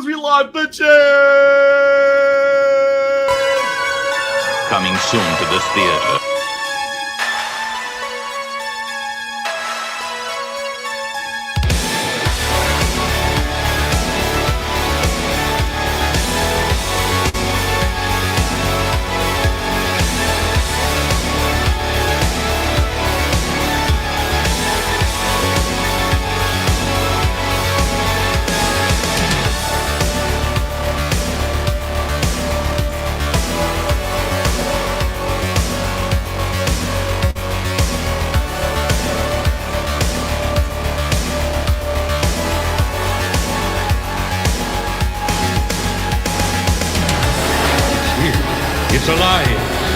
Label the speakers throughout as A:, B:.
A: because we love bitches!
B: Coming soon to this theater.
C: It's alive.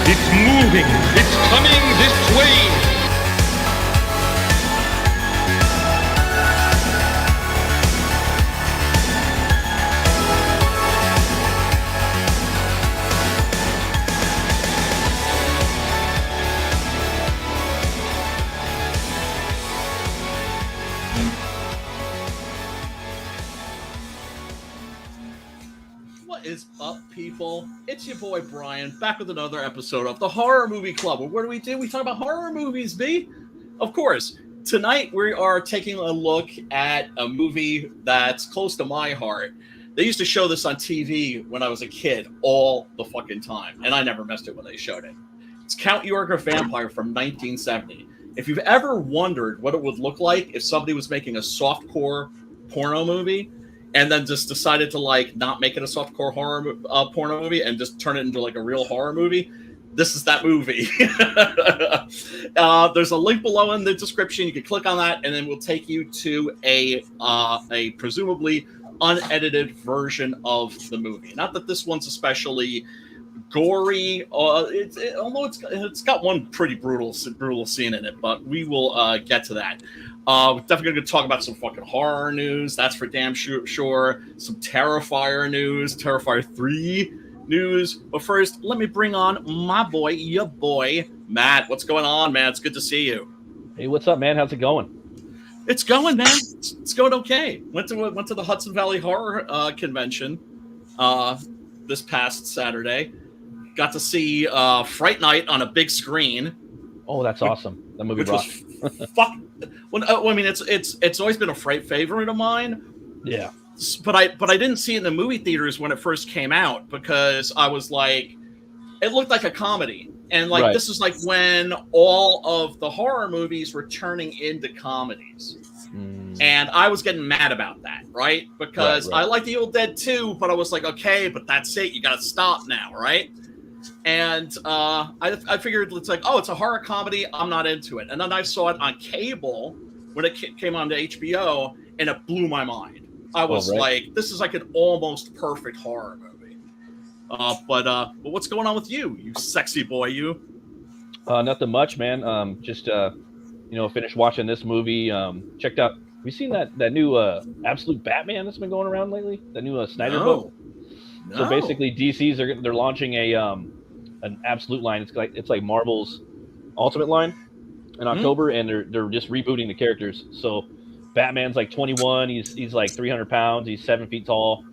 C: It's moving. It's coming this way.
A: What is up, people? It's your boy Brian, back with another episode of the Horror Movie Club. What do? We talk about horror movies, B? Of course. Tonight we are taking a look at a movie that's close to my heart. They used to show this on TV when I was a kid all the fucking time, and I never missed it when they showed it. It's Count YORGA Vampire from 1970. If you've ever wondered what it would look like if somebody was making a softcore porno movie, and then just decided to like not make it a softcore horror porno movie and just turn it into like a real horror movie, this is that movie. There's a link below in the description. You can click on that, and then we'll take you to a presumably unedited version of the movie. Not that this one's especially gory, although it's got one pretty brutal scene in it, but we will get to that. We're definitely going to talk about some fucking horror news. That's for damn sure. Some Terrifier news, Terrifier 3 news. But first, let me bring on your boy, Matt. What's going on, man? It's good to see you.
D: Hey, what's up, man? How's it going?
A: It's going, man. It's going okay. Went to the Hudson Valley Horror Convention this past Saturday. Got to see Fright Night on a big screen.
D: Oh, that's awesome. That movie rocks.
A: Fuck. Well, I mean, it's always been a Fright favorite of mine.
D: Yeah.
A: But I didn't see it in the movie theaters when it first came out because I was like, it looked like a comedy. And like, This is like when all of the horror movies were turning into comedies. And I was getting mad about that, right? Because I like the Evil Dead 2, but I was like, okay, but that's it. You got to stop now, right? And I figured it's like, oh, it's a horror comedy. I'm not into it. And then I saw it on cable when it came on to HBO, and it blew my mind. I was like, this is like an almost perfect horror movie. But what's going on with you sexy boy, you?
D: Nothing much, man. Just finished watching this movie. Checked out. Have you seen that new Absolute Batman that's been going around lately? The new Snyder book. No. So basically, they're launching an Absolute line. It's like Marvel's Ultimate line in October, and they're just rebooting the characters. So Batman's like 21. He's like 300 pounds. He's 7 feet tall.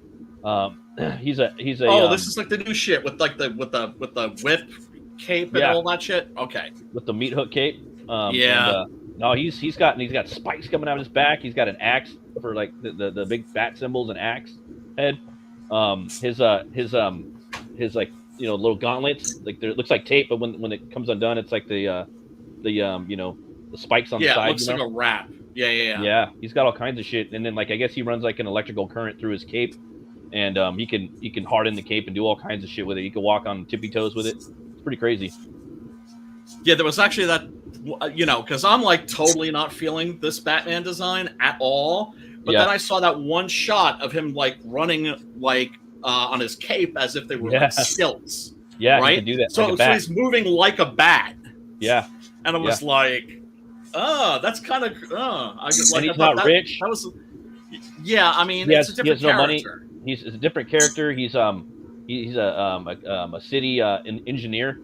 D: He's a.
A: This is like the new shit with the whip cape and all that shit. Okay.
D: With the meat hook cape. No, he's got spikes coming out of his back. He's got an axe for like the big bat symbols, and axe head. His like little gauntlets, like it looks like tape, but when it comes undone, it's like the spikes on the side.
A: Yeah, it looks like a wrap.
D: Yeah, he's got all kinds of shit, and then like I guess he runs like an electrical current through his cape, and he can harden the cape and do all kinds of shit with it. He can walk on tippy toes with it. It's pretty crazy.
A: Yeah, there was actually that, because I'm like totally not feeling this Batman design at all. But then I saw that one shot of him like running like on his cape as if they were like stilts.
D: Yeah,
A: right.
D: He can do that.
A: So he's moving like a bat.
D: Yeah,
A: and I was like, that's kind of. I just like.
D: And he's not rich.
A: That was. Yeah, I mean, it's a different character.
D: Money. He's a different character. He's a city engineer.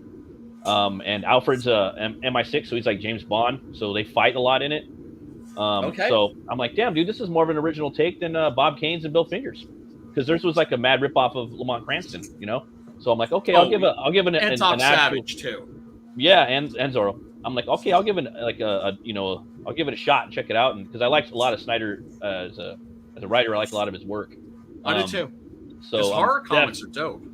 D: And Alfred's MI6, so he's like James Bond. So they fight a lot in it. So I'm like, damn, dude, this is more of an original take than Bob Kane's and Bill Fingers. because theirs was like a mad ripoff of Lamont Cranston, you know. So I'm like, okay, I'll give an
A: and Top
D: an actual,
A: Savage too.
D: yeah, and Zorro. I'm like, okay, I'll give it like I'll give it a shot and check it out, and because I liked a lot of Snyder as a writer, I like a lot of his work.
A: I do too.
D: So
A: his horror comics are dope.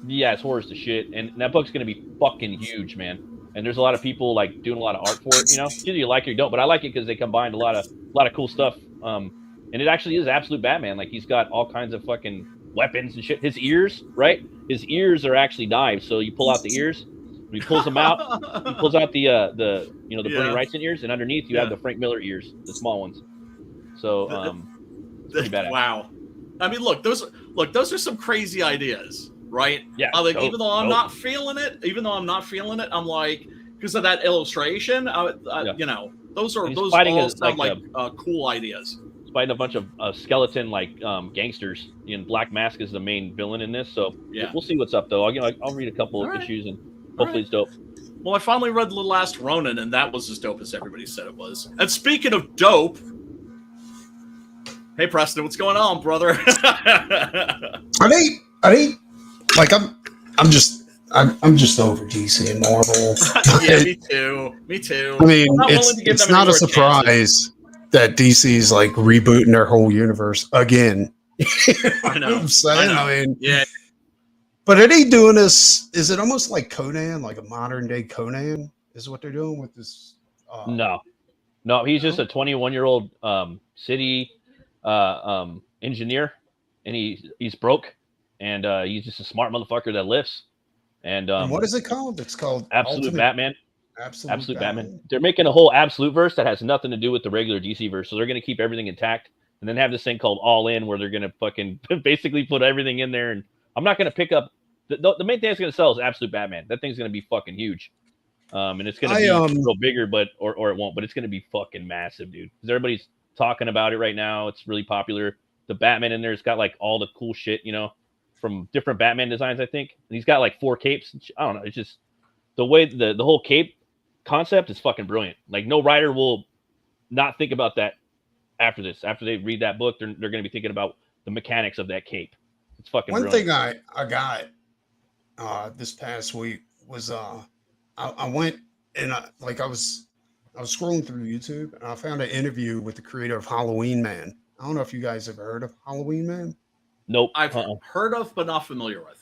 D: Yeah, his horror's the shit, and that book's gonna be fucking huge, man. And there's a lot of people like doing a lot of art for it, you know. Either you like it or you don't, but I like it because they combined a lot of cool stuff. And it actually is absolute Batman. Like he's got all kinds of fucking weapons and shit. His ears, right? His ears are actually knives. So you pull out the ears. When he pulls them out, he pulls out the Bernie Wrightson ears, and underneath you have the Frank Miller ears, the small ones. So it's pretty badass.
A: Wow. I mean, look, those are some crazy ideas, right?
D: Yeah.
A: Like even though I'm not feeling it, I'm like, because of that illustration, you know, those all sound like cool ideas.
D: Fighting a bunch of skeleton like gangsters. Black Mask is the main villain in this, so we'll see what's up though. I'll read a couple of issues and hopefully it's dope.
A: Well, I finally read The Last Ronin, and that was as dope as everybody said it was. And speaking of dope, hey Preston, what's going on, brother?
B: I think like I'm just over DC and Marvel.
A: Yeah, me too.
B: I mean, it's not a surprise that DC's like rebooting their whole universe again.
A: I know.
B: What I'm saying? I mean,
A: yeah.
B: But are they doing this? Is it almost like Conan, like a modern day Conan? Is what they're doing with this?
D: No, he's just a 21-year-old city engineer, and he's broke, and he's just a smart motherfucker that lifts. And
B: what is it called? It's called
D: Absolute Batman.
B: Absolute Batman.
D: They're making a whole Absolute verse that has nothing to do with the regular DC verse, so they're going to keep everything intact, and then have this thing called All In, where they're going to fucking basically put everything in there. And I'm not going to pick up the main thing that's going to sell is Absolute Batman. That thing's going to be fucking huge, and it's going to be a little bigger, but or it won't, but it's going to be fucking massive, dude. Because everybody's talking about it right now. It's really popular. The Batman in there's got like all the cool shit, you know, from different Batman designs, I think. And he's got like 4 capes. I don't know. It's just the way the whole cape concept is fucking brilliant. Like no writer will not think about that after this. After they read that book, they're going to be thinking about the mechanics of that cape. It's fucking
B: One
D: brilliant.
B: thing I got this past week was I went and I was scrolling through YouTube and I found an interview with the creator of Halloween Man. I don't know if you guys ever heard of Halloween Man.
D: Nope.
A: I've heard of, but not familiar with.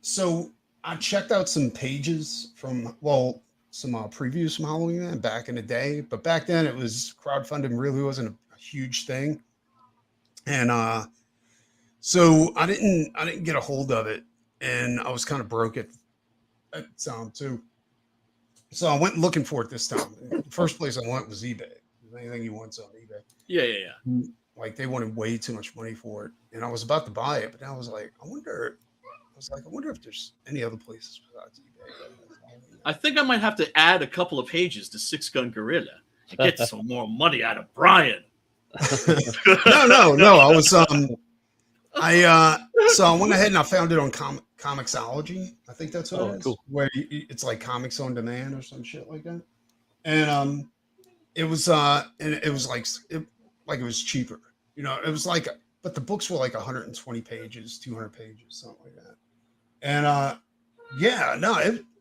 B: So I checked out some pages from, some previews from Halloween Man back in the day, but back then it was crowdfunding really wasn't a huge thing. And so I didn't get a hold of it, and I was kind of broke at the time too. So I went looking for it this time. The first place I went was eBay. Anything you want's on eBay.
A: Yeah.
B: Like they wanted way too much money for it, and I was about to buy it, but then I was like, I wonder if there's any other places besides eBay.
A: I think I might have to add a couple of pages to Six Gun Gorilla to get some more money out of Brian.
B: No. I was so I went ahead and I found it on Comixology. I think that's what it is. Cool. Where it's like comics on demand or some shit like that. And it was like it was cheaper. You know, it was like, but the books were like 120 pages, 200 pages, something like that. And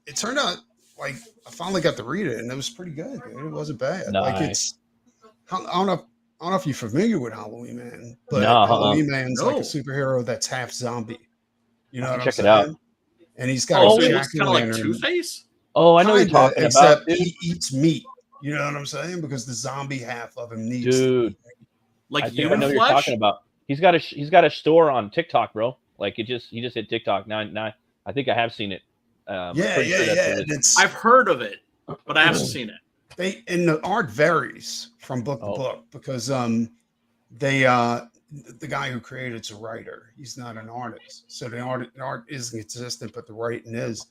B: it turned out like I finally got to read it, and it was pretty good. Dude. It wasn't bad.
D: Nice.
B: Like I don't know if you're familiar with Halloween Man, but Halloween Man's like a superhero that's half zombie. You know what I'm saying? Check it out. And he's got
A: it's kind of like Two-Face.
D: Oh, I know what you're talking about. Dude.
B: He eats meat. You know what I'm saying? Because the zombie half of him needs.
D: Dude,
A: like
D: I think I know what you're talking about. He's got a store on TikTok, bro. Like he just hit TikTok. Now I think I have seen it.
B: Yeah.
A: I've heard of it, but I haven't seen it.
B: And the art varies from book to book because the guy who created it's a writer. He's not an artist, so the art isn't consistent, but the writing is.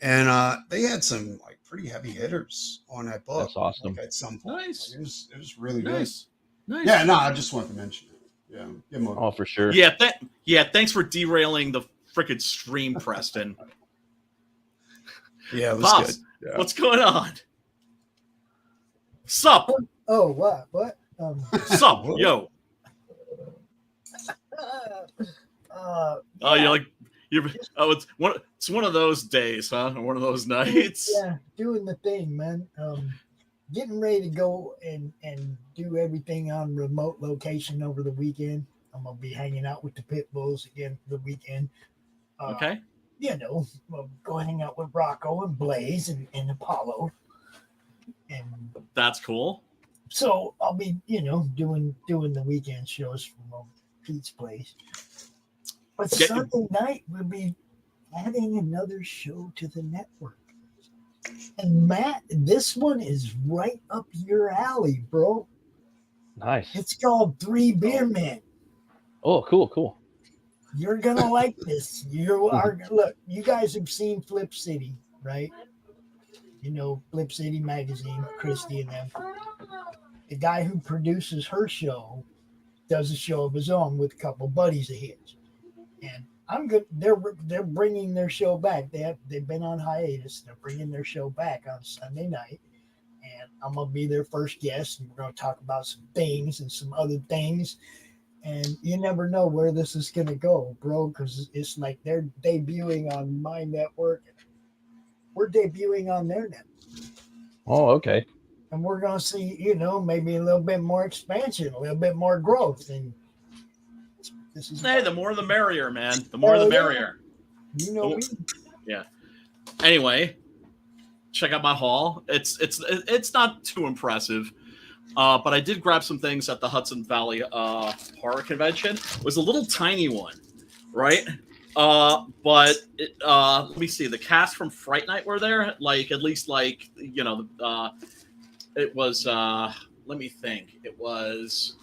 B: And they had some like pretty heavy hitters on that book.
D: That's awesome.
B: Like, at some point,
A: Nice.
B: Like, it was really
A: nice.
B: good.
A: Nice.
B: Yeah, no, I just wanted to mention it. Yeah,
D: oh for sure.
A: Yeah, thanks for derailing the freaking stream, Preston.
B: Yeah, it was
A: Pops,
B: good. Yeah.
A: What's going on? Sup?
E: Oh, what?
A: Sup, yo. Oh, you're like it's one of those days, huh? One of those nights.
E: Yeah, doing the thing, man. Getting ready to go and do everything on remote location over the weekend. I'm gonna be hanging out with the pit bulls again for the weekend.
A: Okay.
E: We'll go hang out with Rocco and Blaze and Apollo. And
A: that's cool.
E: So I'll be, doing the weekend shows from Pete's place. But Sunday night we'll be adding another show to the network. And Matt, this one is right up your alley, bro.
D: Nice.
E: It's called Three Beer Men.
D: Oh, cool.
E: You're gonna like this. Look, you guys have seen Flip City, right? Flip City magazine, Christy and them. The guy who produces her show does a show of his own with a couple buddies of his. And I'm good. They're bringing their show back. They've been on hiatus. They're bringing their show back on Sunday night, and I'm gonna be their first guest. And we're gonna talk about some things and some other things. And you never know where this is gonna go, bro. Because it's like they're debuting on my network. We're debuting on their network.
D: Oh, okay.
E: And we're gonna see, maybe a little bit more expansion, a little bit more growth, and.
A: Hey, the more the merrier, man. The more the merrier.
E: Me.
A: Yeah. Anyway, check out my haul. It's not too impressive, but I did grab some things at the Hudson Valley Horror Convention. It was a little tiny one, right? But let me see. The cast from Fright Night were there. It was. Let me think. It was.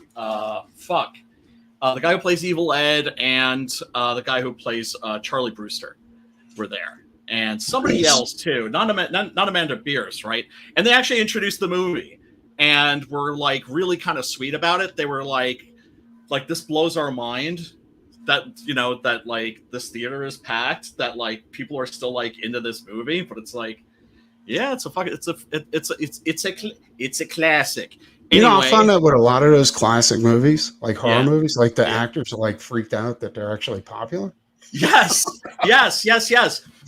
A: The guy who plays Evil Ed and the guy who plays Charlie Brewster were there. And somebody else, too. Not Amanda Beers, right? And they actually introduced the movie and were, really kind of sweet about it. They were like, this blows our mind that, this theater is packed, that, people are still, into this movie. But it's yeah, it's a classic. Anyway,
B: I found out with a lot of those classic movies, like horror movies, the actors are freaked out that they're actually popular.
A: Yes.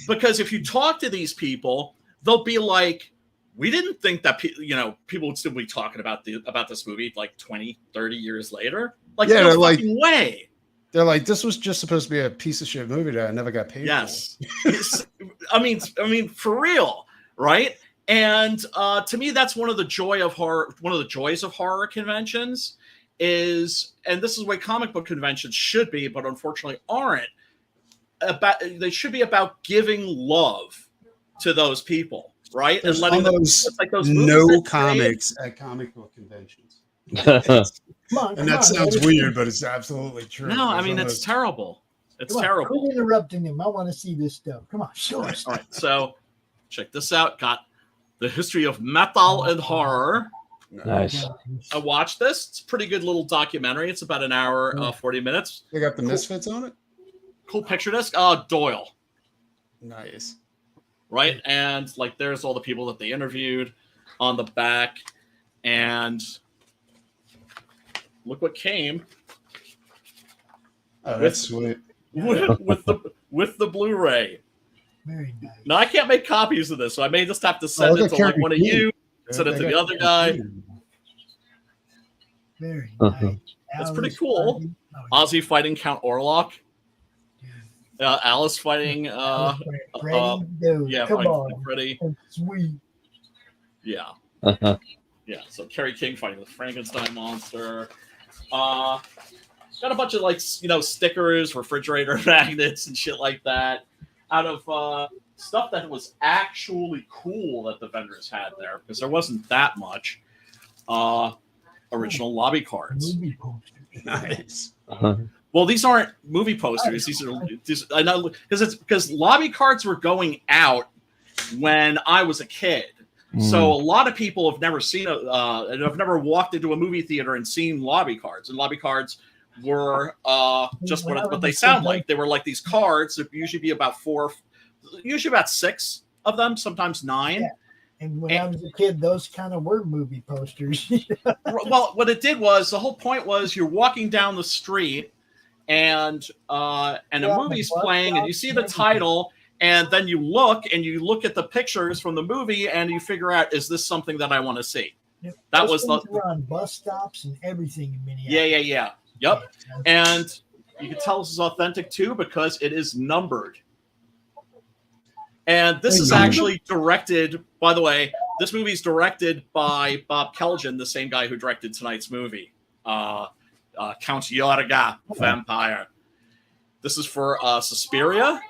A: Because if you talk to these people, they'll be like, we didn't think that people would still be talking about this movie 20, 30 years later. No fucking way.
B: They're like, this was just supposed to be a piece of shit movie that I never got paid
A: for. I mean, for real, right? And to me, that's one of the joys of horror conventions is, and this is the way comic book conventions should be, but unfortunately aren't. They should be about giving love to those people, right?
B: There's
A: and letting
B: those comics at comic book conventions. That sounds weird, but it's absolutely true.
A: No, I mean, it's terrible. It's terrible.
E: Quit interrupting him. I want to see this stuff. Come on, show us.
A: All right, so check this out. Got the history of metal and horror.
D: Nice.
A: I watched this. It's a pretty good little documentary. It's about an hour, 40 minutes.
B: They got the Misfits on it?
A: Cool picture disc. Doyle.
B: Nice.
A: Right? And there's all the people that they interviewed on the back. And look what came.
B: Oh, that's sweet.
A: With the Blu-ray.
E: Very nice.
A: Now, I can't make copies of this, so I may just have to send it to one of you, send it to the other guy.
E: Very nice.
A: That's pretty cool. Ozzy fighting Count Orlok. Alice fighting Freddy.
E: Sweet.
A: Yeah. Yeah. So Kerry King fighting the Frankenstein monster. Got a bunch of stickers, refrigerator magnets, and shit like that. Out of stuff that was actually cool that the vendors had there, because there wasn't that much. Original lobby cards.
E: Movie posters.
B: Nice.
A: Well, these aren't movie posters. These I know because lobby cards were going out when I was a kid. So a lot of people have never seen have never walked into a movie theater and seen lobby cards. And lobby cards were just what they sound like. They were like these cards. There'd usually be about about 6 of them, sometimes 9.
E: Yeah. And when I was a kid, those kind of were movie posters.
A: Well, what it did was, the whole point was you're walking down the street and a movie's playing, and you see the
E: Bus stops,
A: title, and then you look at the pictures from the movie, and you figure out, is this something that I want to see? That
E: Those
A: was
E: things were on bus stops and everything in Minneapolis.
A: Yeah. Yep. And you can tell this is authentic too because it is numbered. And this is actually directed, by the way, this movie is directed by Bob Keljan, the same guy who directed tonight's movie, Count YORGA, Vampire. This is for Suspiria.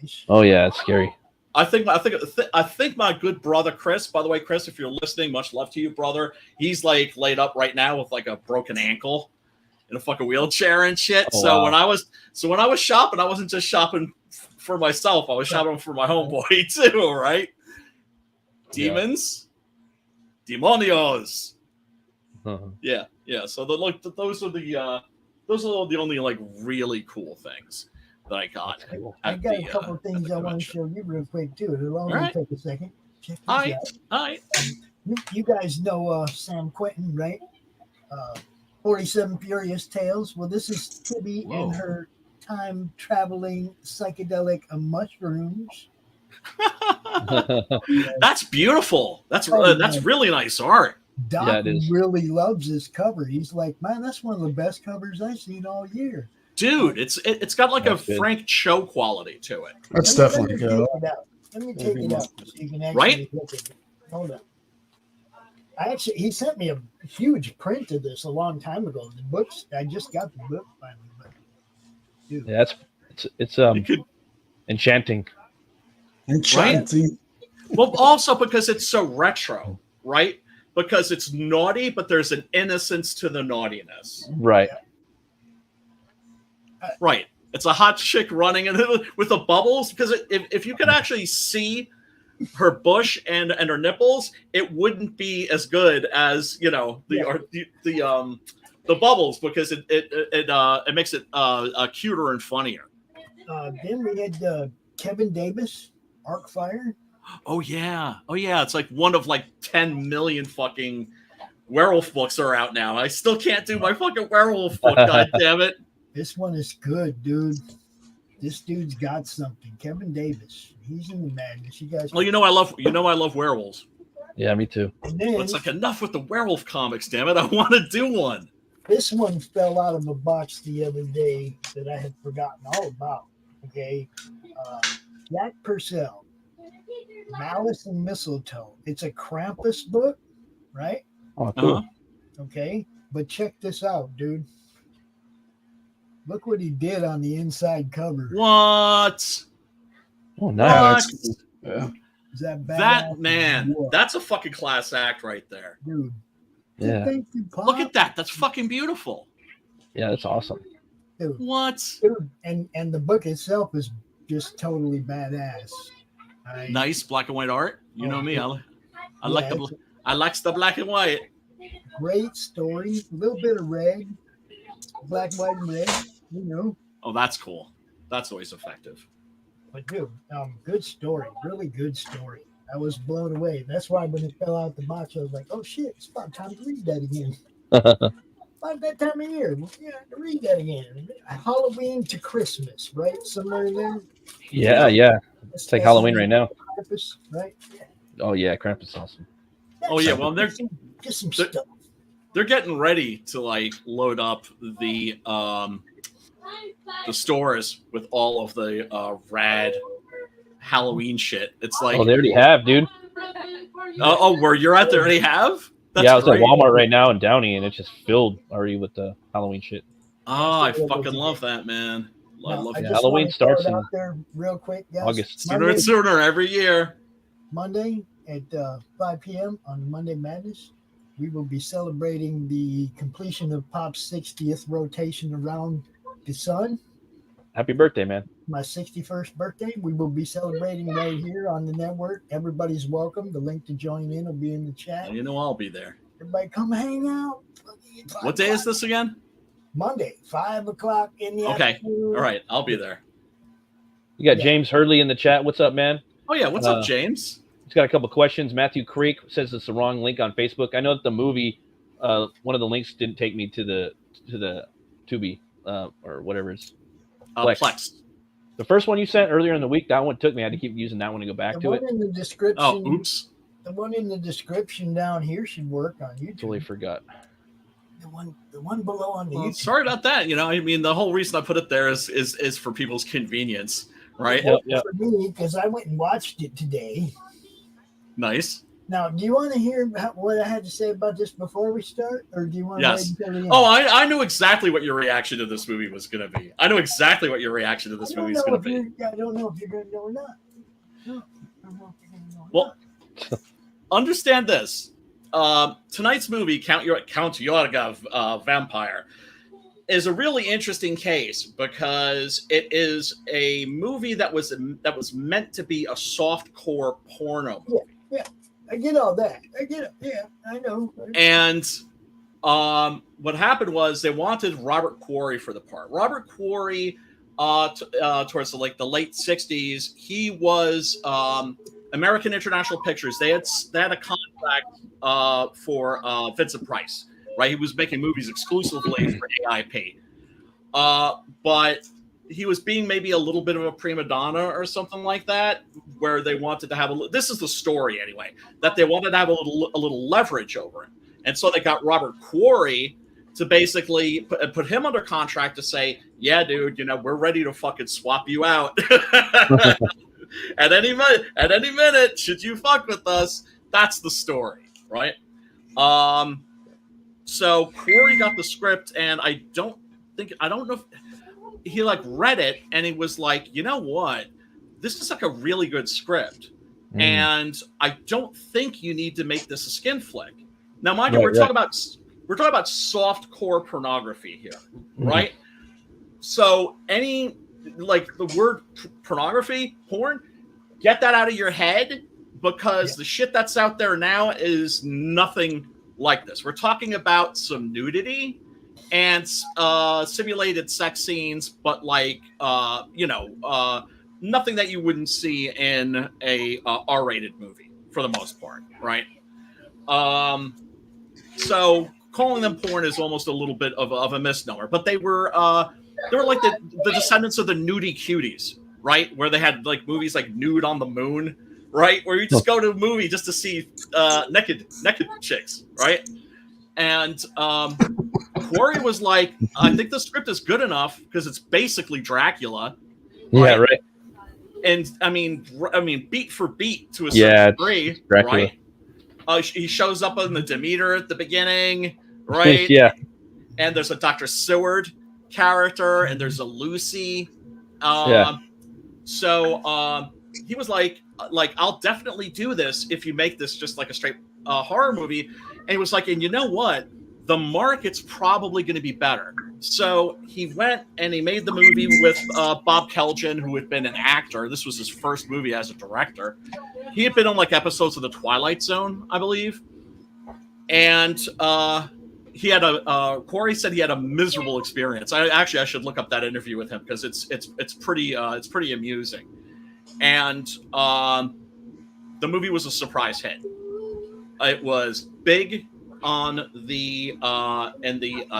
E: Nice.
D: Oh yeah, it's scary.
A: I think my good brother Chris. By the way, Chris, if you're listening, much love to you, brother. He's like laid up right now with like a broken ankle in a fucking wheelchair and shit.
D: Oh,
A: so
D: wow.
A: when I was shopping, I wasn't just shopping for myself. I was shopping for my homeboy too. Right? Demons, demonios. Yeah. So those are the only like really cool things that I got.
E: I got a couple of things I want to show you real quick too. It'll only take a second. Check this out.
A: All right.
E: You guys know Sam Quentin, right? 47 Furious Tales. Well, this is Tibby and her time traveling psychedelic mushrooms.
A: That's beautiful. That's really nice art.
E: Doc really loves this cover. He's like, man, that's one of the best covers I've seen all year.
A: Dude, it's got like a Frank Cho quality to it.
B: That's definitely good.
E: Let me take it out so you can actually look at it. Hold on. He sent me a huge print of this a long time ago. The books, I just got the book finally. But, dude.
D: Yeah, it's enchanting.
B: Enchanting.
A: Right? Well, also because it's so retro, right? Because it's naughty, but there's an innocence to the naughtiness.
D: Right.
A: Right. It's a hot chick running with the bubbles. Because if you could actually see her bush and her nipples, it wouldn't be as good as the bubbles, because it makes it cuter and funnier.
E: Then we had Kevin Davis, Arcfire.
A: Oh yeah. It's like one of like 10 million fucking werewolf books are out now. I still can't do my fucking werewolf book. God damn it.
E: This one is good, dude. This dude's got something. Kevin Davis, he's in the madness. You guys.
A: Well, I love werewolves.
D: Yeah, me too.
E: And then,
A: it's like enough with the werewolf comics. Damn it, I want to do one.
E: This one fell out of a box the other day that I had forgotten all about. Okay, Jack Purcell, Malice and Mistletoe. It's a Krampus book, right?
D: Oh, cool.
E: Okay, but check this out, dude. Look what he did on the inside cover.
A: What?
D: Oh, nice.
B: Yeah.
E: Is that bad?
A: That man, that's a fucking class act right there.
E: Dude.
D: Yeah.
A: Look at that. That's fucking beautiful.
D: Yeah, that's awesome.
E: Dude.
A: What?
E: Dude. And the book itself is just totally badass.
A: Nice black and white art. You know me. I like the black and white.
E: Great story. A little bit of red. Black, white, and red.
A: Oh, that's cool. That's always effective.
E: But dude, good story. Really good story. I was blown away. That's why when it fell out the box, I was like, oh shit, it's about time to read that again. About that time of year. Yeah, to read that again. Halloween to Christmas, right? Somewhere in there.
D: Yeah. It's like Halloween right now.
E: Krampus, right?
D: Oh yeah, Krampus is awesome.
A: Oh yeah, well they're
E: just some stuff.
A: They're getting ready to like load up the stores with all of the rad Halloween shit. It's like,
D: they already have, dude.
A: Where you're at, they already have? That's
D: I was
A: great.
D: at Walmart right now in Downey, and it's just filled already with the Halloween shit.
A: Oh, I fucking love that, man. I love
E: just
D: Halloween starts in
E: out there real quick, guys.
D: August.
A: Sooner every year.
E: Monday at 5 p.m. on Monday Madness, we will be celebrating the completion of Pop's 60th rotation around the sun.
D: Happy birthday, man.
E: My 61st birthday. We will be celebrating right here on the network. Everybody's welcome. The link to join in will be in the chat.
A: I'll be there.
E: Everybody come hang out.
A: What day is this again?
E: Monday, 5 o'clock in the
A: Okay.
E: afternoon.
A: All right. I'll be there.
D: You got James Hurley in the chat. What's up, man?
A: Oh, yeah. What's up, James?
D: He's got a couple questions. Matthew Creek says it's the wrong link on Facebook. I know that the movie, one of the links didn't take me to the Tubi or whatever it's
A: Plex.
D: The first one you sent earlier in the week, that one took me. I had to keep using that one to go back to it.
E: In the description.
A: Oh, oops.
E: The one in the description down here should work on YouTube.
D: Totally forgot.
E: The one below on the YouTube.
A: Sorry about that. You know, I mean, the whole reason I put it there is for people's convenience, right?
E: Yep. For me, because I went and watched it today.
A: Nice.
E: Now, do you want to hear what I had to say about this before we start, or do you want to wait until the end?
A: Oh, I knew exactly what your reaction to this movie was going to be. I know exactly what your reaction to this movie is going to be.
E: I don't know if you're going to know or not. No, I don't know if you're going to know or
A: well, understand this. Tonight's movie, Count YORGA Vampire, is a really interesting case because it is a movie that was meant to be a softcore porno movie.
E: Yeah. I get all that. I get it. Yeah, I know.
A: And what happened was they wanted Robert Quarry for the part. Robert Quarry, towards the late 60s, he was American International Pictures. They had a contract for Vincent Price, right? He was making movies exclusively for AIP. But he was being maybe a little bit of a prima donna or something like that, where they wanted to have this is the story anyway, that they wanted to have a little leverage over him. And so they got Robert Quarry to basically put him under contract to say, yeah, dude, you know, we're ready to fucking swap you out. At any minute, should you fuck with us, that's the story, right? So Quarry got the script, and I don't know if he read it and he was like, you know what? This is a really good script. And I don't think you need to make this a skin flick. Now, mind you, we're talking about soft core pornography here, right? So any the word pornography, porn, get that out of your head, because the shit that's out there now is nothing like this. We're talking about some nudity and simulated sex scenes, but nothing that you wouldn't see in a R-rated movie for the most part, right? So calling them porn is almost a little bit of a misnomer, but they were like the descendants of the nudie cuties, right? Where they had movies like Nude on the Moon, right? Where you just go to a movie just to see naked chicks, right? And Quarry was like, I think the script is good enough because it's basically Dracula. Right?
D: Yeah, right.
A: And I mean, beat for beat to a certain degree, right? He shows up in the Demeter at the beginning, right?
D: Yeah. And
A: there's a Dr. Seward character, and there's a Lucy. So he was like, I'll definitely do this if you make this just like a straight horror movie. And he was like, and you know what? The market's probably going to be better. So he went and he made the movie with Bob Keljan, who had been an actor. This was his first movie as a director. He had been on episodes of The Twilight Zone, I believe. And he had Quarry said he had a miserable experience. I should look up that interview with him because it's pretty amusing. And the movie was a surprise hit. It was big on the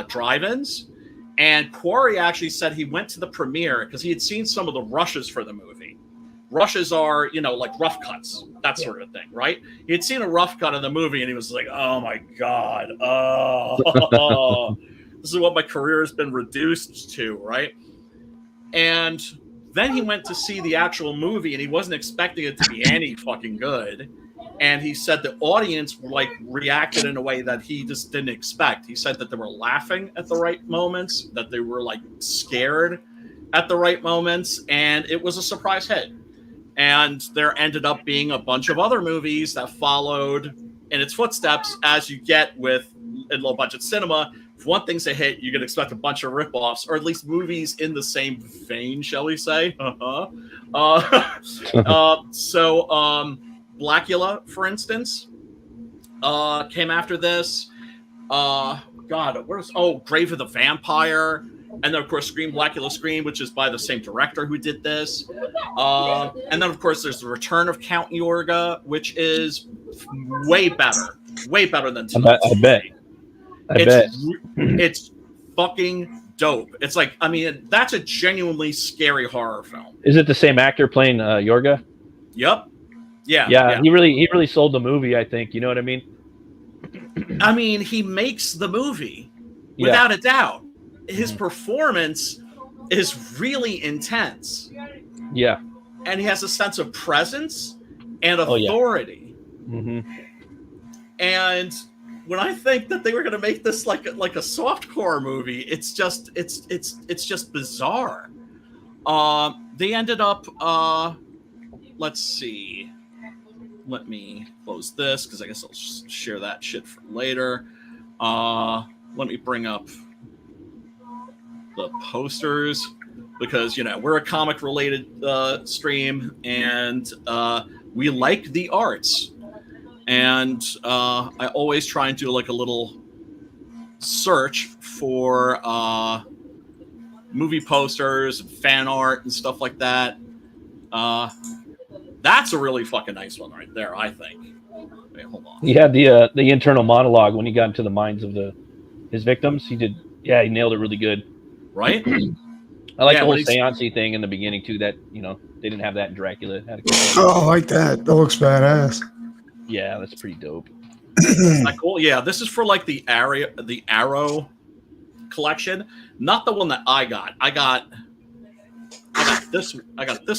A: drive-ins, and Quarry actually said he went to the premiere because he had seen some of the rushes for the movie. Rushes are, rough cuts, that sort of thing, right? He had seen a rough cut of the movie, and he was like, "Oh my god, this is what my career has been reduced to," right? And then he went to see the actual movie, and he wasn't expecting it to be any fucking good. And he said the audience reacted in a way that he just didn't expect. He said that they were laughing at the right moments, that they were scared at the right moments, and it was a surprise hit. And there ended up being a bunch of other movies that followed in its footsteps, as you get with in low budget cinema. If one thing's a hit, you can expect a bunch of ripoffs, or at least movies in the same vein, shall we say? Blackula, for instance, came after this. Grave of the Vampire, and then of course Blackula Scream, which is by the same director who did this. And then of course there's the Return of Count Yorga, which is way better than tonight's.
D: I bet.
A: It's fucking dope. It's like, I mean, that's a genuinely scary horror film.
D: Is it the same actor playing YORGA?
A: Yep. Yeah.
D: Yeah. He really sold the movie, I think. You know what I mean?
A: I mean, he makes the movie without a doubt. His performance is really intense.
D: Yeah.
A: And he has a sense of presence and authority. And when I think that they were going to make this like a softcore movie, it's just bizarre. They ended up let's see. Let me close this because I guess I'll share that shit for later. Let me bring up the posters because, you know, we're a comic related stream and we like the arts. And I always try and do like a little search for movie posters, fan art, and stuff like that. That's a really fucking nice one right there, I think. Wait, hold on.
D: He had the internal monologue when he got into the minds of his victims. He did, he nailed it really good.
A: Right?
D: I like the whole seance-y thing in the beginning too. That, you know, they didn't have that in Dracula.
B: Oh, I like that. That looks badass.
D: Yeah, that's pretty dope.
A: Like, cool. Yeah, this is for like the Arrow collection, not the one that I got. I got this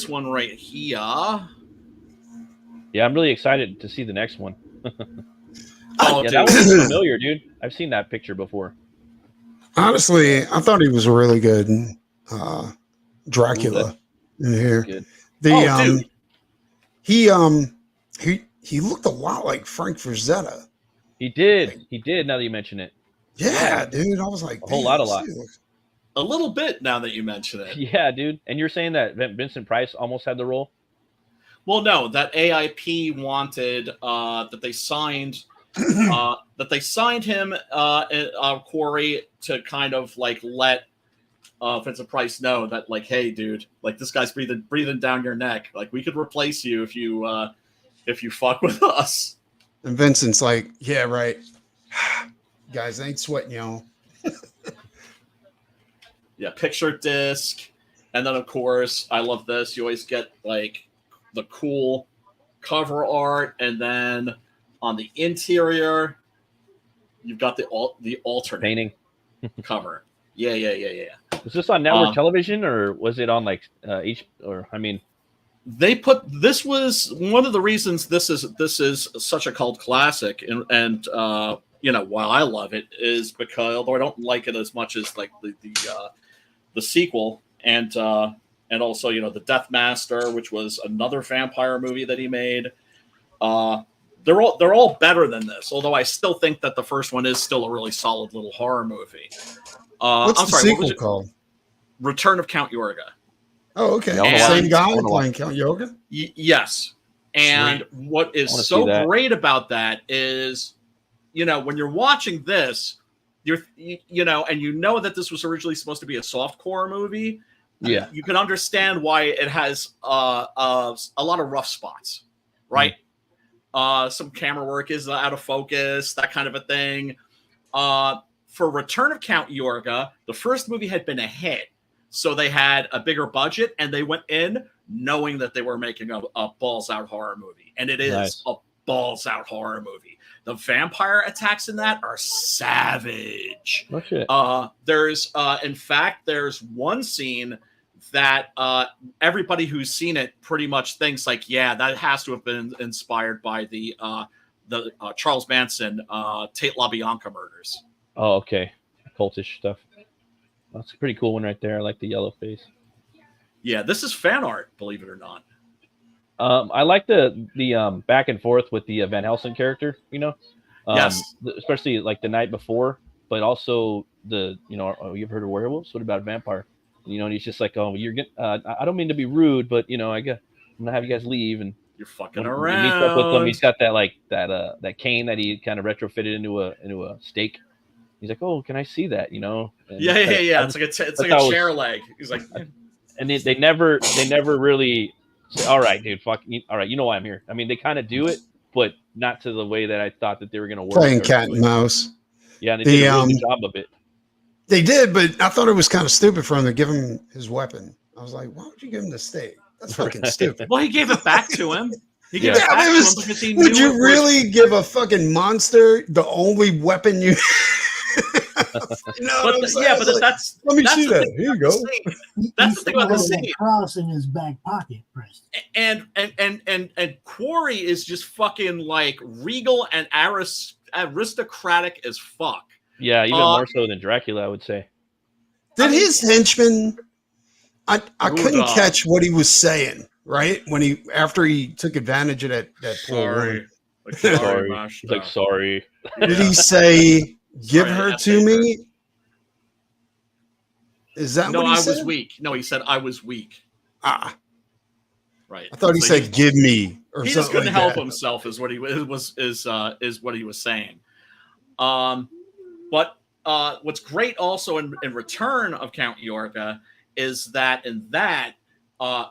A: one right here.
D: Yeah, I'm really excited to see the next one.
A: Oh,
D: yeah,
A: dude.
D: that was familiar, dude. I've seen that picture before.
B: Honestly, I thought he was really good in Dracula in here.
D: Good.
A: Dude.
B: He looked a lot like Frank Frazetta.
D: He did. He did. Now that you mention it.
B: Yeah, dude. I was like,
D: a lot.
A: A little bit now that you mention it.
D: Yeah, dude. And you're saying that Vincent Price almost had the role?
A: Well, no, that AIP wanted that they signed him Quarry to kind of like let Vincent Price know that, like, hey, dude, like, this guy's breathing down your neck. Like, we could replace you if you fuck with us.
B: And Vincent's like, yeah, right. Guys, I ain't sweating y'all.
A: Yeah, picture disc. And then, of course, I love this. You always get, like, the cool cover art. And then on the interior, you've got the alternate
D: painting
A: cover. Yeah.
D: Was this on network television, or was it on, like,
A: they put, this was one of the reasons this is such a cult classic, and you know, why I love it is because, although I don't like it as much as like the sequel, and also, you know, the Death Master, which was another vampire movie that he made. They're all better than this, although I still think that the first one is still a really solid little horror movie.
B: What's the sequel called?
A: Return of Count Yorga.
B: Oh, okay. Same guy playing Count Yorga?
A: Yes. And what is so great about that is, you know, when you're watching this, you know that this was originally supposed to be a softcore movie.
D: Yeah.
A: You can understand why it has a lot of rough spots, right? Some camera work is out of focus, that kind of a thing. For Return of Count Yorga, the first movie had been a hit. So they had a bigger budget, and they went in knowing that they were making a balls-out horror movie. And it is a balls-out horror movie. The vampire attacks in that are savage.
D: Oh, shit.
A: In fact, there's one scene that everybody who's seen it pretty much thinks, like, yeah, that has to have been inspired by the Charles Manson Tate LaBianca murders.
D: Oh, okay. Cultish stuff. That's a pretty cool one right there. I like the yellow face.
A: Yeah, this is fan art, believe it or not.
D: I like the back and forth with the Van Helsing character, you know?
A: Yes.
D: Especially like the night before, but also you've heard of werewolves? What about a vampire? You know, and he's just like, oh, you're getting, I don't mean to be rude, but, you know, I'm going to have you guys leave. And
A: you're fucking around.
D: He meets up with them. He's got that cane that he kind of retrofitted into a stake. He's like, oh, can I see that? You know? And
A: yeah. It's like a chair leg. He's like,
D: and they never really say, all right, dude, all right, you know why I'm here. I mean, they kind of do it, but not to the way that I thought that they were going to work.
B: Playing cat and mouse.
D: Yeah, and they did a really good job of it.
B: They did, but I thought it was kind of stupid for him to give him his weapon. I was like, why would you give him the stake? That's fucking stupid.
A: Well, he gave it back to him. He gave
B: Yeah,
A: it back
B: but
A: to
B: it was-
A: him because he
B: Would
A: knew
B: you
A: it was-
B: really give a fucking monster the only weapon you?
A: But that's
B: let me
A: that's
B: see
A: the
B: that.
A: thing
B: Here you
A: about
B: go.
A: the scene. That's the thing about the scene.
E: Cross in his back pocket, Preston.
A: And Quarry is just fucking like regal and aristocratic as fuck.
D: Yeah, even more so than Dracula, I would say.
B: Did his henchman? I couldn't
A: Rudolph.
B: catch what he was saying. Right when after he took advantage of that poor woman.
A: Like,
D: Sorry.
A: Mash,
D: He's like, sorry.
B: Did he say, "Give
A: Sorry,
B: her
A: that's
B: to
A: it.
B: me"? Is that
A: No,
B: what he
A: I
B: said?
A: was weak. No, he said I was weak.
B: Ah,
A: Right.
B: I thought he
A: So
B: said, "Give me," or
A: he
B: something
A: just couldn't
B: like
A: help
B: that.
A: himself, is what he is what he was saying. But what's great also in Return of Count Yorga is that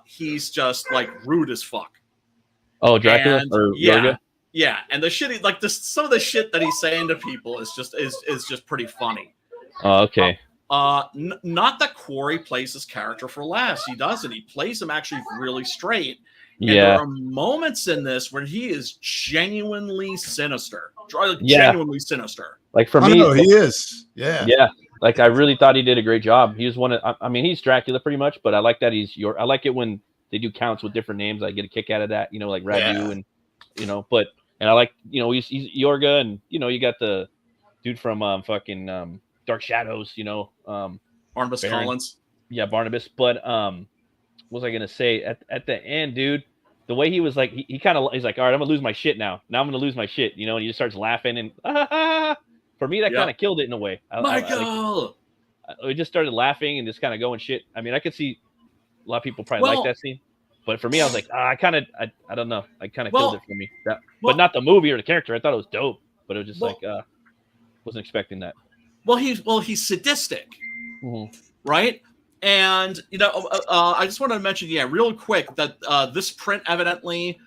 A: he's just like rude as fuck.
D: Oh, Dracula
A: And,
D: or
A: yeah,
D: Yorga?
A: yeah, and the shit like this, some of the shit that he's saying to people is just pretty funny.
D: Oh, okay.
A: Not that Quarry plays his character for laughs. He doesn't. He plays him actually really straight. And there
D: Yeah.
A: are moments in this where he is genuinely sinister.
D: Yeah.
A: Genuinely sinister.
D: Like for
B: I
D: me,
B: know he is. Yeah.
D: yeah. Like I really thought he did a great job. He was one of. I mean, he's Dracula pretty much, but I like that I like it when they do counts with different names. I get a kick out of that. You know, like Radu
B: Yeah.
D: and and I like he's Yorga, and you got the dude from Dark Shadows.
A: Barnabas
D: Baron.
A: Collins.
D: Yeah, Barnabas. But what was I gonna say at the end, dude? The way he was like, he's like, all right, I'm gonna lose my shit now. Now I'm gonna lose my shit, and he just starts laughing, and for me that
A: Yep.
D: kind of killed it in a way.
A: Michael.
D: We just started laughing and just kind of going shit. I mean, I could see a lot of people probably like that scene, but for me, I was like, I don't know, I kind of killed it for me. But not the movie or the character. I thought it was dope, but it was just wasn't expecting that.
A: Well, he's sadistic, right? And I just wanted to mention, real quick, that this print evidently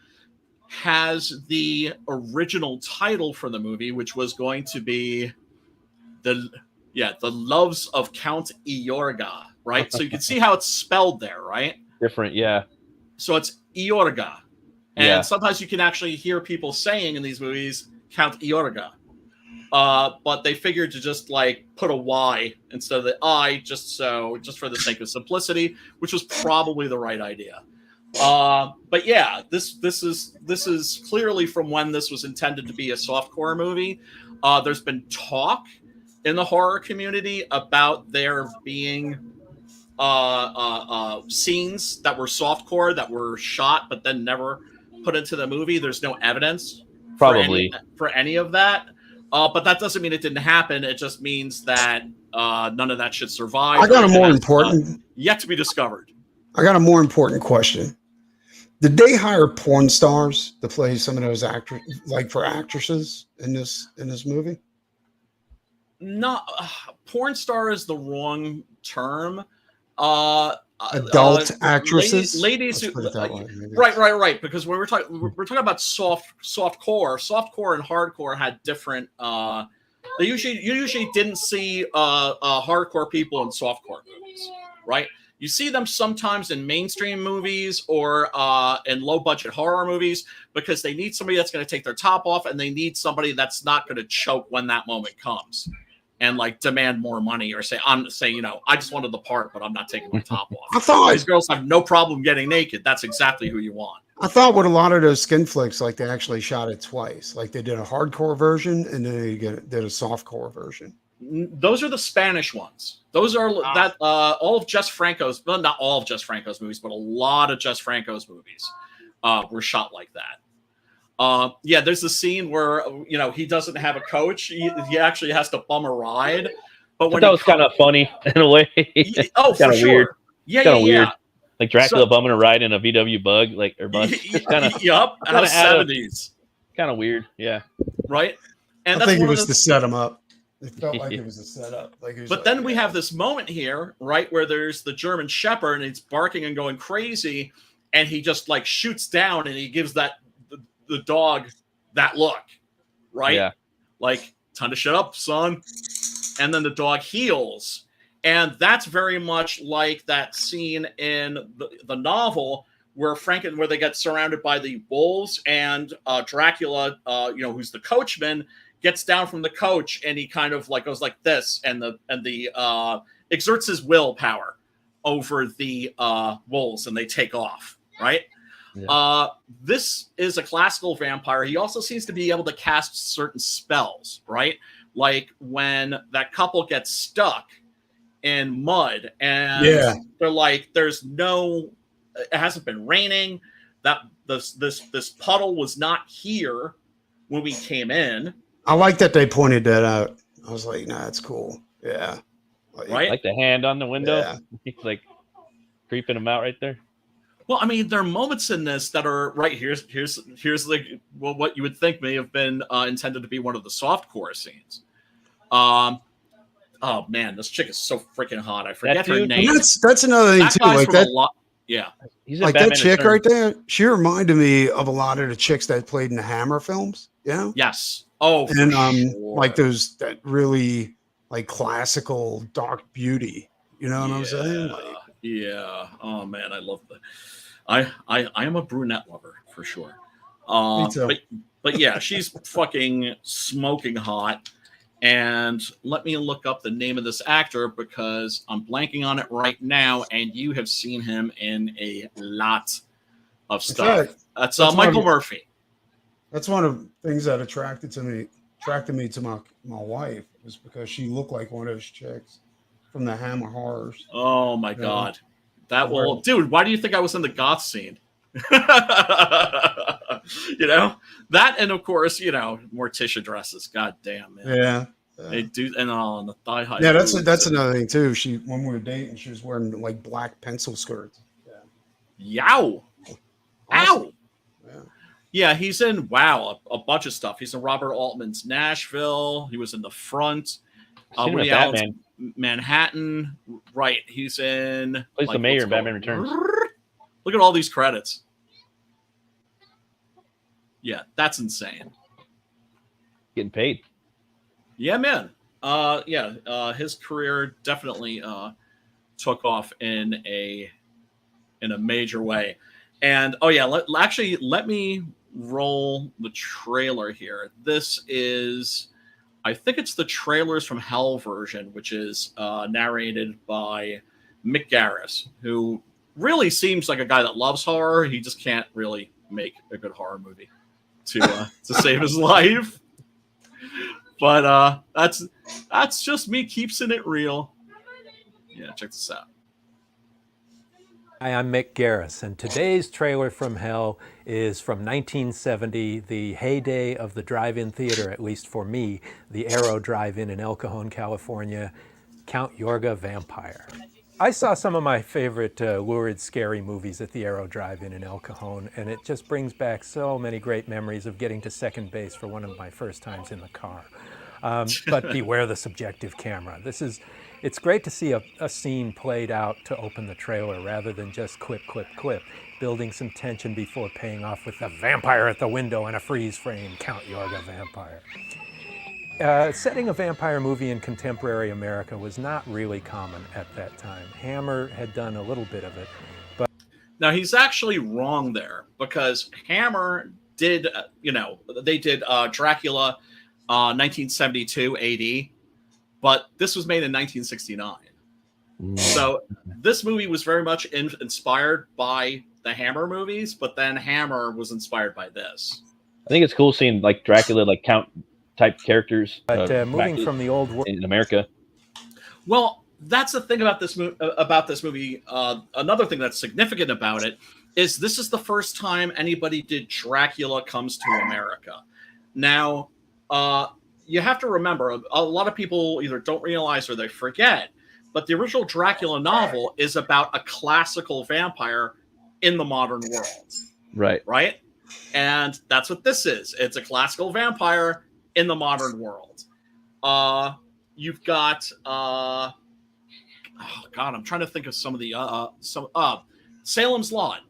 A: has the original title for the movie, which was going to be the Loves of Count Yorga, right? So you can see how it's spelled there, right?
D: Different, yeah.
A: So it's Yorga, and sometimes you can actually hear people saying in these movies Count Yorga. But they figured to just like put a Y instead of the I, just for the sake of simplicity, which was probably the right idea. But yeah, this is clearly from when this was intended to be a softcore movie. There's been talk in the horror community about there being scenes that were softcore that were shot but then never put into the movie. There's no evidence
D: probably
A: for any of that. But that doesn't mean it didn't happen. It just means that none of that shit survived.
B: I got a more important,
A: yet to be discovered.
B: I got a more important question. Did they hire porn stars to play some of those actors, like for actresses in this movie?
A: No, porn star is the wrong term.
B: Adult actresses,
A: ladies who, right. Because when we're talking about softcore and hardcore had different. You usually didn't see hardcore people in softcore movies, right? You see them sometimes in mainstream movies or in low budget horror movies because they need somebody that's going to take their top off, and they need somebody that's not going to choke when that moment comes and like demand more money or say, I just wanted the part, but I'm not taking my top off.
B: I thought
A: these girls have no problem getting naked. That's exactly who you want.
B: I thought with a lot of those skin flicks, like they actually shot it twice. Like they did a hardcore version and then they did a softcore version.
A: Those are the Spanish ones. Those are all of Jess Franco's, well, not all of Jess Franco's movies, but a lot of Jess Franco's movies were shot like that. There's a scene where he doesn't have a coach. He actually has to bum a ride. But when
D: that was kind of funny in a way.
A: Oh, for sure.
D: Weird.
A: Yeah.
D: Weird. Like Dracula bumming a ride in a VW Bug, or bus.
A: Out of 70s.
D: Kind of weird. Yeah.
A: Right. And
B: I think it was to set him up. It felt like it was a setup. But
A: then we have this moment here, right, where there's the German Shepherd and it's barking and going crazy, and he just like shoots down and he gives the dog that look, right?
D: Yeah.
A: Like time to shut up, son. And then the dog heals. And that's very much like that scene in the novel where where they get surrounded by the wolves, and Dracula, who's the coachman, gets down from the coach, and he kind of like goes like this, and the exerts his willpower over the wolves, and they take off, right? Yeah. This is a classical vampire. He also seems to be able to cast certain spells, right? Like when that couple gets stuck in mud, and they're like, it hasn't been raining. That this puddle was not here when we came in.
B: I like that they pointed that out. I was like, nah, that's cool. Yeah.
D: Right? Like the hand on the window. Yeah. He's like creeping him out right there.
A: Well, I mean, there are moments in this that are right. Here's like what you would think may have been intended to be one of the softcore scenes. Oh man, this chick is so freaking hot. I forget her name.
B: That's another thing too. Like that.
A: Yeah.
B: Like that chick right there. She reminded me of a lot of the chicks that played in the Hammer films. You know?
A: Yes. Oh,
B: and like that really like classical dark beauty. You know what I'm saying? Like,
A: yeah. Oh man, I love that. I am a brunette lover for sure. Me too. But yeah, she's fucking smoking hot. And let me look up the name of this actor because I'm blanking on it right now, and you have seen him in a lot of stuff. That's Michael Murphy.
B: That's one of the things that attracted me to my wife, was because she looked like one of those chicks from the Hammer horrors.
A: Oh my God. Dude, why do you think I was in the goth scene? That, and of course, Morticia dresses. God damn, man.
B: Yeah.
A: They do, and on the thigh high.
B: Yeah, that's another thing too. When we were dating, she was wearing like black pencil skirts.
A: Yeah. Yow.
B: Awesome.
A: Ow. Yeah, he's in a bunch of stuff. He's in Robert Altman's Nashville. He was in The Front. Woody Allen's Manhattan. Right. He's in.
D: Plays the mayor in Batman Returns.
A: Look at all these credits. Yeah, that's insane.
D: Getting paid.
A: Yeah, man. His career definitely took off in a major way. And let me roll the trailer here. This is, I think it's the Trailers from Hell version, which is narrated by Mick Garris, who really seems like a guy that loves horror. He just can't really make a good horror movie to save his life. But that's just me keeping it real. Yeah, check this out.
F: Hi, I'm Mick Garris, and today's Trailer from Hell is from 1970, the heyday of the drive-in theater, at least for me, the Arrow Drive-In in El Cajon, California, Count Yorga Vampire. I saw some of my favorite lurid, scary movies at the Arrow Drive-In in El Cajon, and it just brings back so many great memories of getting to second base for one of my first times in the car. But beware the subjective camera. It's great to see a scene played out to open the trailer rather than just clip, building some tension before paying off with the vampire at the window and a freeze frame, Count Yorga Vampire. Setting a vampire movie in contemporary America was not really common at that time. Hammer had done a little bit of it, but...
A: Now, he's actually wrong there, because Hammer did, they did Dracula 1972 AD, but this was made in 1969. So this movie was very much inspired by the Hammer movies, but then Hammer was inspired by this.
D: I think it's cool seeing like Dracula, like Count type characters.
F: But moving from the old world
D: in America.
A: Well, that's the thing about this movie. Another thing that's significant about it is this is the first time anybody did Dracula Comes to America. Now, you have to remember, a lot of people either don't realize or they forget, but the original Dracula novel is about a classical vampire in the modern world.
D: Right.
A: Right? And that's what this is. It's a classical vampire in the modern world. You've got I'm trying to think of some of the Salem's Lot.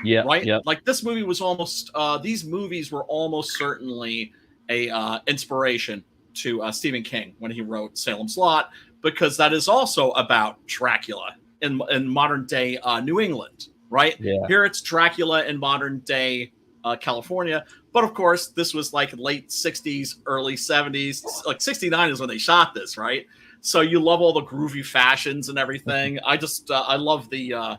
D: Yeah.
A: Right?
D: Yeah.
A: Like this movie was almost these movies were almost certainly a inspiration to Stephen King when he wrote Salem's Lot, because that is also about Dracula in modern day New England, right?
D: Yeah.
A: Here it's Dracula in modern day California, but of course this was like late 60s, early 70s, like 69 is when they shot this, right? So you love all the groovy fashions and everything. I love the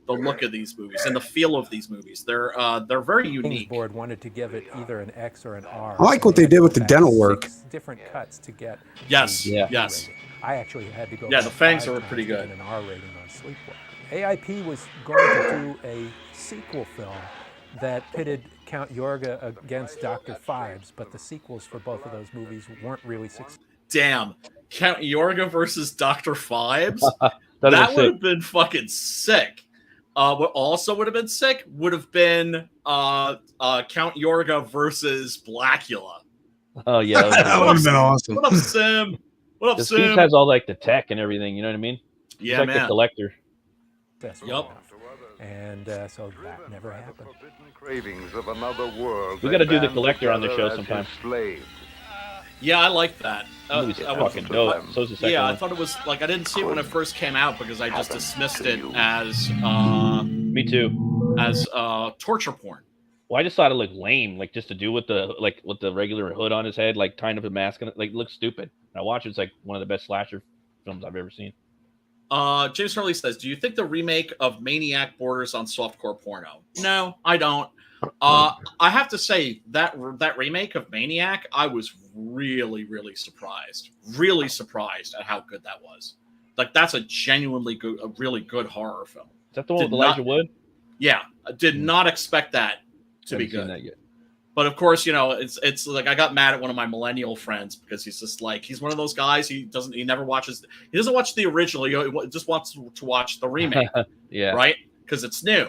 A: look of these movies and the feel of these movies. They're very
F: King's
A: unique.
F: board wanted to give it either an X or an R.
B: I like what they did with the dental work.
F: 6 different cuts to get.
A: Yes,
F: the
A: yeah.
F: R
A: yes.
F: rating. I actually had to go.
A: Yeah, the fangs
F: 5
A: are
F: times
A: pretty
F: to get
A: good.
F: An R rating on Sleepwalker. AIP was going to do a sequel film that pitted Count Yorga against Dr. Phibes, but the sequels for both of those movies weren't really successful.
A: Damn, Count Yorga versus Dr. Phibes.
D: That'd
A: That
D: be
A: would
D: sick.
A: have been fucking sick. What also would have been sick would have been Count Yorga versus Blackula.
D: Oh yeah.
B: That would have been awesome.
A: What up, Sim? What up,
D: The Steve
A: Sim?
D: has all like the tech and everything. You know what I mean? He's
A: Yeah,
D: like the
A: man.
D: collector.
F: Yup.
A: Yup.
F: And so that never happened.
G: Cravings of another world.
D: We gotta do the
G: band
D: collector on the
G: together
D: show
G: as
D: sometime.
G: his slaves.
A: Yeah, I like that.
D: The movie's
A: I was-
D: fucking dope. So's the second
A: yeah, I
D: one.
A: thought it was like I didn't see it when it first came out because I just dismissed it as
D: Me too.
A: torture porn.
D: Well, I just thought it looked lame, like just to do with the regular hood on his head, like tying up a mask on it, like it looks stupid. And I watch it, it's like one of the best slasher films I've ever seen.
A: James Hurley says, "Do you think the remake of Maniac borders on softcore porno?" No, I don't. I have to say that remake of Maniac, I was really, really surprised. Really surprised at how good that was. Like that's a genuinely good, a really good horror film.
D: Is that the one
A: Did
D: with Elijah
A: not-
D: Wood?
A: Yeah, I did not expect that to be
D: Haven't seen
A: good.
D: that yet.
A: But of course, you know, it's like I got mad at one of my millennial friends because he's just like he's one of those guys. He doesn't watch the original. He just wants to watch the remake,
D: Yeah.
A: right? Because it's new.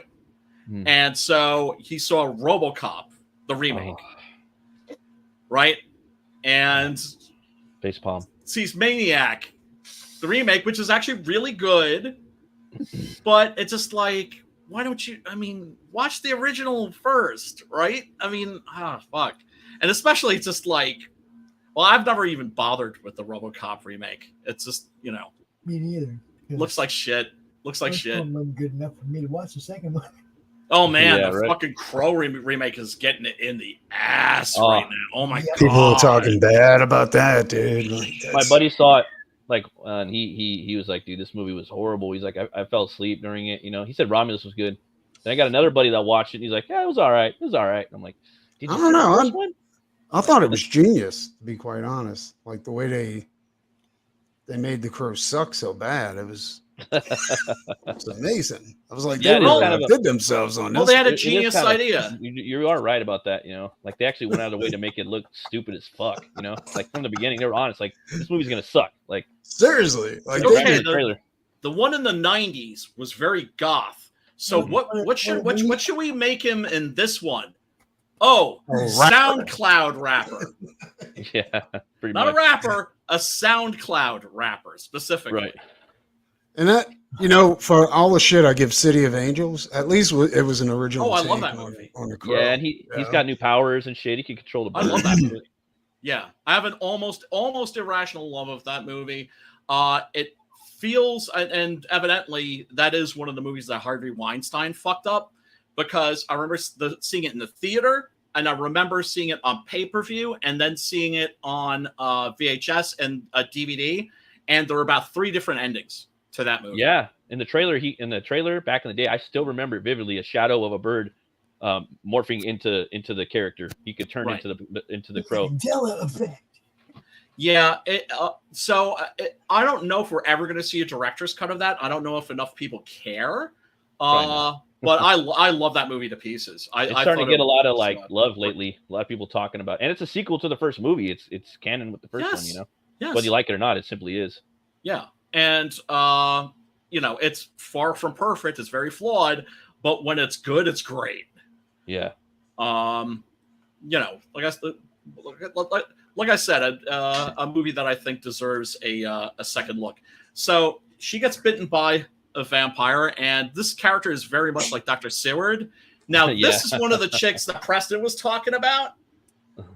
D: Hmm.
A: And so he saw RoboCop, the remake,
D: Oh,
A: right? And
D: face palm.
A: sees Maniac, the remake, which is actually really good. But it's just like, why don't you? I mean, watch the original first, right? I mean, fuck. And especially, it's just like, well, I've never even bothered with the RoboCop remake. It's just, you know,
E: Me neither.
A: looks like shit. Looks like
E: First
A: shit.
E: one wasn't good enough for me to watch the second one.
A: Oh man,
D: Yeah,
A: the
D: right.
A: fucking Crow remake is getting it in the ass
D: Oh.
A: right now. Oh my god,
B: People are talking bad about that, dude. Like,
D: My
B: that's-
D: buddy saw it, like, and he was like, dude, this movie was horrible. He's like, I fell asleep during it. You know, he said Romulus was good. Then I got another buddy that watched it, and he's like, yeah, it was all right. It was all right. I'm like, did you
B: I don't
D: see
B: know.
D: the first one?
B: I thought it was genius, to be quite honest. Like the way they made the Crow suck so bad. It was amazing. I was like,
D: Yeah,
B: they
D: it is
B: really
D: kind of a-
B: did themselves on
A: well,
B: this.
A: they had a
D: It is
A: genius
D: kinda-
A: idea.
D: You are right about that. You know, like they actually went out of their way to make it look stupid as fuck. You know, like from the beginning, they were honest. Like this movie's gonna suck. Like
B: Seriously, like
A: Okay,
B: they
D: okay,
B: did.
D: the trailer.
A: The one in the '90s was very goth. So
D: Mhm.
A: what should we make him in this one? Oh,
B: A rapper.
A: SoundCloud rapper,
D: Yeah, pretty
A: not
D: much.
A: a rapper, a SoundCloud rapper specifically.
D: Right.
B: And that, you know, for all the shit I give City of Angels, at least it was an original.
A: Oh, I love
B: take
A: that
B: on-
A: movie.
B: On the Crow.
D: Yeah, and he's
B: Yeah.
D: got new powers and shit. He can control the
A: I
D: bird.
A: love that movie. Yeah, I have an almost irrational love of that movie. It feels, and evidently that is one of the movies that Harvey Weinstein fucked up, because I remember seeing it in the theater, and I remember seeing it on pay-per-view, and then seeing it on VHS and a DVD, and there were about 3 different endings to that movie.
D: Yeah, in the trailer back in the day, I still remember it vividly. A shadow of a bird morphing into the character. He could turn
A: Right.
D: into the crow.
E: Mandela effect.
A: Yeah, I don't know if we're ever going to see a director's cut of that. I don't know if enough people care.
D: Probably
A: But I love that movie to pieces.
D: It's
A: I
D: starting
A: thought
D: to get
A: it
D: a lot of
A: was,
D: like love lately. A lot of people talking about, and it's a sequel to the first movie. It's canon with the first one.
A: Yes.
D: You know,
A: yes.
D: whether you like it or not, it simply is.
A: Yeah, and you know, it's far from perfect. It's very flawed, but when it's good, it's great.
D: Yeah.
A: You know, like I said, a movie that I think deserves a second look. So she gets bitten by a vampire, and this character is very much like Dr. Seward. Now,
D: Yeah.
A: this is one of the chicks that Preston was talking about.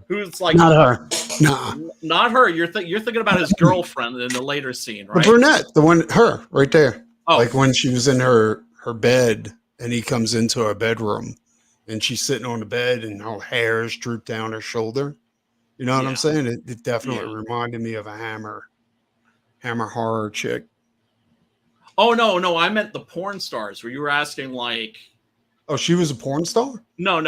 A: who's like
B: Not her. Nah.
A: not her. You're thinking about his girlfriend in the later scene,
B: The
A: right?
B: brunette, the one, her right there.
A: Oh.
B: Like when she was in her bed and he comes into her bedroom and she's sitting on the bed and her hair is drooped down her shoulder. You know what I'm saying? It definitely reminded me of a Hammer horror chick.
A: Oh no, I meant the porn stars. Where you were asking like,
B: oh, she was a porn star?
A: No.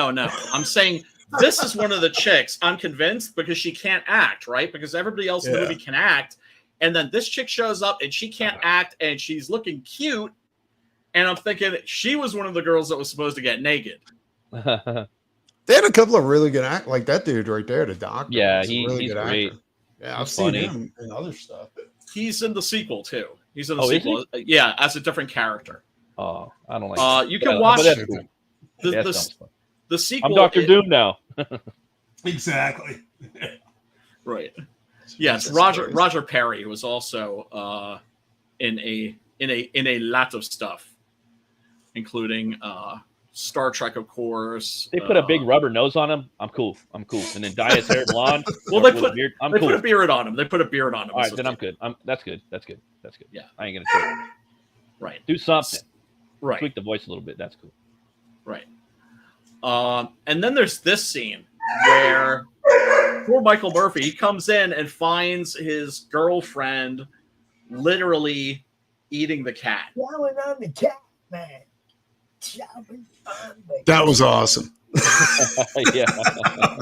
A: I'm saying this is one of the chicks. I'm convinced because she can't act, right? Because everybody else in the movie can act, and then this chick shows up and she can't act, and she's looking cute, and I'm thinking she was one of the girls that was supposed to get naked.
B: They had a couple of really good actors, like that dude right there, the doctor.
D: Yeah,
B: he's
D: he's great.
B: Actor. Yeah, I've
D: He's
B: seen
D: funny.
B: him in other stuff.
A: He's in the sequel too. He's in the
D: Oh, is
A: sequel. Yeah, as a different character.
D: Oh, I don't like.
A: You can watch
D: but that's cool.
A: the sequel.
D: I'm Dr. Doom now.
B: Exactly.
A: Right. Yes, Roger Perry was also in a lot of stuff, including Star Trek, of course.
D: They put a big rubber nose on him. I'm cool. And then dye his hair blonde.
A: Well, they
D: put
A: a beard on him.
D: All right, then I'm good. That's good.
A: Yeah,
D: I ain't gonna say it.
A: Right.
D: Do something.
A: Right.
D: Tweak the voice a little bit. That's cool.
A: Right. And then there's this scene where poor Michael Murphy, he comes in and finds his girlfriend literally eating the cat.
E: Chowing on the cat, man.
B: That was awesome.
D: Yeah.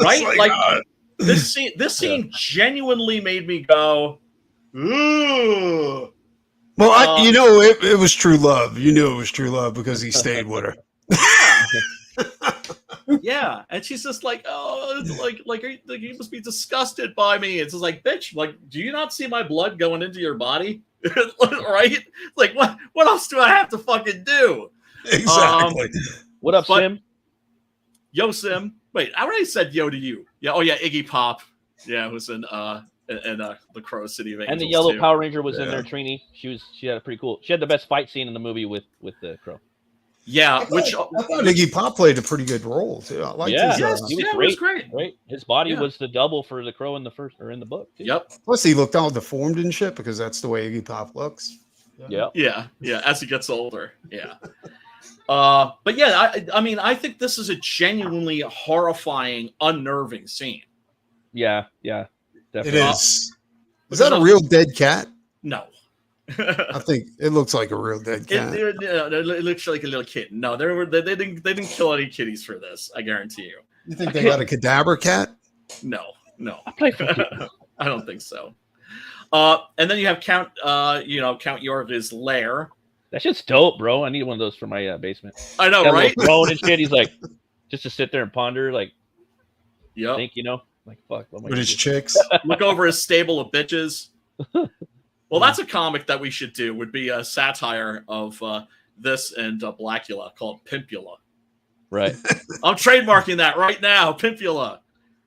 A: Right?
B: Oh,
A: like
B: God.
A: this scene genuinely made me go, ooh.
B: Well, it was true love. You knew it was true love because he stayed with her.
A: Yeah, and she's just like, oh, like you must be disgusted by me. It's just like, bitch, like, do you not see my blood going into your body? Right? Like, what else do I have to fucking do?
B: Exactly.
D: What up, Sim?
A: Yo, Sim. Wait, I already said yo to you. Yeah. Oh yeah, Iggy Pop. Yeah, who's in the Crow City of Angels.
D: And the yellow
A: too.
D: Power Ranger was in there. Trini. She had a pretty cool. She had the best fight scene in the movie with the Crow.
A: Yeah,
B: I thought Iggy Pop played a pretty good role too. I liked
D: Yeah,
B: his,
D: he was
A: it was great.
D: Right, his body was the double for the Crow in the first or in the book. Too.
A: Yep.
B: Plus, he looked all deformed and shit because that's the way Iggy Pop looks.
A: Yeah. As he gets older. Yeah. But yeah, I mean, I think this is a genuinely horrifying, unnerving scene.
D: Yeah, definitely.
B: It is. Is that a real dead cat?
A: No.
B: I think it looks like a real dead cat.
A: It looks like a little kitten. No, they didn't kill any kitties for this. I guarantee you.
B: You think they got a cadaver cat?
A: No.
D: I play for
A: I don't think so. And then you have Count Yorga's lair.
D: That shit's dope, bro. I need one of those for my basement.
A: I know,
D: Got a
A: right?
D: little throne and shit. He's like, just to sit there and ponder, like,
A: Yep.
D: think, like, fuck. What am I
B: With
D: gonna
B: his
D: do?
B: chicks?
A: Look over his stable of bitches. Well, that's a comic that we should do. Would be a satire of this and Blackula called Pimpula.
D: Right.
A: I'm trademarking that right now, Pimpula.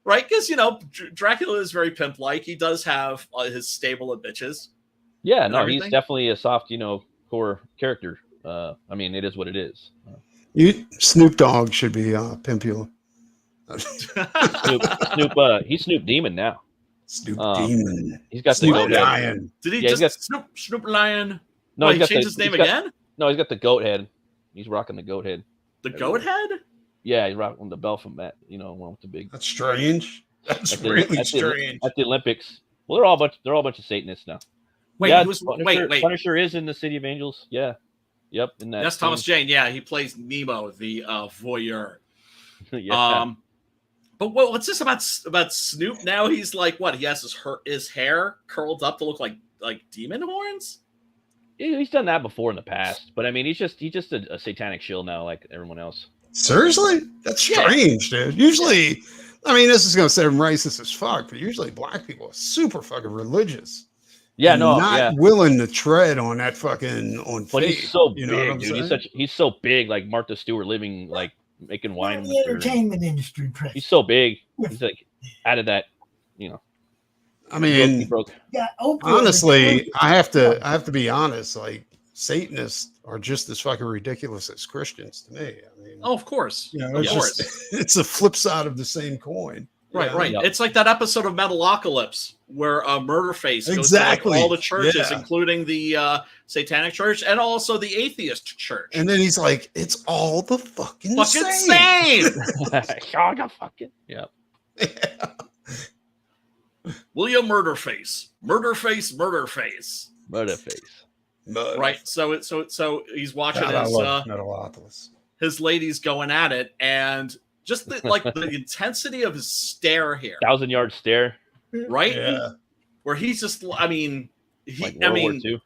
A: Right? Because, Dracula is very pimp-like. He does have his stable of bitches.
D: Yeah, no,
A: everything.
D: he's definitely a soft, core character. I mean, it is what it is.
B: Snoop Dogg should be Pimpula.
D: Snoop, he's Snoop Demon now.
B: Snoop Demon.
D: He's got
B: Snoop
D: the goat
B: Lion.
D: head.
A: Did he
D: Yeah,
A: just Snoop Lion?
D: No,
A: he changed his name again?
D: No, he's got the goat head. He's rocking the goat head.
A: The goat head?
D: Yeah, he's rocking the belt from that. One with the big.
B: That's strange. That's
D: at the-
B: really
D: at the-
B: strange.
D: At the Olympics. Well, they're all a bunch of Satanists now.
A: Wait,
D: yeah,
A: wait.
D: Punisher is in the City of Angels. Yeah. Yep. In that
A: That's Thomas Jane. Yeah, he plays Nemo, the voyeur.
D: Yeah.
A: But what's this about Snoop? Now he's like, what? He has his hair curled up to look like demon horns.
D: He's done that before in the past, but I mean, he's just a satanic shill now, like everyone else.
B: Seriously? That's strange, dude. Usually, I mean, this is going to sound racist as fuck, but usually black people are super fucking religious.
D: Yeah,
B: and
D: no,
B: not willing to tread on that fucking
D: But
B: faith.
D: he's so
B: You know what I'm
D: big, dude.
B: saying?
D: He's so big, like Martha Stewart living, like making wine.
E: The entertainment industry, Chris.
D: He's so big. He's like out of that,
B: I mean,
D: he broke.
E: Yeah, Oprah
B: honestly, I have to be honest. Like Satanists are just as fucking ridiculous as Christians to me. I mean,
A: Oh, of course.
B: it's
A: of course.
B: just, it's a flip side of the same coin.
A: Right.
D: Yeah.
A: It's like that episode of Metalocalypse where Murderface goes
B: Exactly.
A: to like all the churches,
B: Yeah.
A: including the Satanic Church and also the Atheist Church.
B: And then he's like, "It's all the fucking
A: Fucking
B: same."
D: Yaga fucking. Yeah.
B: Yeah.
A: William Murderface. Murderface.
B: But
A: Right. So he's watching
B: God, I
A: his
B: love Metalopolis.
A: his ladies going at it, and just the intensity of his stare here,
D: 1,000-yard stare.
A: right?
B: Yeah.
A: Where he's just, I mean,
D: Like World War II.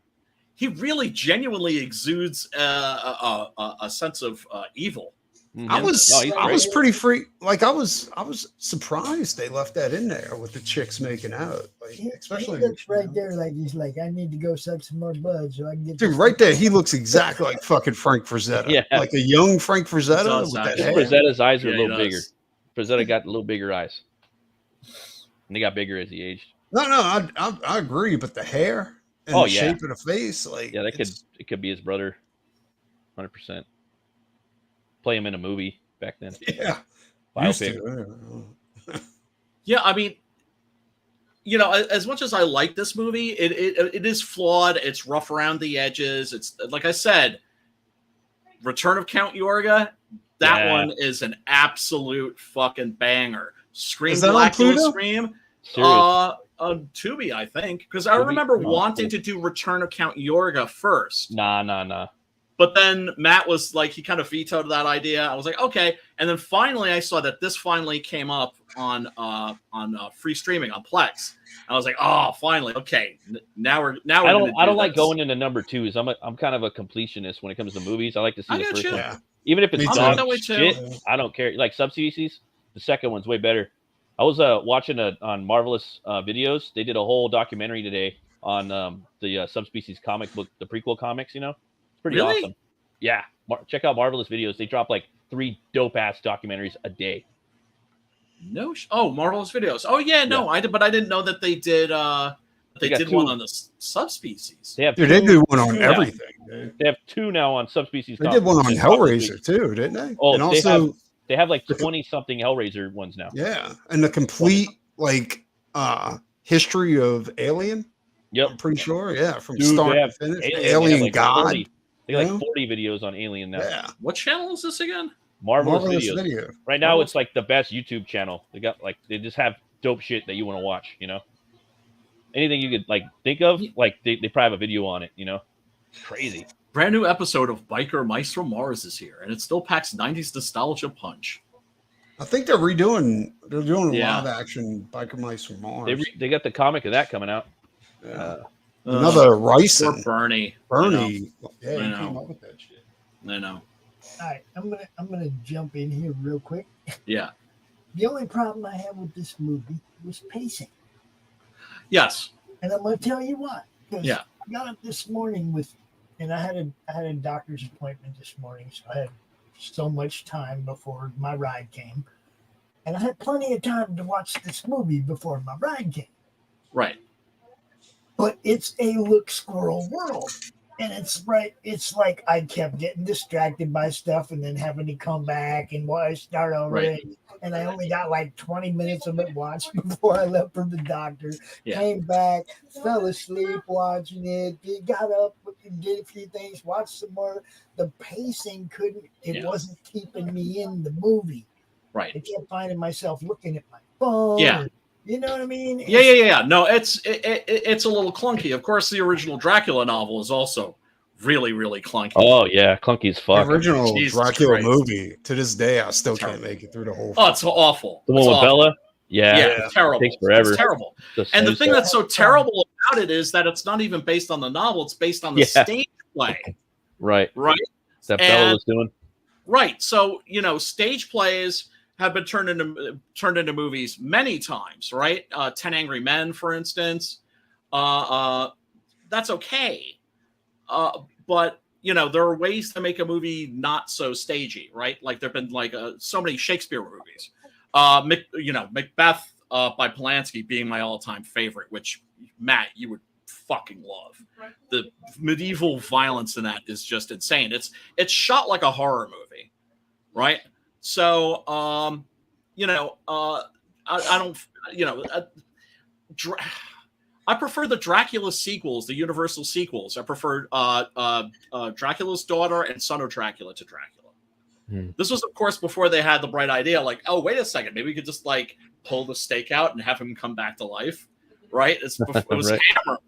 A: he really genuinely exudes a sense of evil.
B: I was
D: No, he's
B: I
D: great.
B: was pretty free. Like I was surprised they left that in there with the chicks making out. Like especially
E: he looks right there, like he's like, I need to go suck some more blood so I can get.
B: Dude,
E: this
B: right there, he looks exactly like fucking Frank Frazetta.
D: Yeah.
B: Like a young Frank Frazetta
A: does,
B: with that
A: actually.
B: hair.
D: Frazetta's eyes are
A: Yeah,
D: a
A: he
D: little bigger.
A: does.
D: Frazetta got a little bigger eyes. And they got bigger as he aged.
B: No, I agree, but the hair and
D: Oh,
B: the
D: yeah.
B: shape of the face, like
D: Yeah,
B: it's-
D: it could be his brother. 100%. Play him in a movie back then.
B: yeah. Used
D: Biopic.
B: to.
A: Yeah, I mean, as much as I like this movie, it is flawed. It's rough around the edges. It's like I said, Return of Count Yorga. That
D: Yeah.
A: one is an absolute fucking banger. Scream
B: Is that on
A: Blackula
B: Pluto?
A: Scream.
D: Serious.
A: On Tubi, I think, because I
D: Tubi?
A: remember
D: Oh,
A: wanting to do Return of Count Yorga first,
D: Nah.
A: but then Matt was like, he kind of vetoed that idea. I was like, okay, and then finally I saw that this finally came up on free streaming on Plex. I was like, oh, finally, okay, now we're
D: I don't like
A: this.
D: going into number twos. I'm kind of a completionist when it comes to movies. I like to see
A: I
D: the
A: got
D: first
A: you.
D: one.
B: Yeah.
D: Even if it's
B: Me too.
D: dog
A: that way too.
D: shit, I don't care. Like Subspecies, the second one's way better. I was watching on Marvelous videos. They did a whole documentary today on the Subspecies comic book, the prequel comics. It's pretty
A: Really?
D: awesome. Yeah, check out Marvelous videos. They drop like 3 dope ass documentaries a day.
A: Marvelous Videos. Oh yeah, no, I did, but I didn't know that they did. They
D: got
A: did
D: 2.
A: one on the Subspecies.
D: They have
B: Dude, they
D: 2
B: did one on
D: Yeah.
B: everything, dude.
D: They have 2 now on Subspecies.
B: They did one on
D: comics.
B: Hellraiser too, didn't they?
D: Oh,
B: and
D: they
B: also,
D: They have like 20 something Hellraiser ones now.
B: yeah, and the complete like history of Alien.
D: Yep.
B: I'm pretty sure, yeah, from
D: Dude,
B: start
D: they
B: to
D: have
B: finish.
D: Alien,
B: Alien
D: they have like
B: God.
D: 40. They have
B: you know?
D: like 40 videos on Alien now.
B: Yeah,
A: What channel is this again?
D: Marvelous,
B: Marvelous
D: videos.
B: video.
D: Right now, it's like the best YouTube channel. They just have dope shit that you want to watch. Anything you could like think of, like they probably have a video on it. It's crazy.
A: Brand new episode of Biker Mice from Mars is here, and it still packs 90s nostalgia punch.
B: I think they're doing a
A: Yeah.
B: live action Biker Mice from Mars.
D: They got the comic of that coming out.
B: Yeah. Another Rice
A: Poor
B: and
A: Bernie.
B: Bernie. Yeah,
A: I
B: he
A: know.
B: came up with that shit.
A: I know.
E: All right, I'm gonna jump in here real quick.
A: Yeah.
E: The only problem I had with this movie was pacing,
A: Yes.
E: and I'm gonna tell you why. 'Cause
A: Yeah.
E: I got up this morning and I had a doctor's appointment this morning, so I had so much time before my ride came, and I had plenty of time to watch this movie before my ride came.
A: Right.
E: But it's a look squirrel world. And it's like I kept getting distracted by stuff and then having to come back and start over.
A: Right.
E: And I only got like 20 minutes of it watched before I left for the doctor.
A: Yeah.
E: Came back, fell asleep watching it, got up, did a few things, watched some more. The pacing wasn't keeping me in the movie. I
A: Right.
E: kept finding myself looking at my phone.
A: Yeah.
E: You know what I mean?
A: Yeah. No, it's a little clunky. Of course, the original Dracula novel is also really, really clunky.
D: Oh yeah, clunky as
B: The
D: fuck.
B: original
A: Jesus
B: Dracula
A: Christ.
B: movie, to this day, I still
A: Terrible.
B: can't make it through the whole.
A: Oh, it's awful.
D: The one
A: It's
D: with
A: awful.
D: Bella. Yeah.
A: Yeah, terrible.
D: Takes forever.
A: It's terrible.
D: The
A: And the
D: same
A: thing
D: stuff.
A: that's so terrible about it is that it's not even based on the novel; it's based on the
D: Yeah.
A: stage play.
D: right
A: Right.
D: that Bella
A: And-
D: was doing.
A: Right. So, stage plays have been turned into movies many times, right? 10 Angry Men, for instance. That's okay. But, there are ways to make a movie not so stagey, right? Like there've been so many Shakespeare movies. Macbeth by Polanski being my all-time favorite, which Matt, you would fucking love. The medieval violence in that is just insane. It's shot like a horror movie, right? So I don't, you know, I prefer the Dracula sequels, the Universal sequels. I prefer Dracula's Daughter and Son of Dracula to Dracula. This was, of course, before they had the bright idea, like, oh, wait a second, maybe we could just like pull the stake out and have him come back to life, right? It was
D: Right.
A: Hammer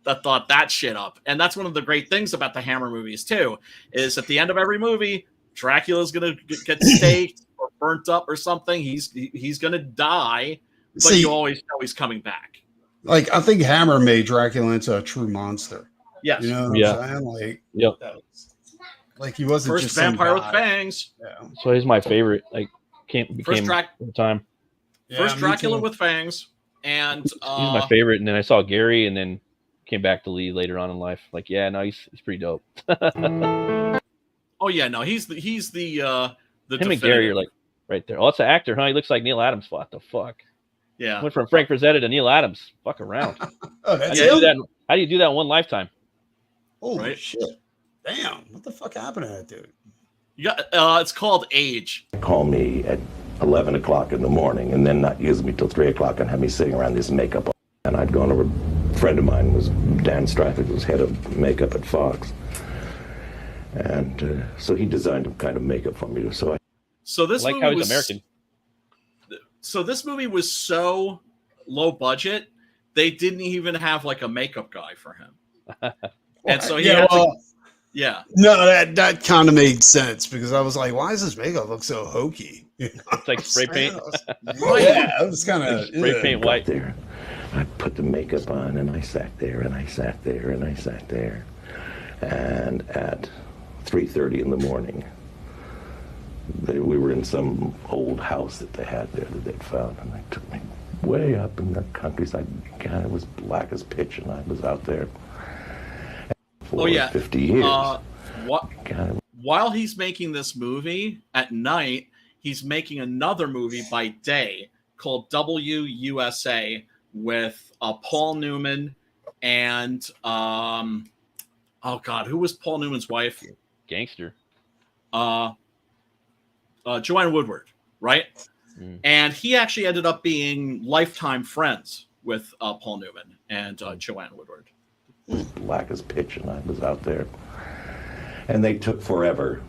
A: that thought that shit up, and that's one of the great things about the Hammer movies too. Is at the end of every movie, Dracula's gonna get staked or burnt up or something. He's gonna die, but you always know he's coming back.
B: Like, I think Hammer made Dracula into a true monster.
A: Yes.
B: You know what
D: Yeah.
B: I'm saying? Like,
D: Yep.
B: like he wasn't
A: First
B: just some
A: vampire with
B: guy.
A: fangs.
B: Yeah.
D: So he's my favorite. Like, became
A: Drac-
D: at the time.
A: First
B: me
A: Dracula
B: too.
A: with fangs, and
D: He's my favorite. And then I saw Gary, and then came back to Lee later on in life. Like, yeah, no, he's pretty dope.
A: oh yeah, no, he's the
D: Him and
A: definitive.
D: Gary are like right there. Oh, it's an actor, huh? He looks like Neil Adams. What the fuck?
A: yeah.
D: Went from Frank Frazetta to Neil Adams. Fuck around.
B: Oh,
D: How
B: that's
D: do you do
B: him?
D: that? How do you do that in one lifetime?
B: Holy
A: Right.
B: shit. Damn. What the fuck happened to that dude?
A: You got, it's called age.
H: Call me at 11 o'clock in the morning and then not use me till 3 o'clock and have me sitting around this makeup. And I'd gone over, a friend of mine was Dan Stratford, was head of makeup at Fox. And so he designed a kind of makeup for me. So
A: So this
D: I like
A: movie
D: how he's
A: was
D: American.
A: So this movie was so low budget, they didn't even have like a makeup guy for him. And so he had to, yeah.
B: No, that kind of made sense because I was like, why does this makeup look so hokey? You know
D: It's like
B: what I'm
D: spray
B: saying?
D: paint.
B: Yeah, it was kind of
D: Spray paint white.
H: there, I put the makeup on and I sat there and I sat there and I sat there. And at 3:30 in the morning, we were in some old house that they had there that they'd found, and they took me way up in the countryside. God, it was black as pitch, and I was out there for 50 years. God,
A: While he's making this movie at night, he's making another movie by day called WUSA with Paul Newman and oh god, who was Paul Newman's wife?
D: Gangster.
A: Joanne Woodward, right? And he actually ended up being lifetime friends with Paul Newman and Joanne Woodward.
H: it was black as pitch, and I was out there. And they took forever.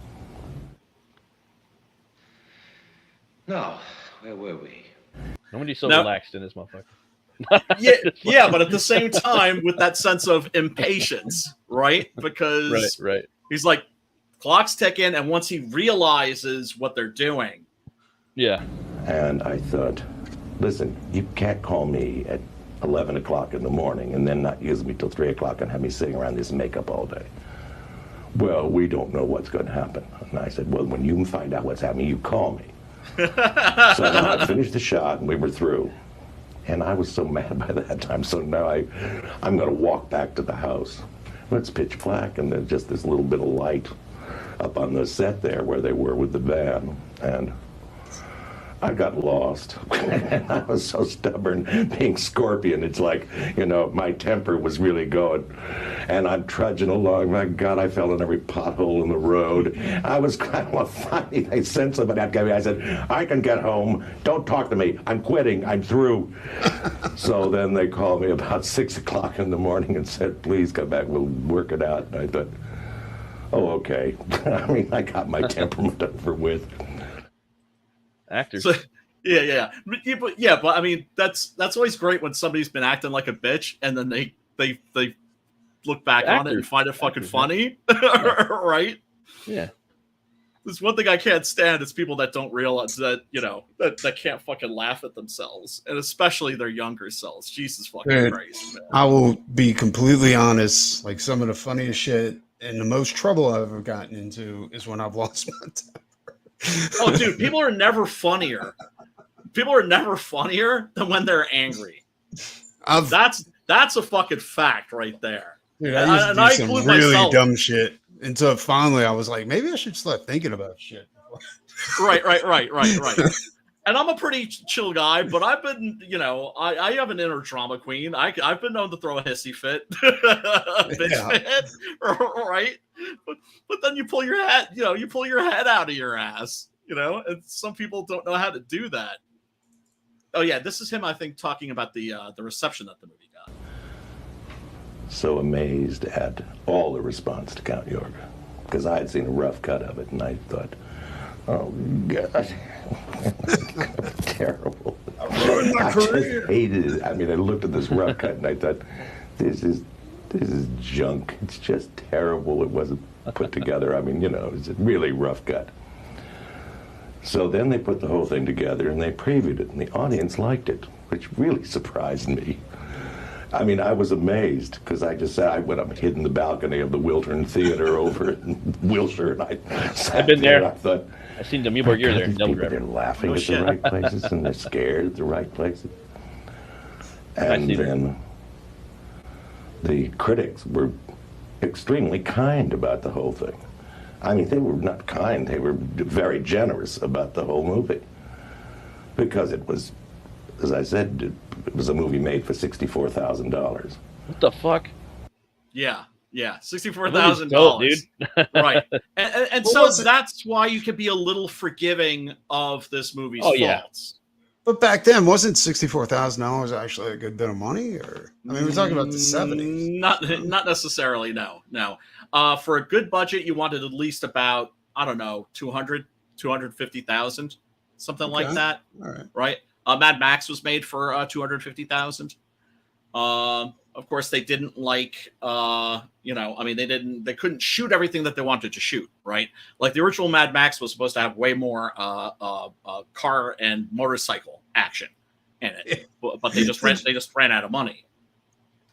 I: Now, where were we?
D: Nobody's so
A: No.
D: relaxed in this motherfucker.
A: Yeah, but at the same time, with that sense of impatience, right? Because
D: Right.
A: he's like, clock's ticking, and once he realizes what they're doing,
D: Yeah.
H: And I thought, listen, you can't call me at 11 o'clock in the morning and then not use me till 3 o'clock and have me sitting around this makeup all day. Well, we don't know what's going to happen. And I said, well, when you find out what's happening, you call me. So I finished the shot and we were through. And I was so mad by that time. So now I'm going to walk back to the house. Well, it's pitch black and there's just this little bit of light up on the set there where they were with the van. And I got lost. And I was so stubborn being Scorpion. It's like, you know, my temper was really going. And I'm trudging along. My God, I fell in every pothole in the road. I was kind of funny. I sent somebody out. I said, I can get home. Don't talk to me. I'm quitting. I'm through. So then they called me about 6 o'clock in the morning and said, please come back. We'll work it out. And I thought, oh, okay. I mean, I got my temperament over with.
D: Actors.
A: so yeah. But I mean, that's always great when somebody's been acting like a bitch, and then they look back on it and find it fucking funny, right?
D: Yeah.
A: There's one thing I can't stand is people that don't realize that, you know, that can't fucking laugh at themselves, and especially their younger selves. Jesus fucking
B: Dude,
A: Christ, man.
B: I will be completely honest. Like, some of the funniest shit and the most trouble I've ever gotten into is when I've lost my temper.
A: Oh, dude, people are never funnier. People are never funnier than when they're angry. That's a fucking fact right there.
B: Dude, I used to do some really dumb shit until finally I was like, maybe I should start thinking about shit.
A: Right. And I'm a pretty chill guy, but I've been, you know, I have an inner drama queen. I've been known to throw a hissy fit, bitch fit, right? But then you pull your head out of your ass, you know. And some people don't know how to do that. Oh yeah, this is him. I think talking about the reception that the movie got.
H: So amazed at all the response to Count Yorga, because I had seen a rough cut of it, and I thought, oh God, terrible.
B: I ruined my career.
H: Just hated it. I mean, I looked at this rough cut and I thought, this is junk. It's just terrible. It wasn't put together. I mean, it's a really rough cut. So then they put the whole thing together and they previewed it, and the audience liked it, which really surprised me. I mean, I was amazed, because I went up and hid in the balcony of the Wiltern Theater over in Wilshire, and I sat
D: I've been there.
H: I thought,
D: I've seen the Mueller year there.
H: they're laughing at the right places, and they're scared at the right places. And then the critics were extremely kind about the whole thing. I mean, they were not kind, they were very generous about the whole movie. Because it was, as I said, it was a movie made for $64,000.
D: What the fuck?
A: Yeah, $64,000,
D: dude.
A: Right? And so that's why you could be a little forgiving of this movie's faults.
D: Yeah.
B: But back then, wasn't $64,000 actually a good bit of money? Or I mean, we're talking about the 70s.
A: Not necessarily. No. For a good budget, you wanted at least about, I don't know, 250,000, something like that.
B: All right.
A: Right. Mad Max was made for 250,000. Of course, they didn't like, I mean, they couldn't shoot everything that they wanted to shoot, right? Like the original Mad Max was supposed to have way more car and motorcycle action in it, but they just ran out of money.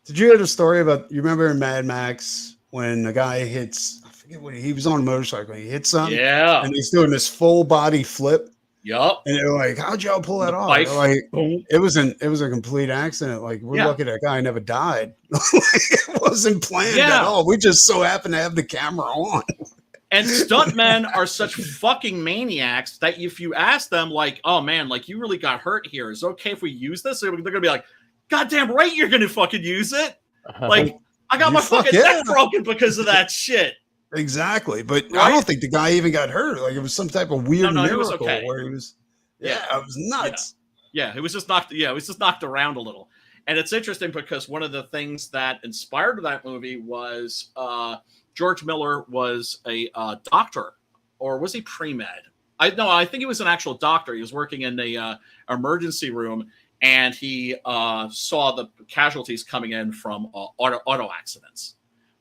B: Did you hear the story about? You remember in Mad Max when the guy hits? I forget what he was on a motorcycle. He hits something, and he's doing this full body flip.
A: Yup.
B: And they're like, "How'd y'all pull that off?" Like, it was a complete accident. Like, we're lucky that guy never died. It wasn't planned at all. We just so happened to have the camera on.
A: And stuntmen are such fucking maniacs that if you ask them, like, "Oh man, like you really got hurt here. Is it okay if we use this?" They're gonna be like, "Goddamn right, you're gonna fucking use it." Like, I got my fucking neck broken because of that shit.
B: Exactly, but I don't think the guy even got hurt. Like it was some type of weird miracle where he was. Yeah, it was nuts.
A: Yeah, it was just knocked. Yeah, it was just knocked around a little. And it's interesting because one of the things that inspired that movie was George Miller was a doctor, or was he pre-med? I think he was an actual doctor. He was working in the emergency room, and he saw the casualties coming in from auto accidents.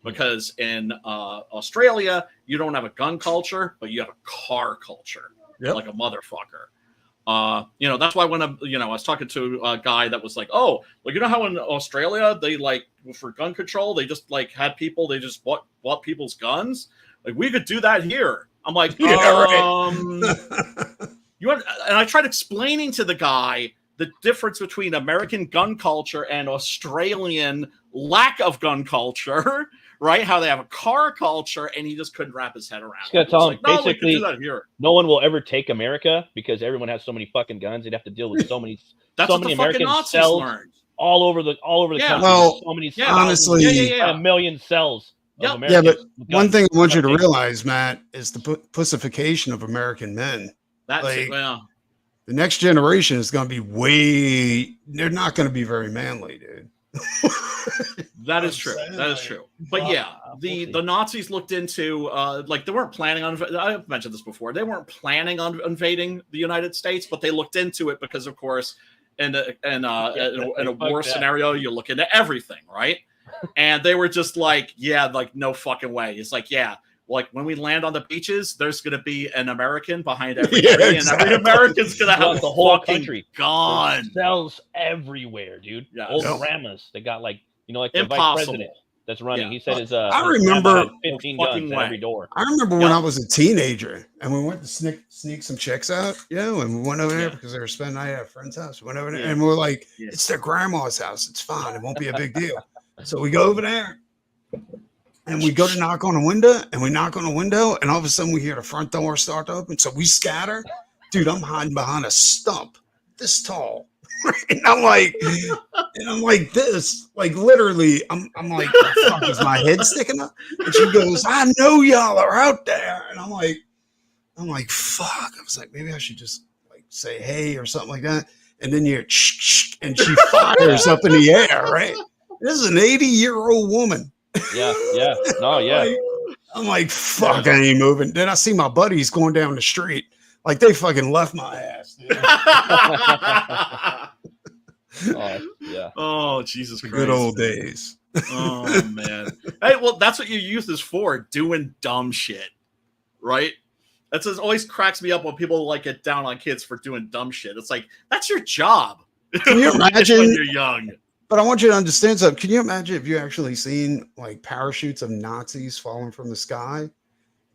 A: Because in Australia, you don't have a gun culture, but you have a car culture, like a motherfucker. That's why when I was talking to a guy that was like, "Oh, like how in Australia they like for gun control they just like had people they just bought people's guns. Like we could do that here." I'm like, you want? And I tried explaining to the guy the difference between American gun culture and Australian lack of gun culture. Right, how they have a car culture, and he just couldn't wrap his head around.
D: Just gotta tell him basically,
A: no
D: one will ever take America because everyone has so many fucking guns. They'd have to deal with so many.
A: That's
D: so
A: what
D: many
A: the fucking
D: American
A: Nazis
D: cells
A: learned.
D: all over the country.
B: Well,
D: so many
B: honestly,
D: a million cells.
B: Yeah, but one thing I want you to realize, Matt, is the pussification of American men.
A: That's
B: like,
A: the
B: next generation is going to be they're not going to be very manly, dude.
A: That is true. That is true. But the Nazis looked into like they weren't planning on. I've mentioned this before. They weren't planning on invading the United States, but they looked into it because, of course, in a war scenario, you look into everything, right? And they were just like, no fucking way. It's like, like when we land on the beaches, there's going to be an American behind everybody, and every American's going to have
D: the whole country
A: gone.
D: Cells everywhere, dude. Old grandmas. They got like the
A: impossible.
D: Vice president that's running. He said
B: I remember
D: 15 guns at every door.
B: I remember when I was a teenager and we went to sneak some chicks out, and we went over there because they were spending the night at a friend's house. We went over there and we were like, it's their grandma's house. It's fine. It won't be a big deal. So we go over there and we go to knock on a window, and we knock on a window, and all of a sudden we hear the front door start to open. So we scatter. Dude, I'm hiding behind a stump this tall. And I'm like this, like literally, I'm like, the fuck, is my head sticking up? And she goes, I know y'all are out there. And I'm like, fuck. I was like, maybe I should just like say hey or something like that. and then you're and she fires up in the air, right? This is an 80-year-old woman.
D: Yeah. No, yeah.
B: I'm like, fuck, I ain't moving. Then I see my buddies going down the street. Like, they fucking left my ass, dude.
D: Yeah.
A: Oh, Jesus Christ.
B: Good old days.
A: Oh, man. Hey, well, that's what your youth is for, doing dumb shit, right? That's what always cracks me up when people like get down on kids for doing dumb shit. It's like, that's your job.
B: Can you imagine
A: when you're young?
B: But I want you to understand something. Can you imagine if you actually seen like parachutes of Nazis falling from the sky?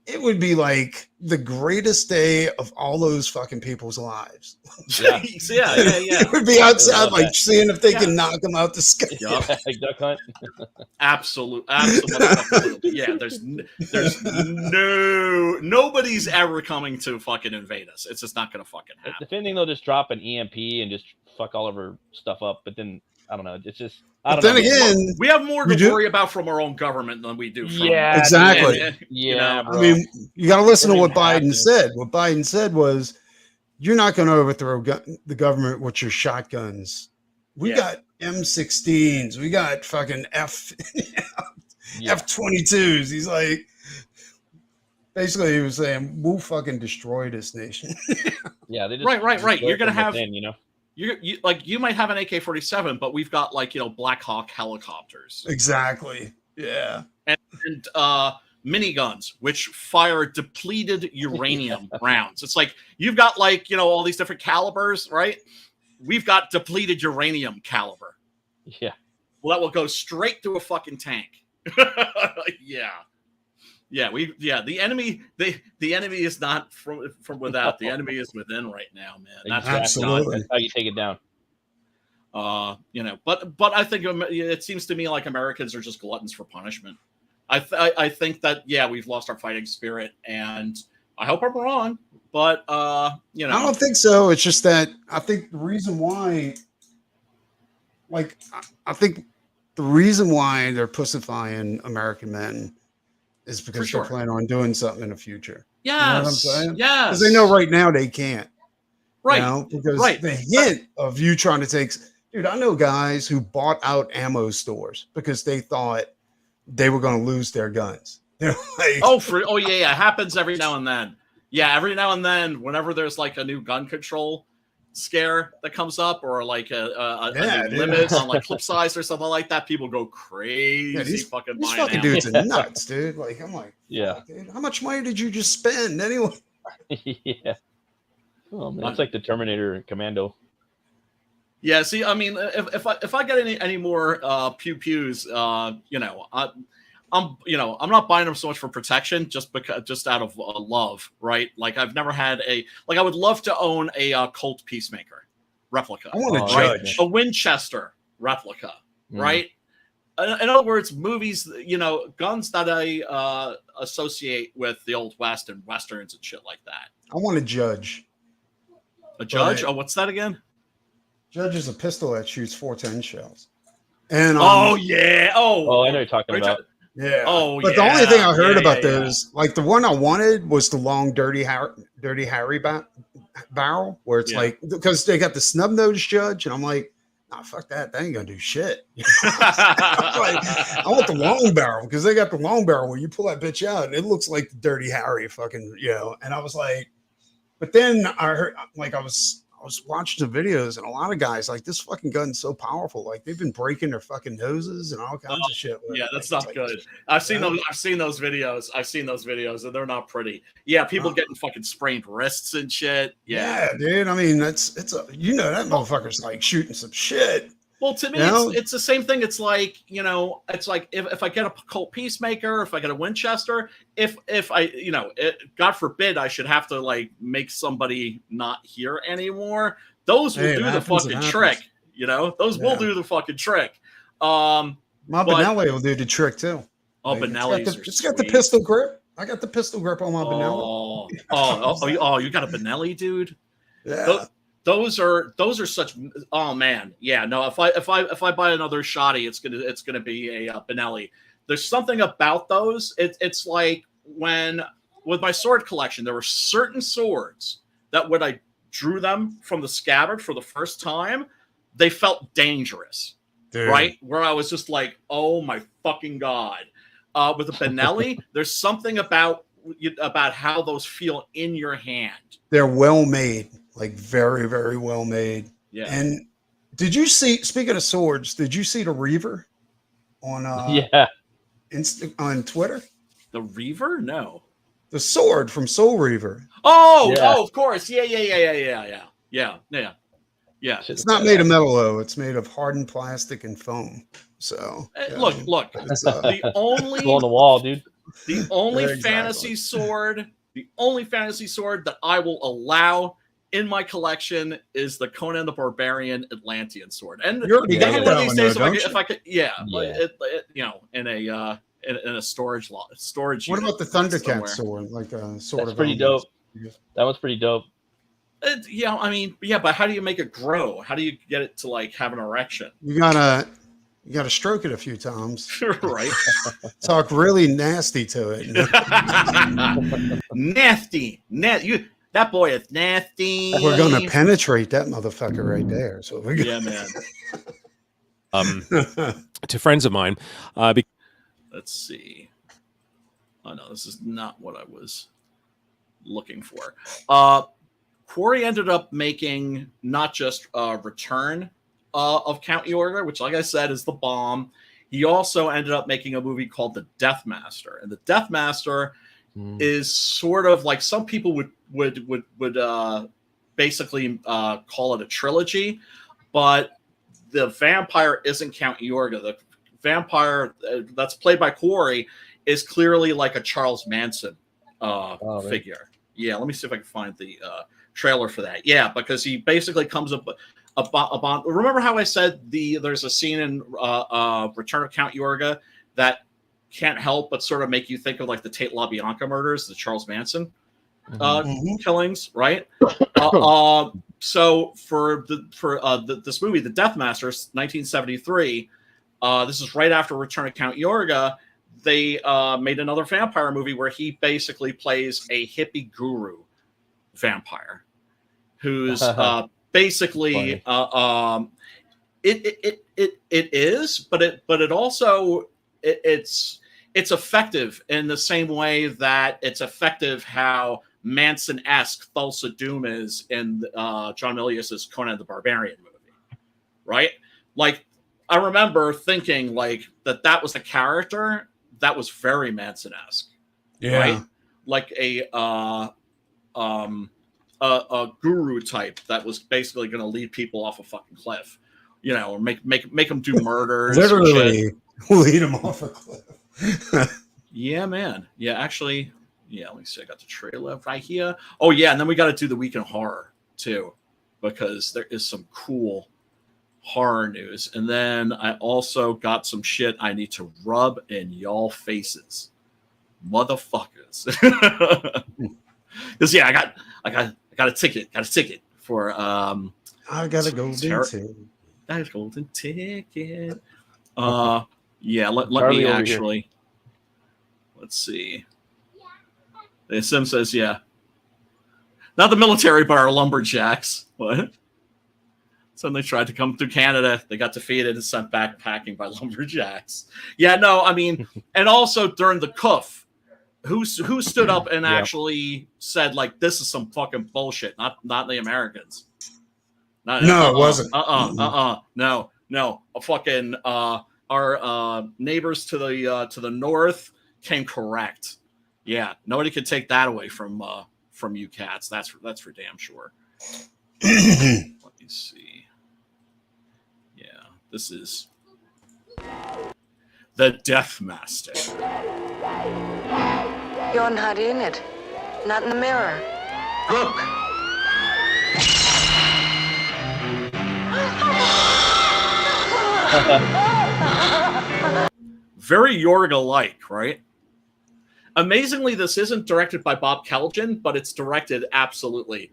B: It would be like the greatest day of all those fucking people's lives.
A: Yeah.
B: It would be outside, like seeing if they can knock them out the sky.
D: Yeah, like duck hunt.
A: Absolutely. Yeah, there's nobody's ever coming to fucking invade us. It's just not gonna fucking happen.
D: If anything, they'll just drop an EMP and just fuck all of our stuff up. But then I don't know. It's just
B: again,
A: we have more to worry about from our own government than we do from
B: exactly.
D: Yeah,
B: I mean, you got to listen to what Biden said. What Biden said was, "You're not going to overthrow the government with your shotguns. We got M16s. We got fucking F-22s." He's like, basically, he was saying, "We'll fucking destroy this nation."
D: Yeah, they just
A: right. You're gonna have,
D: within, you know.
A: You might have an AK-47, but we've got like Black Hawk helicopters.
B: Exactly. Yeah.
A: And miniguns, which fire depleted uranium rounds. It's like you've got like all these different calibers, right? We've got depleted uranium caliber.
D: Yeah.
A: Well, that will go straight through a fucking tank. Yeah. Yeah, the enemy is not from without. The enemy is within right now, man. That's
B: absolutely
D: that's how you take it down.
A: But I think it seems to me like Americans are just gluttons for punishment. I think that we've lost our fighting spirit, and I hope I'm wrong, but I
B: don't think so. It's just that I think the reason why, I think the reason why they're pussifying American men is because they're planning on doing something in the future.
A: Yes.
B: You know what I'm saying?
A: Yes.
B: Because they know right now they can't.
A: Right.
B: Because the hint of you trying to take... Dude, I know guys who bought out ammo stores because they thought they were going to lose their guns. Like,
A: it happens every now and then. Yeah, every now and then, whenever there's like a new gun control scare that comes up, or like a new limit on like clip size or something like that, people go crazy. These fucking
B: dudes are nuts, dude. Like, I'm like,
D: yeah,
B: dude, how much money did you just spend anyway?
D: Yeah. Oh man, it's like the Terminator and Commando.
A: Yeah. See, I mean, if I get any more pews, I'm not buying them so much for protection, just out of love, right? Like I've never had I would love to own a Colt Peacemaker replica.
B: I want to judge
A: a Winchester replica, right? In other words, movies, guns that I associate with the Old West and Westerns and shit like that.
B: I want to judge.
A: A judge? Oh, what's that again?
B: Judge is a pistol that shoots 410 shells. And
A: I know what
D: you're talking about.
B: Yeah. But the only thing I heard about those, like the one I wanted was the long Dirty Harry barrel, where it's like, because they got the snub nose judge, and I'm like, nah, fuck that. That ain't gonna do shit. I want the long barrel, because they got the long barrel where you pull that bitch out and it looks like the Dirty Harry fucking, and I was like, but then I heard, like, I was watching the videos, and a lot of guys like, this fucking gun's so powerful. Like, they've been breaking their fucking noses and all kinds of shit.
A: Yeah, that's not good. I've seen those videos, and they're not pretty. Yeah, people getting fucking sprained wrists and shit. Yeah,
B: dude. I mean, that motherfucker's like shooting some shit.
A: Well, to me, it's the same thing. It's like, it's like if I get a Colt Peacemaker, if I get a Winchester, if I, God forbid, I should have to like make somebody not hear anymore. Those will do the fucking trick. Those will do the fucking trick.
B: My Benelli will do the trick too.
A: Oh, Benelli's
B: it's got the pistol grip. I got the pistol grip on my Benelli.
A: You got a Benelli, dude?
B: Yeah.
A: Those are such. Oh man, yeah. No, if I buy another shotty, it's gonna be a Benelli. There's something about those. It's like when with my sword collection, there were certain swords that when I drew them from the scabbard for the first time, they felt dangerous.
B: Dude.
A: Right? Where I was just like, oh my fucking God. With the Benelli, there's something about how those feel in your hand.
B: They're well made, like very, very well made.
A: Yeah.
B: And did you see, speaking of swords, did you see the Reaver on on Twitter?
A: The Reaver? No.
B: The sword from Soul Reaver.
A: Oh,
D: Yeah.
A: oh, of course. Yeah.
B: It's not made of metal though. It's made of hardened plastic and foam. So
A: Look.
B: it's,
A: The only
D: Go on the wall, dude.
A: The only
B: Exactly.
A: fantasy sword that I will allow in my collection is the Conan the Barbarian Atlantean sword. And
B: You already got
A: maybe
B: that
A: one of these
B: one,
A: days,
B: though,
A: if I could,
D: Yeah.
A: in a storage storage.
B: what
A: unit
B: about the Thundercat
A: somewhere.
B: sword? Like a sword
D: That's
B: of
D: pretty
B: omens?
D: dope. That one's pretty dope.
A: But how do you make it grow? How do you get it to like have an erection?
B: You gotta stroke it a few times.
A: Right?
B: Talk really nasty to it.
A: Nasty. That boy is nasty.
B: We're gonna penetrate that motherfucker right there. So we're
A: Yeah, man.
J: To friends of mine.
A: Let's see. Oh no, this is not what I was looking for. Quarry ended up making not just Return of Count Yorga, which, like I said, is the bomb. He also ended up making a movie called The Death Master, and The Death Master is sort of like, some people would basically call it a trilogy, but the vampire isn't Count Yorga. The vampire that's played by Quarry is clearly like a Charles Manson figure. Yeah, let me see if I can find the trailer for that. Yeah, because he basically comes up upon. Remember how I said there's a scene in Return of Count Yorga that can't help but sort of make you think of like the Tate LaBianca murders, the Charles Manson killings, right? So for this movie, The Death Master, 1973. This is right after Return of Count Yorga. They made another vampire movie where he basically plays a hippie guru vampire who's basically it is, but it also it's effective in the same way that it's effective how Manson-esque Thulsa Doom is in John Milius's Conan the Barbarian movie, right? Like, I remember thinking like that was the character that was very Manson-esque, right? Like a guru type that was basically going to lead people off a fucking cliff, or make them do murders.
B: Literally lead them off a cliff.
A: Yeah, man. Yeah, actually, let me see. I got the trailer right here. Oh yeah, and then we got to do the week in horror too, because there is some cool horror news, and then I also got some shit I need to rub in y'all faces, motherfuckers. Because I got a ticket. Got a ticket for
B: I got a golden ticket.
A: That is golden ticket. Let me actually. Let's see. The Sim says, yeah. Not the military, but our lumberjacks. What? Suddenly tried to come through Canada. They got defeated and sent back packing by lumberjacks. Yeah, no, I mean, and also during the Koepp, who stood up and actually said, like, this is some fucking bullshit, not the Americans.
B: No, it wasn't.
A: No. A fucking our neighbors to the north came correct. Yeah, nobody could take that away from you cats. That's for damn sure. Let me see. Yeah, this is The Death Master.
K: You're not in it. Not in the mirror.
I: Look!
A: Very Yorga-like, right? Amazingly, this isn't directed by Bob Kelgen, but it's directed absolutely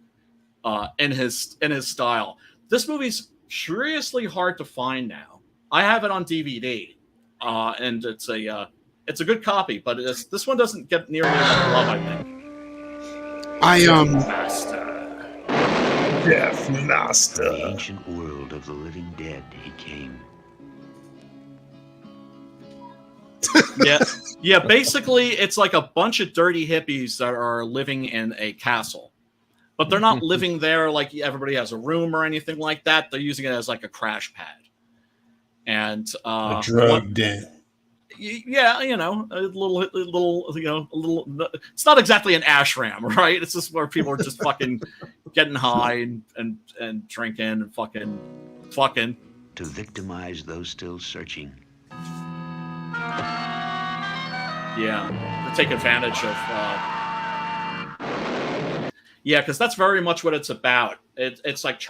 A: in his style. This movie's curiously hard to find now. I have it on DVD, and it's a good copy, but this one doesn't get nearly enough love, I think.
B: Death Master.
J: From the ancient world of the living dead, he came.
A: Yeah. Basically, it's like a bunch of dirty hippies that are living in a castle, but they're not living there like everybody has a room or anything like that. They're using it as like a crash pad and
B: a drug den.
A: Yeah, a little. It's not exactly an ashram, right? It's just where people are just fucking getting high and drinking and fucking.
J: To victimize those still searching.
A: Yeah, to take advantage of. Yeah, because that's very much what it's about. It's like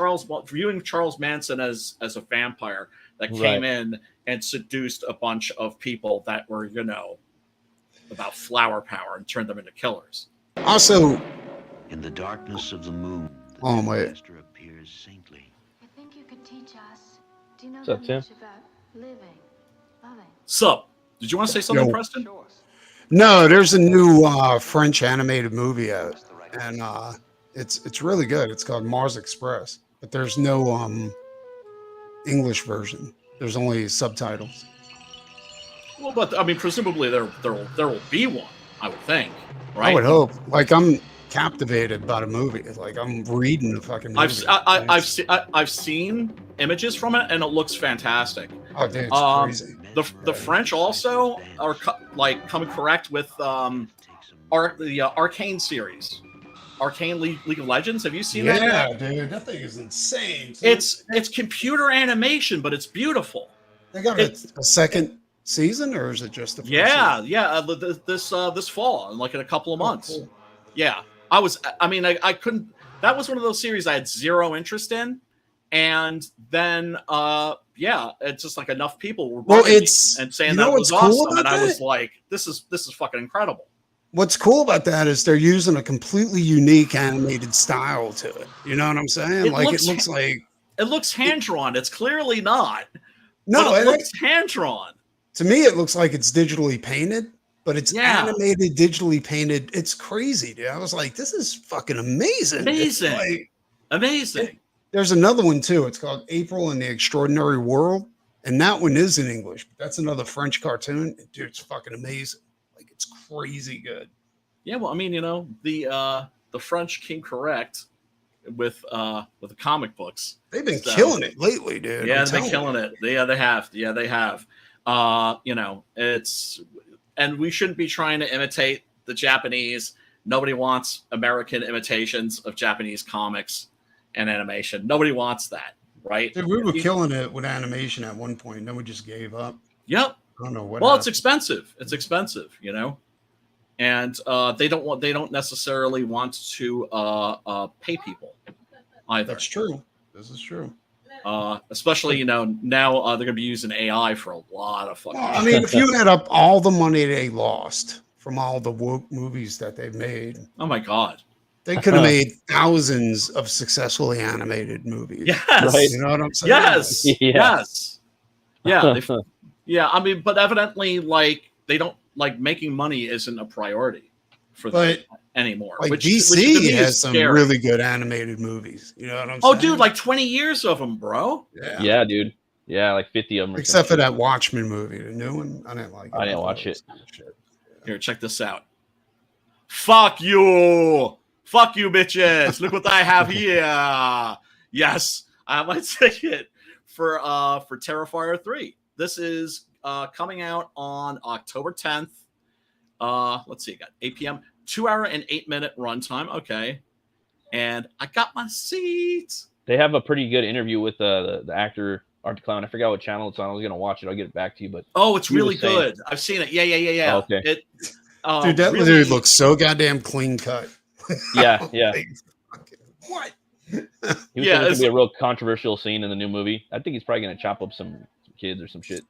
A: viewing Charles Manson as a vampire that came in and seduced a bunch of people that were, about flower power and turned them into killers.
B: Also,
J: in the darkness of the moon,
B: the
J: master appears saintly.
K: I think you could teach us. Do you know
D: What's up, Tim?
K: much about living, loving?
A: Sup? Did you want to say something, Preston?
B: No, there's a new French animated movie out, and it's really good. It's called Mars Express, but there's no English version. There's only subtitles.
A: Well, but I mean, presumably there will be one. I would think, right?
B: I would hope. Like, I'm captivated by the movie. Like, I'm reading the fucking movie.
A: I've seen images from it, and it looks fantastic.
B: Oh, dude, it's crazy.
A: The French also are coming correct with the Arcane series, Arcane League of Legends. Have you seen that?
B: Yeah, dude, that thing is insane.
A: It's computer animation, but it's beautiful.
B: They got a second season, or is it just the first
A: season? This fall, in a couple of months.
B: Cool.
A: Yeah, I couldn't. That was one of those series I had zero interest in, and then it's just like enough people were and saying that was awesome, and I was like, this is fucking incredible.
B: What's cool about that is they're using a completely unique animated style to it. You know what I'm saying?
A: It looks hand drawn. It's clearly not.
B: No,
A: it looks hand drawn.
B: To me, it looks like it's digitally painted, but it's animated, digitally painted. It's crazy, dude. I was like, this is fucking amazing.
A: Amazing.
B: There's another one too. It's called April in the Extraordinary World, and that one is in English. But that's another French cartoon. Dude, it's fucking amazing. Like, it's crazy good.
A: Yeah, well, I mean, the French came correct with the comic books.
B: They've been killing it lately, dude.
A: Yeah, they've been killing it. They have. Yeah, they have. And we shouldn't be trying to imitate the Japanese. Nobody wants American imitations of Japanese comics and animation. Nobody wants that, right?
B: Dude, we were killing it with animation at one point, and then we just gave up.
A: Yep.
B: I don't know what.
A: Well, it's expensive. It's expensive, and they don't necessarily want to pay people either.
B: That's true. This is true.
A: Especially now they're going to be using AI for a lot of fucking.
B: Well, I mean, if you add up all the money they lost from all the woke movies that they've made,
A: oh my god,
B: they could have made thousands of successfully animated movies.
A: Yes,
B: right? You know what I'm saying?
A: Yes. Yeah. I mean, but evidently, they don't making money isn't a priority for them anymore.
B: Like, DC has some really good animated movies. You know what I'm saying?
A: Oh, dude, 20 years of them, bro.
D: Yeah, dude. Yeah, 50 of them.
B: Except for that Watchmen movie, the new one. I didn't like it.
D: I didn't watch it.
A: Here, check this out. Fuck you, bitches! Look what I have here. Yes, I have my ticket for Terrifier 3. This is coming out on October 10th. Let's see, I got 8 p.m. 2 hour and 8 minute runtime. Okay, and I got my seats.
D: They have a pretty good interview with the actor Art the Clown. I forgot what channel it's on. I was gonna watch it. I'll get it back to you. But
A: it's really good. I've seen it. Yeah.
D: Oh, okay.
B: Dude, that dude looks so goddamn clean cut.
D: Yeah.
B: What?
D: He was going to be a real controversial scene in the new movie. I think he's probably going to chop up some kids or some shit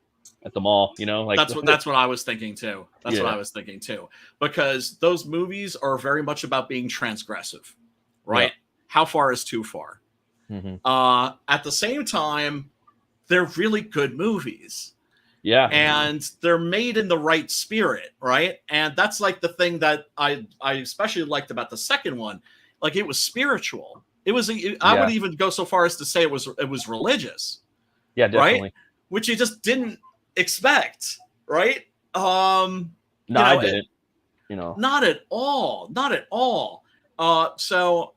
D: at the mall.
A: That's what I was thinking too. What I was thinking too. Because those movies are very much about being transgressive, right? Yeah. How far is too far? Mm-hmm. At the same time, they're really good movies.
D: Yeah.
A: And they're made in the right spirit, right? And that's the thing that I especially liked about the second one. It was spiritual. It was. I would even go so far as to say it was religious.
D: Yeah, definitely.
A: Right? Which you just didn't expect, right?
D: No, I didn't.
A: Not at all. Not at all. So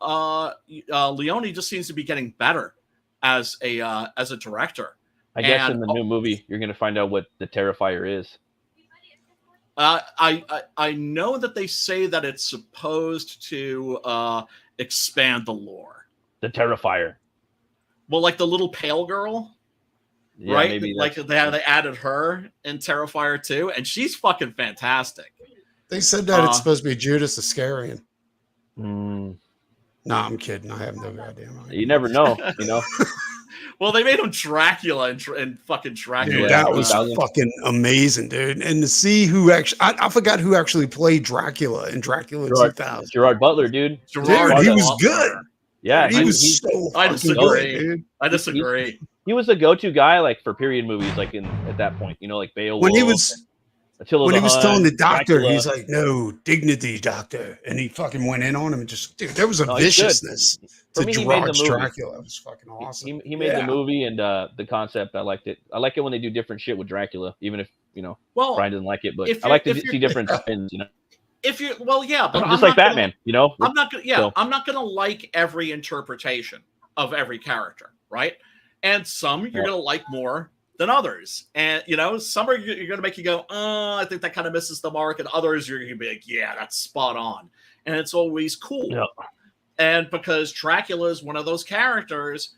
A: Leone just seems to be getting better as a director.
D: I guess in the new movie, you're going to find out what the Terrifier is.
A: I know that they say that it's supposed to expand the lore.
D: The Terrifier.
A: Well, like the little pale girl,
D: yeah,
A: right?
D: Maybe
A: like they added her in Terrifier 2, and she's fucking fantastic.
B: They said that it's supposed to be Judas Iscariot.
D: No,
B: I'm kidding. I have no goddamn idea.
D: You never know,
A: Well, they made him Dracula and fucking Dracula.
B: Dude, that was fucking amazing, dude. And to see who actually, I forgot who actually played Dracula in Dracula 2000.
D: Gerard Butler, dude.
B: Dude, he was good.
D: Yeah,
B: he was so
A: I disagree.
B: good, dude.
A: I disagree.
D: He was the go-to guy, like for period movies, like at that point, like Beowulf.
B: When he was telling the doctor,
D: Dracula.
B: he's like, "No dignity, doctor," and he fucking went in on him and just, dude, there was a viciousness to Gerard's Dracula. It was fucking awesome.
D: He made the movie and the concept. I liked it. I like it when they do different shit with Dracula, even if Brian doesn't like it. But I like to see different spins.
A: If you but
D: just like Batman,
A: I'm not gonna. Yeah, so. I'm not gonna like every interpretation of every character, right? And some you're gonna like more than others, and some are you're gonna make you go, I think that kind of misses the mark, and others you're gonna be like, yeah, that's spot on, and it's always cool.
D: Yeah.
A: And because Dracula is one of those characters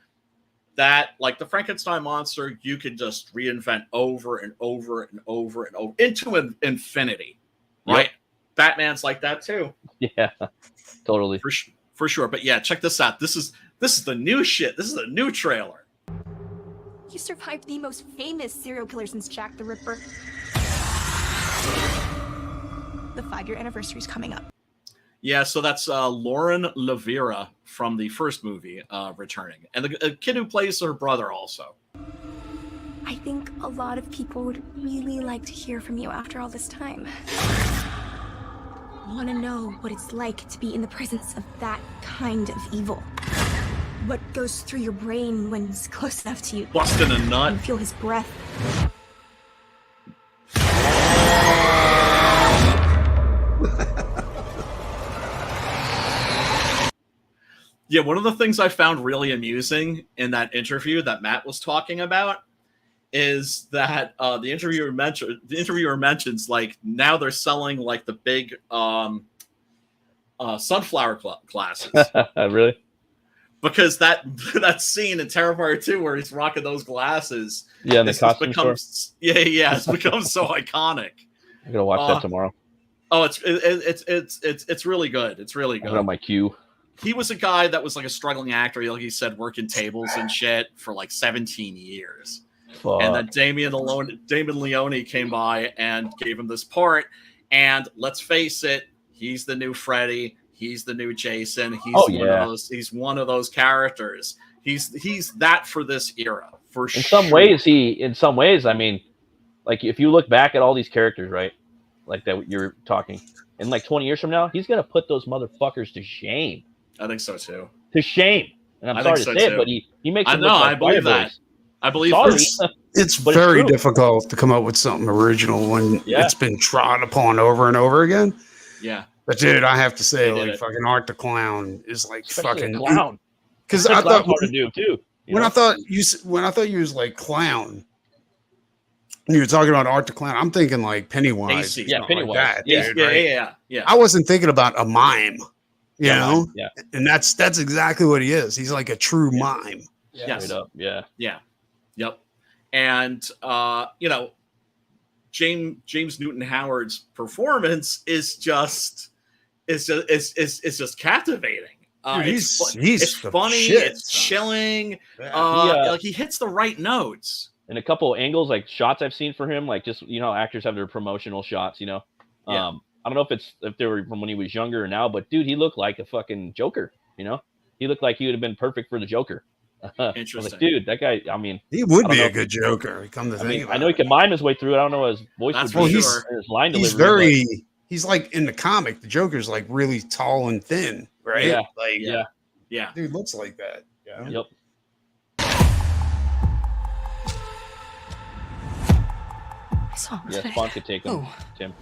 A: that, like the Frankenstein monster, you could just reinvent over and over and over and over into infinity, right? Yep. Batman's like that too.
D: Yeah, totally.
A: For sure. But yeah, check this out. This is the new shit. This is the new trailer.
L: You survived the most famous serial killer since Jack the Ripper. The 5-year anniversary is coming up.
A: Yeah, so that's Lauren Lavera from the first movie returning. And the kid who plays her brother also.
L: I think a lot of people would really like to hear from you after all this time. I want to know what it's like to be in the presence of that kind of evil. What goes through your brain when he's close enough to you.
A: Busting a nut.
L: You feel his breath.
A: Yeah, one of the things I found really amusing in that interview that Matt was talking about is that the interviewer mentions like now they're selling like the big sunflower glasses.
D: Really?
A: Because that scene in Terrifier 2 where he's rocking those glasses,
D: in the costume store.
A: It's become so iconic.
D: I'm gonna watch that tomorrow.
A: Oh, it's really good. It's really good.
D: I on my queue.
A: He was a guy that was like a struggling actor. Like he said, working tables and shit for like 17 years.
D: Fuck.
A: And then Damien Leone came by and gave him this part. And let's face it, he's the new Freddy. He's the new Jason. He's one of those characters. He's that for this era for sure.
D: In some ways, I mean, like if you look back at all these characters, right? Like that you're talking, in like 20 years from now, he's gonna put those motherfuckers to shame.
A: I think so too.
D: To shame. And I'm sorry to say it, but he makes it look like
A: I believe that. I believe
B: it's very difficult to come up with something original when it's been trod upon over and over again.
A: Yeah.
B: But dude, I have to say, like fucking Art the Clown is like
D: Especially
B: fucking
D: clown.
B: Because I thought
D: hard to do too.
B: I thought you was like clown. And you were talking about Art the Clown. I'm thinking like Pennywise.
D: Pennywise.
B: Like that,
A: yeah.
B: I wasn't thinking about a mime. You know?
D: Yeah.
B: And that's exactly what he is. He's like a true mime.
A: Yes.
D: Yeah.
A: Yep. And James Newton Howard's performance is just captivating.
B: Dude,
A: it's funny. It's chilling. Like he hits the right notes.
D: And a couple of angles, like shots I've seen for him, like just actors have their promotional shots. I don't know if they were from when he was younger or now, but dude, he looked like a fucking Joker. He looked like he would have been perfect for the Joker.
A: Interesting.
D: I was like, dude, that guy. I mean,
B: he would be a good Joker.
D: I know he can mime his way through it. I don't know his voice would be. His line delivery.
B: He's like in the comic. The Joker's like really tall and thin, right?
D: Yeah.
A: Yeah.
B: Dude looks like that. Yeah.
D: Yep. Yeah, Spawn could take him, Tim.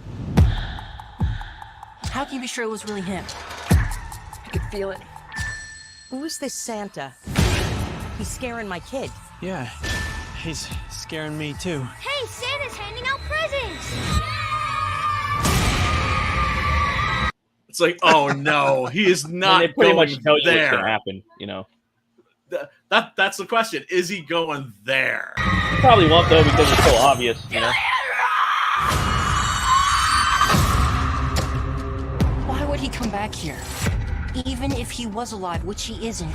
M: How can you be sure it was really him? I could feel it. Who is this Santa? He's scaring my kid.
N: Yeah, he's scaring me too.
L: Hey, Santa's handing out presents!
A: It's like, oh no, he is not
D: they pretty
A: going
D: much tell you
A: there.
D: what's gonna happen, you know.
A: That's the question. Is he going there?
D: Probably won't though because it's so obvious, you know.
M: Why would he come back here? Even if he was alive, which he isn't.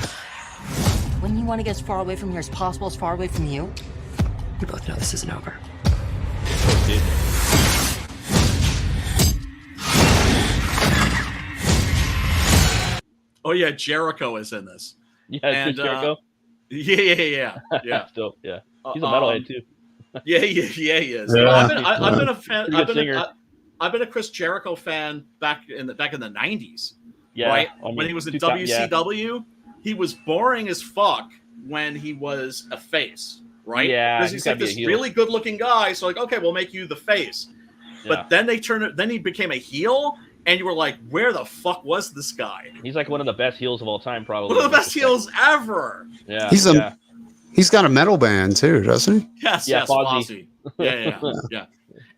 M: Wouldn't you want to get as far away from here as possible, as far away from you? You both know this isn't over.
A: Oh yeah, Jericho is in this.
D: Yeah, and, Jericho.
A: Yeah.
D: Still, yeah. He's a metalhead too.
A: Yeah, he is.
D: Yeah.
A: I've been a fan. I've been a Chris Jericho fan back in the 90s.
D: Yeah,
A: right.
D: I mean,
A: when he was in WCW, he was boring as fuck when he was a face. Right.
D: Yeah.
A: Because he's like this really good-looking guy. So like, okay, we'll make you the face. But then then he became a heel. And you were like, where the fuck was this guy?
D: He's like one of the best heels of all time, probably.
A: One of the best heels ever.
D: Yeah.
B: He's got a metal band too, doesn't he?
A: Yes, Fozzy. Yeah.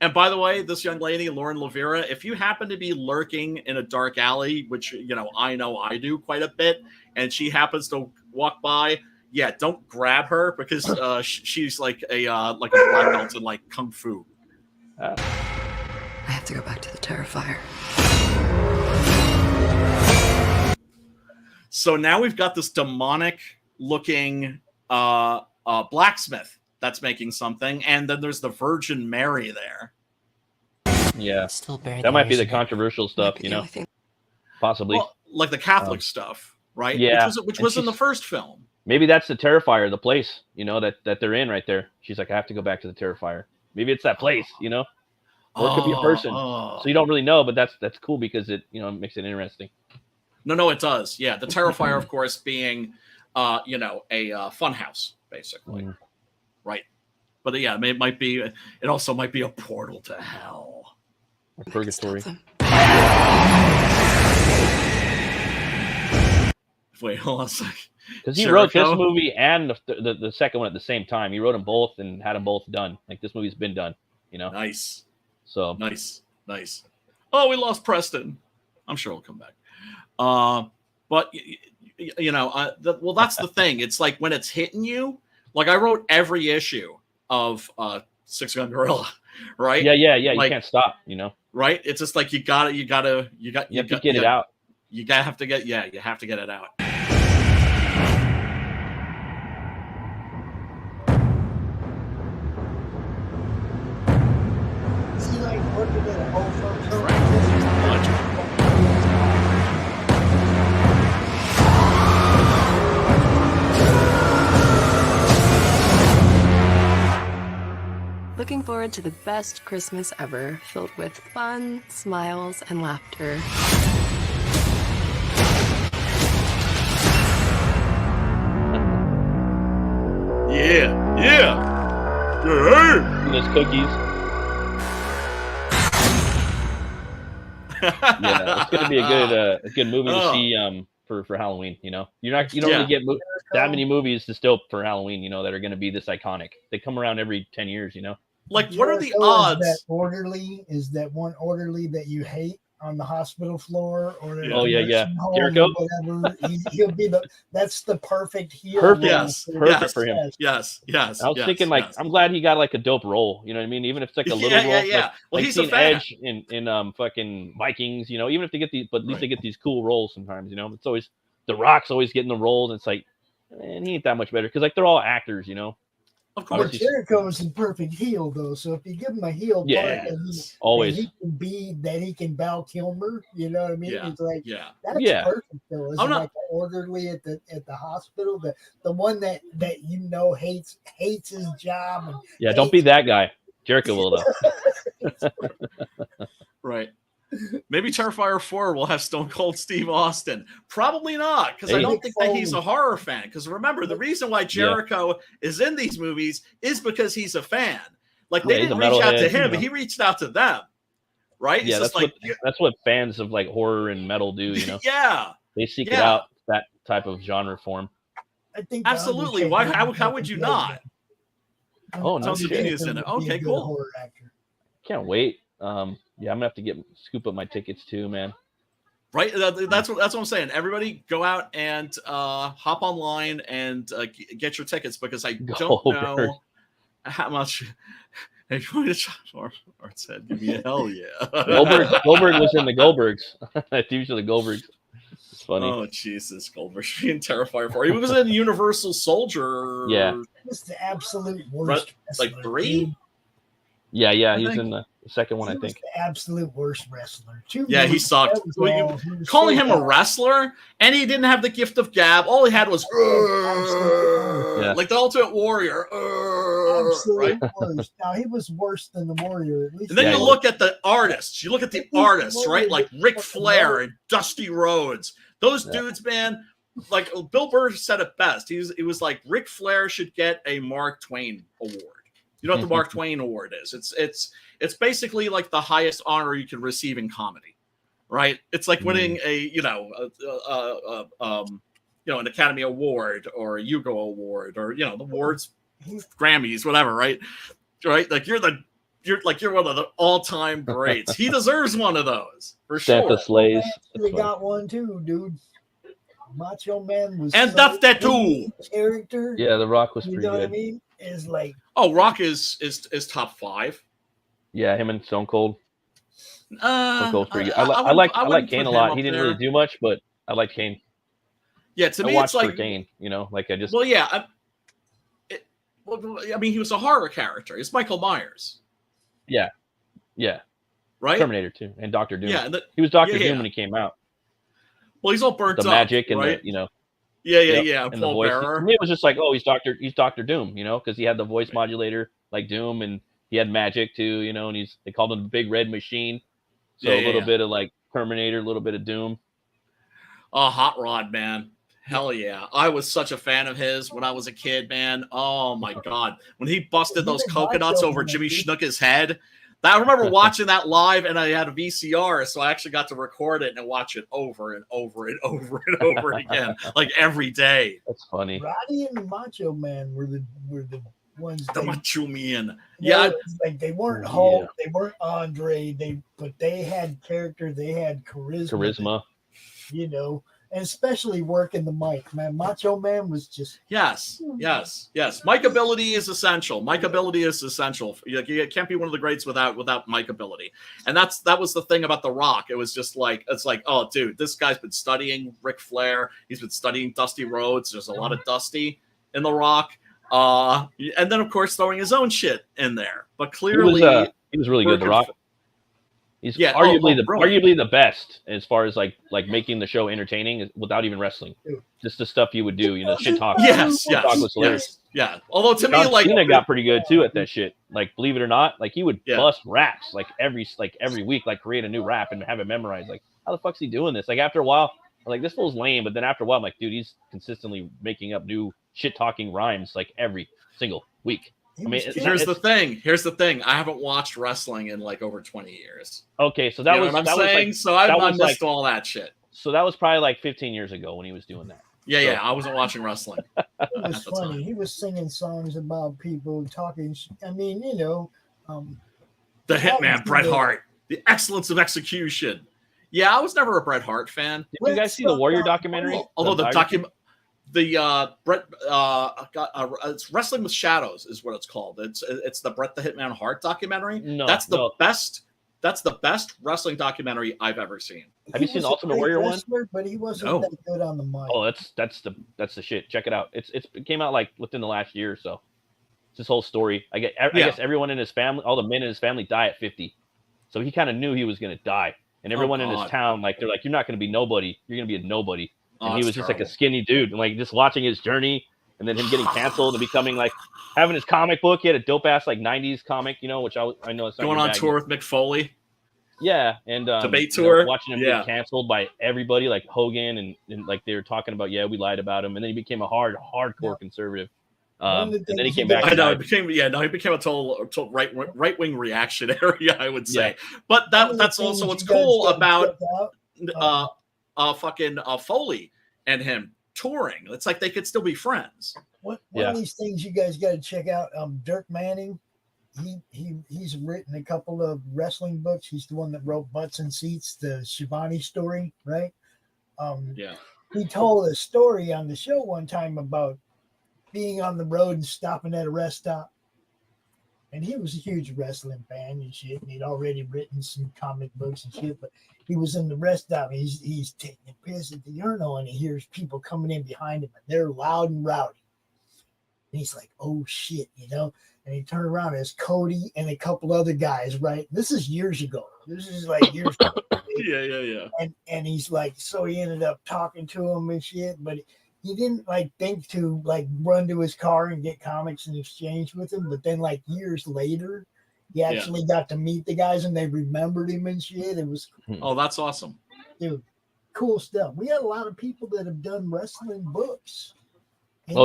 A: And by the way, this young lady, Lauren Lavera, if you happen to be lurking in a dark alley, which I know I do quite a bit, and she happens to walk by, don't grab her because she's like a black belt in like kung fu.
M: I have to go back to the Terrifier.
A: So now we've got this demonic looking blacksmith that's making something, and then there's the Virgin Mary there.
D: Yeah, that might be the controversial stuff, possibly.
A: Well, like the Catholic stuff, right?
D: Yeah,
A: which was in the first film.
D: Maybe that's the Terrifier, the place, that they're in right there. She's like, I have to go back to the Terrifier. Maybe it's that place, or it could be a person. So you don't really know, but that's cool because it makes it interesting.
A: No, it does. Yeah, the Terrifier, of course, being a fun house, basically. Right. But yeah, it also might be a portal to hell.
D: Or purgatory.
A: Wait, hold on a second.
D: Because he wrote this movie and the second one at the same time. He wrote them both and had them both done. Like, this movie's been done,
A: Nice.
D: So
A: nice. Oh, we lost Preston. I'm sure he'll come back. But that's the thing. It's like when it's hitting you. Like I wrote every issue of Six Gun Gorilla, right?
D: Yeah. You
A: like,
D: can't stop.
A: Right? It's just like you have to get it out. You have to get it out.
E: Is he like working at a whole photo?
O: Looking forward to the best Christmas ever, filled with fun, smiles, and laughter.
A: Yeah.
D: And there's cookies. Yeah, it's gonna be a good movie to see for Halloween. You don't really get that many movies to still for Halloween. That are gonna be this iconic. They come around every 10 years.
A: Like, what are the odds?
E: Is that one orderly that you hate on the hospital floor or
D: Jericho?
E: Whatever. He'll be that's the perfect heel.
D: Perfect for him.
A: Yes.
D: I was thinking I'm glad he got like a dope role. You know what I mean? Even if it's like a little role.
A: Yeah. Well, he's
D: seen
A: a fan.
D: Edge in fucking Vikings. Even if they get these, but at least they get these cool roles sometimes. It's always The Rock's always getting the roles. And it's like, man, he ain't that much better because like they're all actors.
E: Of course, Jericho is the perfect heel, though. So if you give him a heel part,
D: always
E: he can be that he can Val Kilmer. You know what I mean?
A: Yeah.
E: It's like that's perfect, though. Isn't like the orderly at the hospital, the one that hates his job.
D: And don't be that guy. Jericho will though.
A: Right. Maybe Terrifier 4 will have Stone Cold Steve Austin. Probably not, because I don't think that he's a horror fan. Because remember, the reason why Jericho is in these movies is because he's a fan. Like, they didn't reach out to him, he reached out to them. Right?
D: Yeah, that's what fans of like horror and metal do, you know?
A: Yeah.
D: They seek it out, that type of genre form.
E: I think
A: absolutely. Why? How would you not?
D: Oh, no shit.
A: Is in it. Okay, cool.
D: Can't wait. Yeah, I'm gonna have to scoop up my tickets too, man.
A: Right. That's what I'm saying. Everybody, go out and hop online and get your tickets, because I don't know how much. If you want to shot or said, give me a hell yeah.
D: Goldberg was in the Goldbergs. TV show the Goldbergs. It's funny.
A: Oh Jesus, Goldberg being Terrifier 4. He was in Universal Soldier.
D: Yeah.
E: He was the absolute worst.
A: Like 3.
D: Yeah. He's in the second one, I think.
E: The absolute worst wrestler.
A: He sucked. Calling him a wrestler, and he didn't have the gift of gab. All he had was like the Ultimate Warrior.
E: Absolute worst. Now he was worse than the Warrior, at least.
A: And then you look at the artists. You look at the artists, right? Like Ric Flair and Dusty Rhodes. Those dudes, man. Like Bill Burr said it best. He was like, Ric Flair should get a Mark Twain award. You know what the Mark Twain Award is? It's basically like the highest honor you can receive in comedy, right? It's like winning an Academy Award or a Hugo Award, or the awards, Grammys, whatever, right? Right? Like you're one of the all-time greats. He deserves one of those for sure.
D: Santa Slays.
E: They got one too, dude. Macho Man was
A: and that's that too.
E: Character.
D: Yeah, The Rock was pretty good.
E: What I mean? Is like
A: Rock is top 5.
D: Yeah, him and Stone Cold. Stone Cold's pretty good.
A: I
D: like Kane a lot. He didn't really do much, but I like Kane.
A: Yeah, to me,
D: watched
A: it's like
D: for Kane. Like I just.
A: Well, yeah. I mean, he was a horror character. It's Michael Myers.
D: Yeah.
A: Right.
D: Terminator 2 and Doctor Doom.
A: Yeah,
D: he was Doctor Doom when he came out.
A: Well, he's all burnt up.
D: The magic and
A: right?
D: Yeah.
A: And
D: the voice.
A: Bearer.
D: For me, it was just like, he's Doctor Doom, because he had the voice modulator like Doom, and he had magic too, and they called him the Big Red Machine. So a little bit of like Terminator, a little bit of Doom.
A: Oh, Hot Rod, man. Hell yeah. I was such a fan of his when I was a kid, man. Oh my God. When he busted those coconuts over Jimmy Snuka's head. I remember watching that live, and I had a VCR, so I actually got to record it and watch it over and over and over and over again, like every day.
D: That's funny.
E: Roddy and the Macho Man were the ones.
A: The Macho Man.
E: Yeah, like they weren't Hulk, they weren't Andre, but they had character, they had charisma. And especially working the mic, man. Macho Man was just
A: yes. Mic ability is essential. You can't be one of the greats without mic ability. And that was the thing about The Rock. It was just like, it's like, oh, dude, this guy's been studying Ric Flair. He's been studying Dusty Rhodes. There's a lot of Dusty in The Rock. And then of course throwing his own shit in there. But clearly,
D: he was really good. The Rock. He's arguably the best as far as like making the show entertaining without even wrestling. Just the stuff you would do, shit talk.
A: Yes. Yeah. Although to me, like
D: Cena got pretty good too at that shit. Like, believe it or not, like he would bust raps like every week, like create a new rap and have it memorized. Like, how the fuck's he doing this? Like after a while, I'm like, this fool's lame. But then after a while, I'm like, dude, he's consistently making up new shit talking rhymes like every single week. I mean,
A: here's the thing. I haven't watched wrestling in like over 20 years.
D: Okay, so that was
A: what I'm
D: that
A: saying.
D: Was
A: like, so I missed all that shit.
D: So that was probably like 15 years ago when he was doing that.
A: Yeah. I wasn't watching wrestling.
E: It was funny. He was singing songs about people talking. I mean,
A: the Hitman, Bret Hart, the excellence of execution. Yeah, I was never a Bret Hart fan.
D: Did you guys see the Warrior documentary?
A: Although it's Wrestling with Shadows is what it's called. It's the Bret the Hitman Hart documentary. That's the best wrestling documentary I've ever seen.
D: Have you seen the Ultimate Warrior one?
E: But he wasn't that good on the mic.
D: Oh, that's the shit. Check it out. It came out like within the last year or so. It's this whole story. I guess everyone in his family, all the men in his family, die at 50. So he kind of knew he was going to die, and everyone in his town, like they're like, "You're not going to be nobody. You're going to be a nobody." And he was just like a skinny dude, and like just watching his journey, and then him getting canceled and becoming like having his comic book. He had a dope ass like 90s comic, which I know it's not
A: going on tour with Mick Foley.
D: Yeah, and
A: debate tour,
D: watching him get canceled by everybody, like Hogan, and like they were talking about, we lied about him, and then he became a hardcore conservative. And then he came back.
A: I know, he became a total right wing reactionary, I would say. But that's also what's cool about fucking Foley and him touring. It's like they could still be friends.
E: One of these things you guys got to check out. Dirk Manning, he's written a couple of wrestling books. He's the one that wrote Butts and Seats, the Shivani story, right? He told a story on the show one time about being on the road and stopping at a rest stop. And he was a huge wrestling fan and shit. And he'd already written some comic books and shit. But he was in the rest stop. He's taking a piss at the urinal and he hears people coming in behind him. And they're loud and rowdy. And he's like, oh, shit, you know. And he turned around. There's Cody and a couple other guys, right? This is years ago. This is like years ago.
A: Yeah.
E: And he's like, so he ended up talking to him and shit. But he didn't like think to like run to his car and get comics in exchange with him. But then like years later, he actually got to meet the guys and they remembered him and shit. It was
A: oh, that's awesome,
E: dude. Cool stuff. We had a lot of people that have done wrestling books. And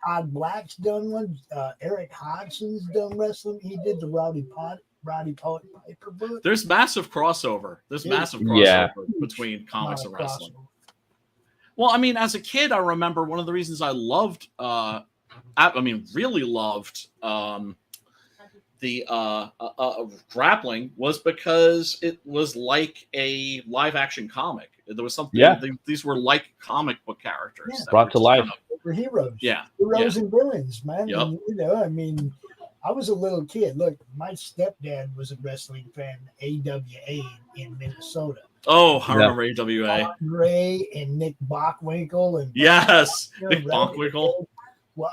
E: Todd Black's done one. Eric Hodgson's done wrestling. He did the Rowdy Piper book.
A: There's massive crossover. Between comics and wrestling. Well, I mean, as a kid, I remember one of the reasons I loved, really loved the grappling was because it was like a live action comic. There was something. These were like comic book characters
D: brought to life.
E: They were heroes. Heroes and villains, man.
A: Yep.
E: And, you know, I mean, I was a little kid. Look, my stepdad was a wrestling fan, AWA in Minnesota.
A: Oh, I remember AWA.
E: Ray and Nick Bockwinkel and
A: Nick Bockwinkel.
E: Well,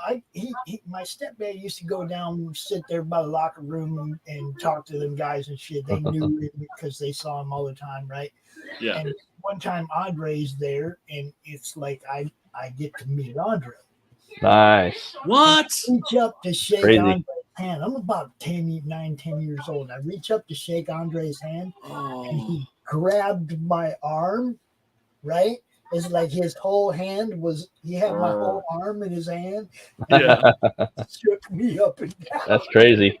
E: my stepdad used to go down and sit there by the locker room and talk to them guys and shit. They knew him because they saw him all the time, right?
A: Yeah.
E: And one time Andre's there, and it's like I get to meet Andre.
D: Nice.
A: What?
E: I reach up to shake Andre's hand. I'm about 10 years old. I reach up to shake Andre's hand, and he grabbed my arm, right? It's like his whole hand was, he had my whole arm in his hand. Shook me up and down.
D: That's crazy.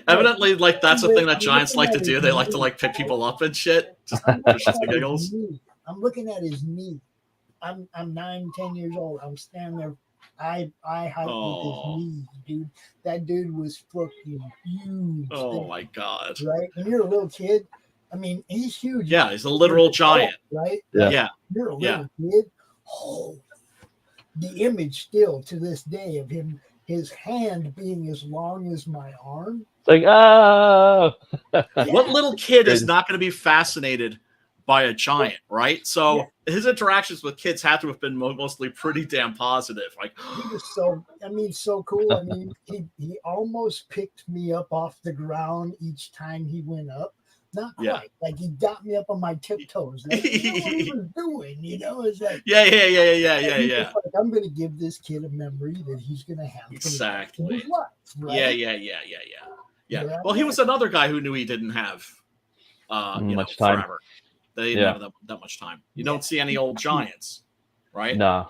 A: Evidently, like, that's the thing that giants like to do. They like to, like, pick people up and shit. Just for shits and giggles.
E: I'm looking at his knee. I'm 9-10 years old. I'm standing there eye height with his knees, dude. That dude was fucking huge.
A: Oh, my God.
E: Right? When you're a little kid, I mean, he's huge.
A: Yeah, he's a literal giant.
E: Right?
A: Yeah.
E: You're a little kid. Oh, the image still to this day of him, his hand being as long as my arm.
D: It's like, oh.
A: What little kid is not going to be fascinated by a giant, right? So his interactions with kids had to have been mostly pretty damn positive. Like,
E: he was so cool. I mean, he almost picked me up off the ground each time he went up. Not quite.
A: Yeah.
E: Like he got me up on my tiptoes. Like, you know what he was doing, you know? It's like
A: yeah.
E: Like, I'm gonna give this kid a memory that he's gonna have.
A: Exactly.
E: His life, right?
A: Yeah. Well, he was another guy who knew he didn't have
D: much time.
A: Forever. They didn't have that much time. You don't see any old giants, right?
D: No.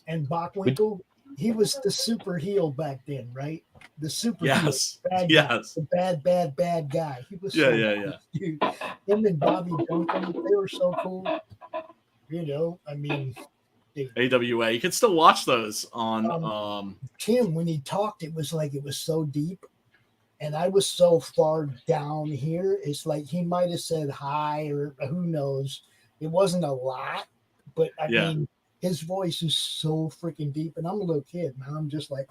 E: And Bockwinkel, he was the super heel back then, right? The super heel, bad guy, the bad guy. He was dude. Him and Bobby Duncan, they were so cool. You know, I mean, dude.
A: AWA. You can still watch those on
E: Tim. When he talked, it was like it was so deep, and I was so far down here. It's like he might have said hi, or who knows. It wasn't a lot, but I mean, his voice is so freaking deep, and I'm a little kid, man. I'm just like,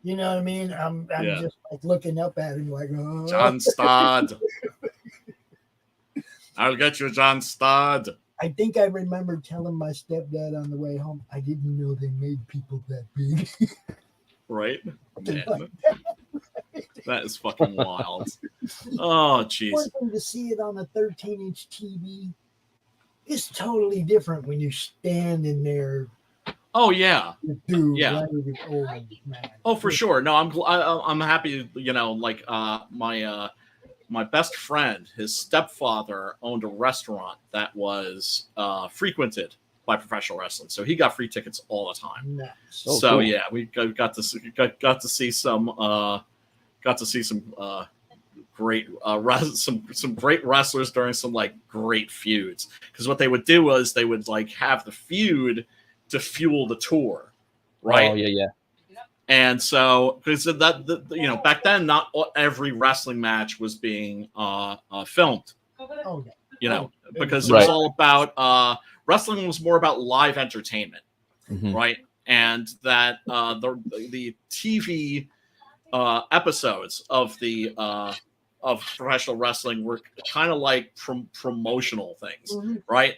E: you know what I mean? I'm just like looking up at him like, oh.
A: John Stodd. I'll get you, John Stodd.
E: I think I remember telling my stepdad on the way home, I didn't know they made people that big.
A: Right? Man. That is fucking wild. Oh, jeez.
E: One thing to see it on a 13-inch TV. It's totally different when you're standing there.
A: Oh yeah,
E: Dude,
A: yeah.
E: Man.
A: Oh, for sure. No, I'm happy. You know, like my best friend, his stepfather owned a restaurant that was frequented by professional wrestling, so he got free tickets all the time.
E: Nice.
A: So
D: cool.
A: yeah, we got to see some great some great wrestlers during some like great feuds. Because what they would do was they would like have the feud to fuel the tour, right?
D: Oh yeah.
A: And so, because you know, back then, not every wrestling match was being filmed.
E: Okay.
A: You know, because it was all about wrestling was more about live entertainment, right? And that the TV episodes of the of professional wrestling were kind of like promotional things, right?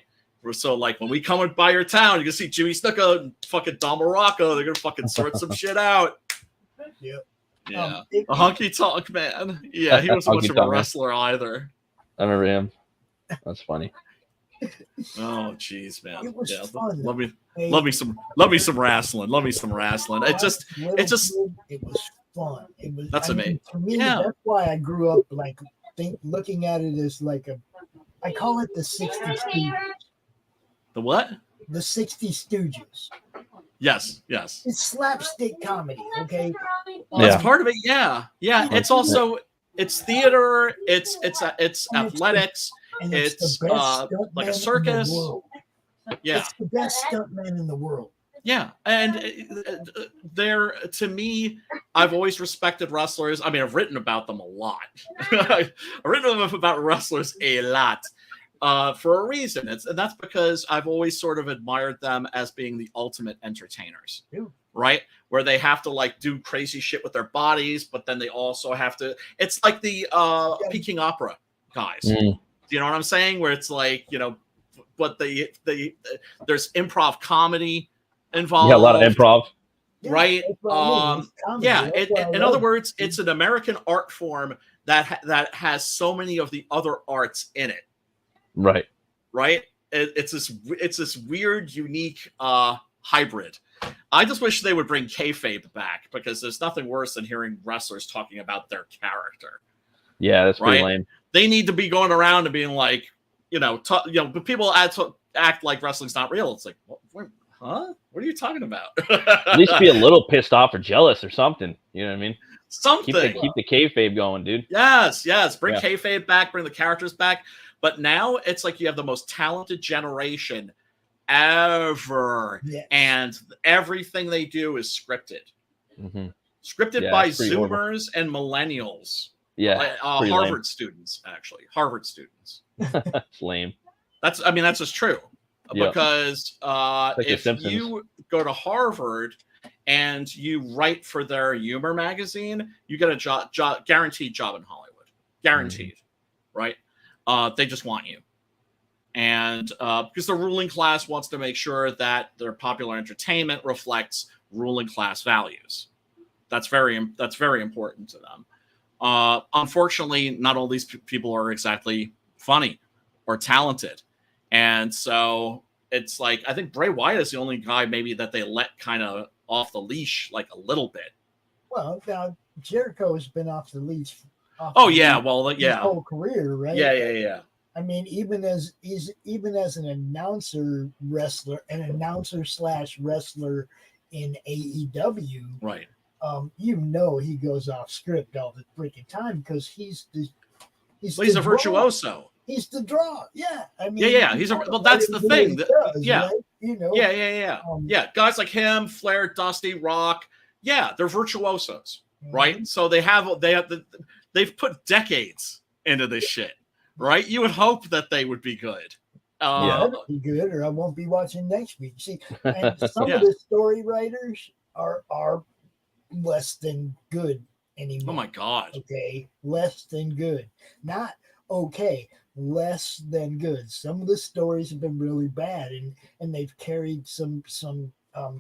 A: So like when we come by your town, you can see Jimmy Snuka and fucking Don Morocco. They're gonna fucking sort some shit out.
E: Yep.
A: Yeah. The honky tonk man. Yeah, he wasn't much of a wrestler either.
D: I remember him. That's funny.
A: Oh jeez, man.
E: It was
A: yeah,
E: fun.
A: love me some wrestling. Love me some wrestling. It was
E: fun. It was.
A: That's amazing.
E: To me,
A: yeah.
E: That's why I grew up like looking at it as like I call it the 60 Stooges.
A: The what?
E: The 60 Stooges.
A: Yes.
E: It's slapstick comedy, okay?
A: That's part of it. Yeah. It's also it's theater. It's athletics. It's like a circus. Yeah,
E: it's the best stuntman in the world.
A: Yeah, and they're, to me, I've always respected wrestlers. I mean, I've written about them a lot. I've written about wrestlers a lot for a reason. And that's because I've always sort of admired them as being the ultimate entertainers, right? Where they have to like do crazy shit with their bodies, but then they also have to. It's like the Peking opera guys. Do you know what I'm saying? Where it's like, you know, but there's improv comedy involved.
D: Yeah, a lot of improv.
A: Right. In other words, it's an American art form that has so many of the other arts in it.
D: Right.
A: It's this weird, unique hybrid. I just wish they would bring kayfabe back, because there's nothing worse than hearing wrestlers talking about their character.
D: Yeah, that's pretty lame.
A: They need to be going around and being like, but people act like wrestling's not real. It's like, huh? What are you talking about?
D: At least be a little pissed off or jealous or something. You know what I mean?
A: Something.
D: Keep the kayfabe going, dude.
A: Yes. Bring kayfabe back. Bring the characters back. But now it's like you have the most talented generation ever, and everything they do is scripted. Scripted by Zoomers and millennials.
D: Yeah,
A: Harvard students, actually. Harvard students.
D: It's lame.
A: That's just true. Because if you go to Harvard and you write for their humor magazine, you get a guaranteed job in Hollywood. Guaranteed. Right? They just want you. And because the ruling class wants to make sure that their popular entertainment reflects ruling class values. That's very important to them. Unfortunately, not all these people are exactly funny or talented. And so it's like, I think Bray Wyatt is the only guy maybe that they let kind of off the leash like a little bit.
E: Well, now Jericho has been off the leash. His
A: whole
E: career, right?
A: Yeah.
E: I mean, even as an announcer / wrestler in AEW,
A: right?
E: He goes off script all the freaking time because he's
A: a virtuoso.
E: He's the draw. Yeah. I mean,
A: that's the thing.
E: Right?
A: Guys like him, Flair, Dusty, Rock. Yeah, they're virtuosos, right? So they've put decades into this shit, right? You would hope that they would be good.
E: Be good, or I won't be watching next week. See, and some of the story writers are less than good anymore.
A: Oh my God.
E: Okay, less than good, not okay. Less than good. Some of the stories have been really bad, and they've carried some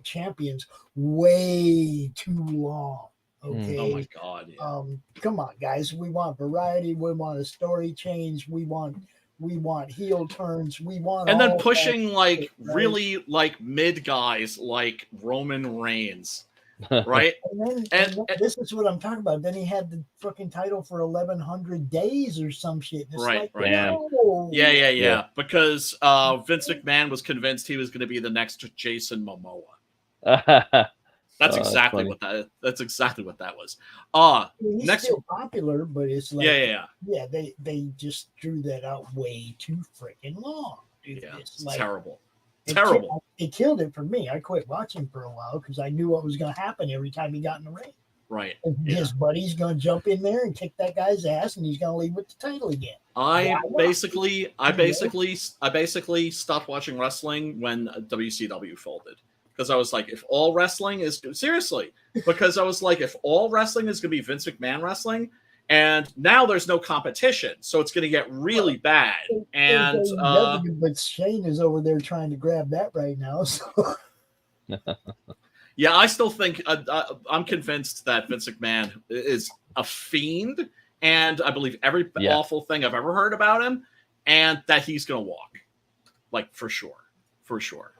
E: champions way too long. Okay.
A: Oh my God. Yeah.
E: Come on, guys. We want variety. We want a story change. We want We want heel turns. We want
A: and then
E: all
A: pushing
E: that
A: like
E: shit, right?
A: really like mid guys like Roman Reigns, right?
E: And then this is what I'm talking about. Then he had the fucking title for 1100 days or some shit. It's
A: Right,
E: like,
A: right.
E: no.
A: Yeah. Because Vince McMahon was convinced he was going to be the next Jason Momoa. That's exactly what that. That's exactly what that was.
E: He's
A: Next,
E: still popular, but it's like,
A: yeah.
E: They just drew that out way too freaking long, dude.
A: Yeah,
E: it's
A: like, terrible.
E: It killed it for me. I quit watching for a while because I knew what was going to happen every time he got in the ring.
A: Right.
E: And his buddy's going to jump in there and kick that guy's ass, and he's going to leave with the title again.
A: I basically stopped watching wrestling when WCW folded. Because I was like, if all wrestling is going to be Vince McMahon wrestling, and now there's no competition, so it's going to get really bad. And
E: but Shane is over there trying to grab that right now. So.
A: Yeah, I still think I'm convinced that Vince McMahon is a fiend, and I believe every awful thing I've ever heard about him, and that he's going to walk, like for sure.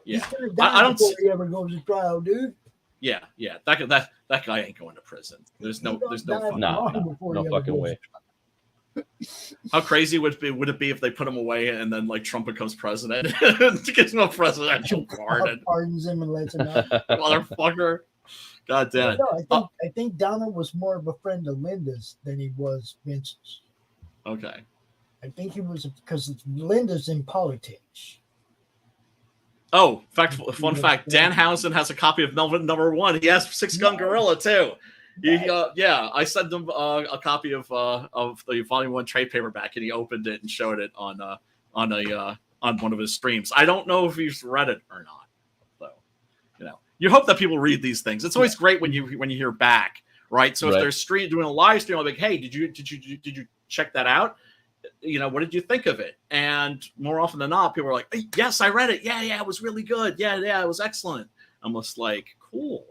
A: Yeah,
E: I don't before he ever goes to trial, dude.
A: Yeah. That guy ain't going to prison. There's no
D: fucking way.
A: How crazy would it be if they put him away and then like Trump becomes president and gives him a presidential pardon,
E: pardons him and lets him out,
A: motherfucker. God damn it!
E: No, I think Donald was more of a friend of Linda's than he was Vince's.
A: Okay.
E: I think he was because Linda's in politics.
A: Oh, fun fact: Danhausen has a copy of Melvin #1. He has Six Gun Gorilla too. I sent him a copy of the Volume 1 trade paperback, and he opened it and showed it on one of his streams. I don't know if he's read it or not, though. You hope that people read these things. It's always great when you hear back, right? So if they're doing a live stream, I'm like, hey, did you check that out? What did you think of it? And more often than not, people are like, hey, yes, I read it. Yeah, it was really good. Yeah, it was excellent. I'm just like, cool.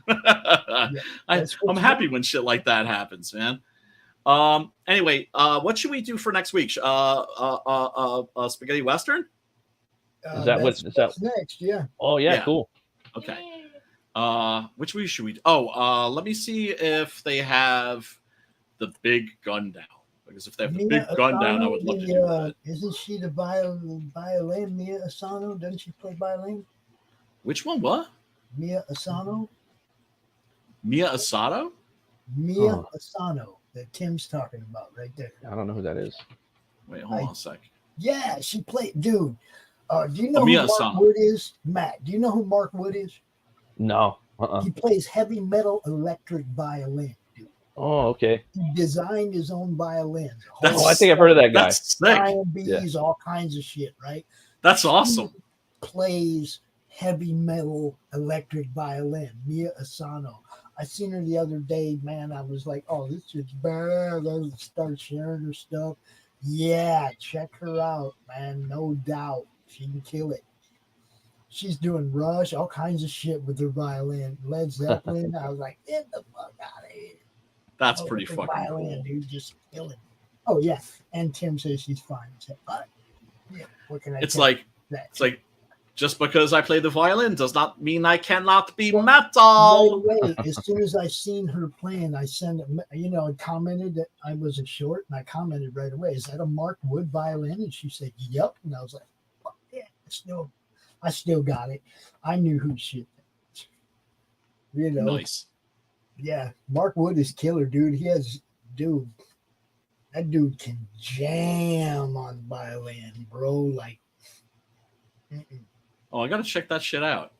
A: I'm happy when shit like that happens, man. Anyway, what should we do for next week? Spaghetti Western?
D: Is that
E: next? Yeah.
D: Oh yeah, cool.
A: Okay. Which week should we do? Let me see if they have the big gun down. Because if they have the big gun down, I would love to do that.
E: Isn't she the violin? Mia Asano? Doesn't she play violin?
A: Which one? What?
E: Mia Asano?
A: Mia Asano?
E: Mia Asano that Tim's talking about right there.
D: I don't know who that is.
A: Wait, hold on a sec.
E: Yeah, she played. Dude, do you know
A: Mia
E: who Mark
A: Asano.
E: Wood is? Matt, do you know who Mark Wood is?
D: No.
E: He plays heavy metal electric violin.
D: Oh, okay.
E: He designed his own violins.
D: I think I've heard of that guy.
A: That's sick.
E: Bees, all kinds of shit, right?
A: That's awesome.
E: He plays heavy metal electric violin. Mia Asano. I seen her the other day, man. I was like, oh, this is bad. I start sharing her stuff. Yeah, check her out, man. No doubt. She can kill it. She's doing Rush, all kinds of shit with her violin. Led Zeppelin. I was like, get the fuck out of here.
A: That's pretty fucking
E: violin,
A: cool.
E: dude, just killing. Oh yeah, and Tim says she's fine. But yeah, what can I?
A: It's like just because I play the violin does not mean I cannot be metal.
E: Right away, as soon as I seen her playing, I I commented that I was a short, and I commented right away. Is that a Mark Wood violin? And she said, "Yep." And I was like, "Fuck yeah!" I still got it. I knew who shit.
A: Nice.
E: Yeah, Mark Wood is killer, dude. That dude can jam on violin, bro. Like,
A: oh, I gotta check that shit out.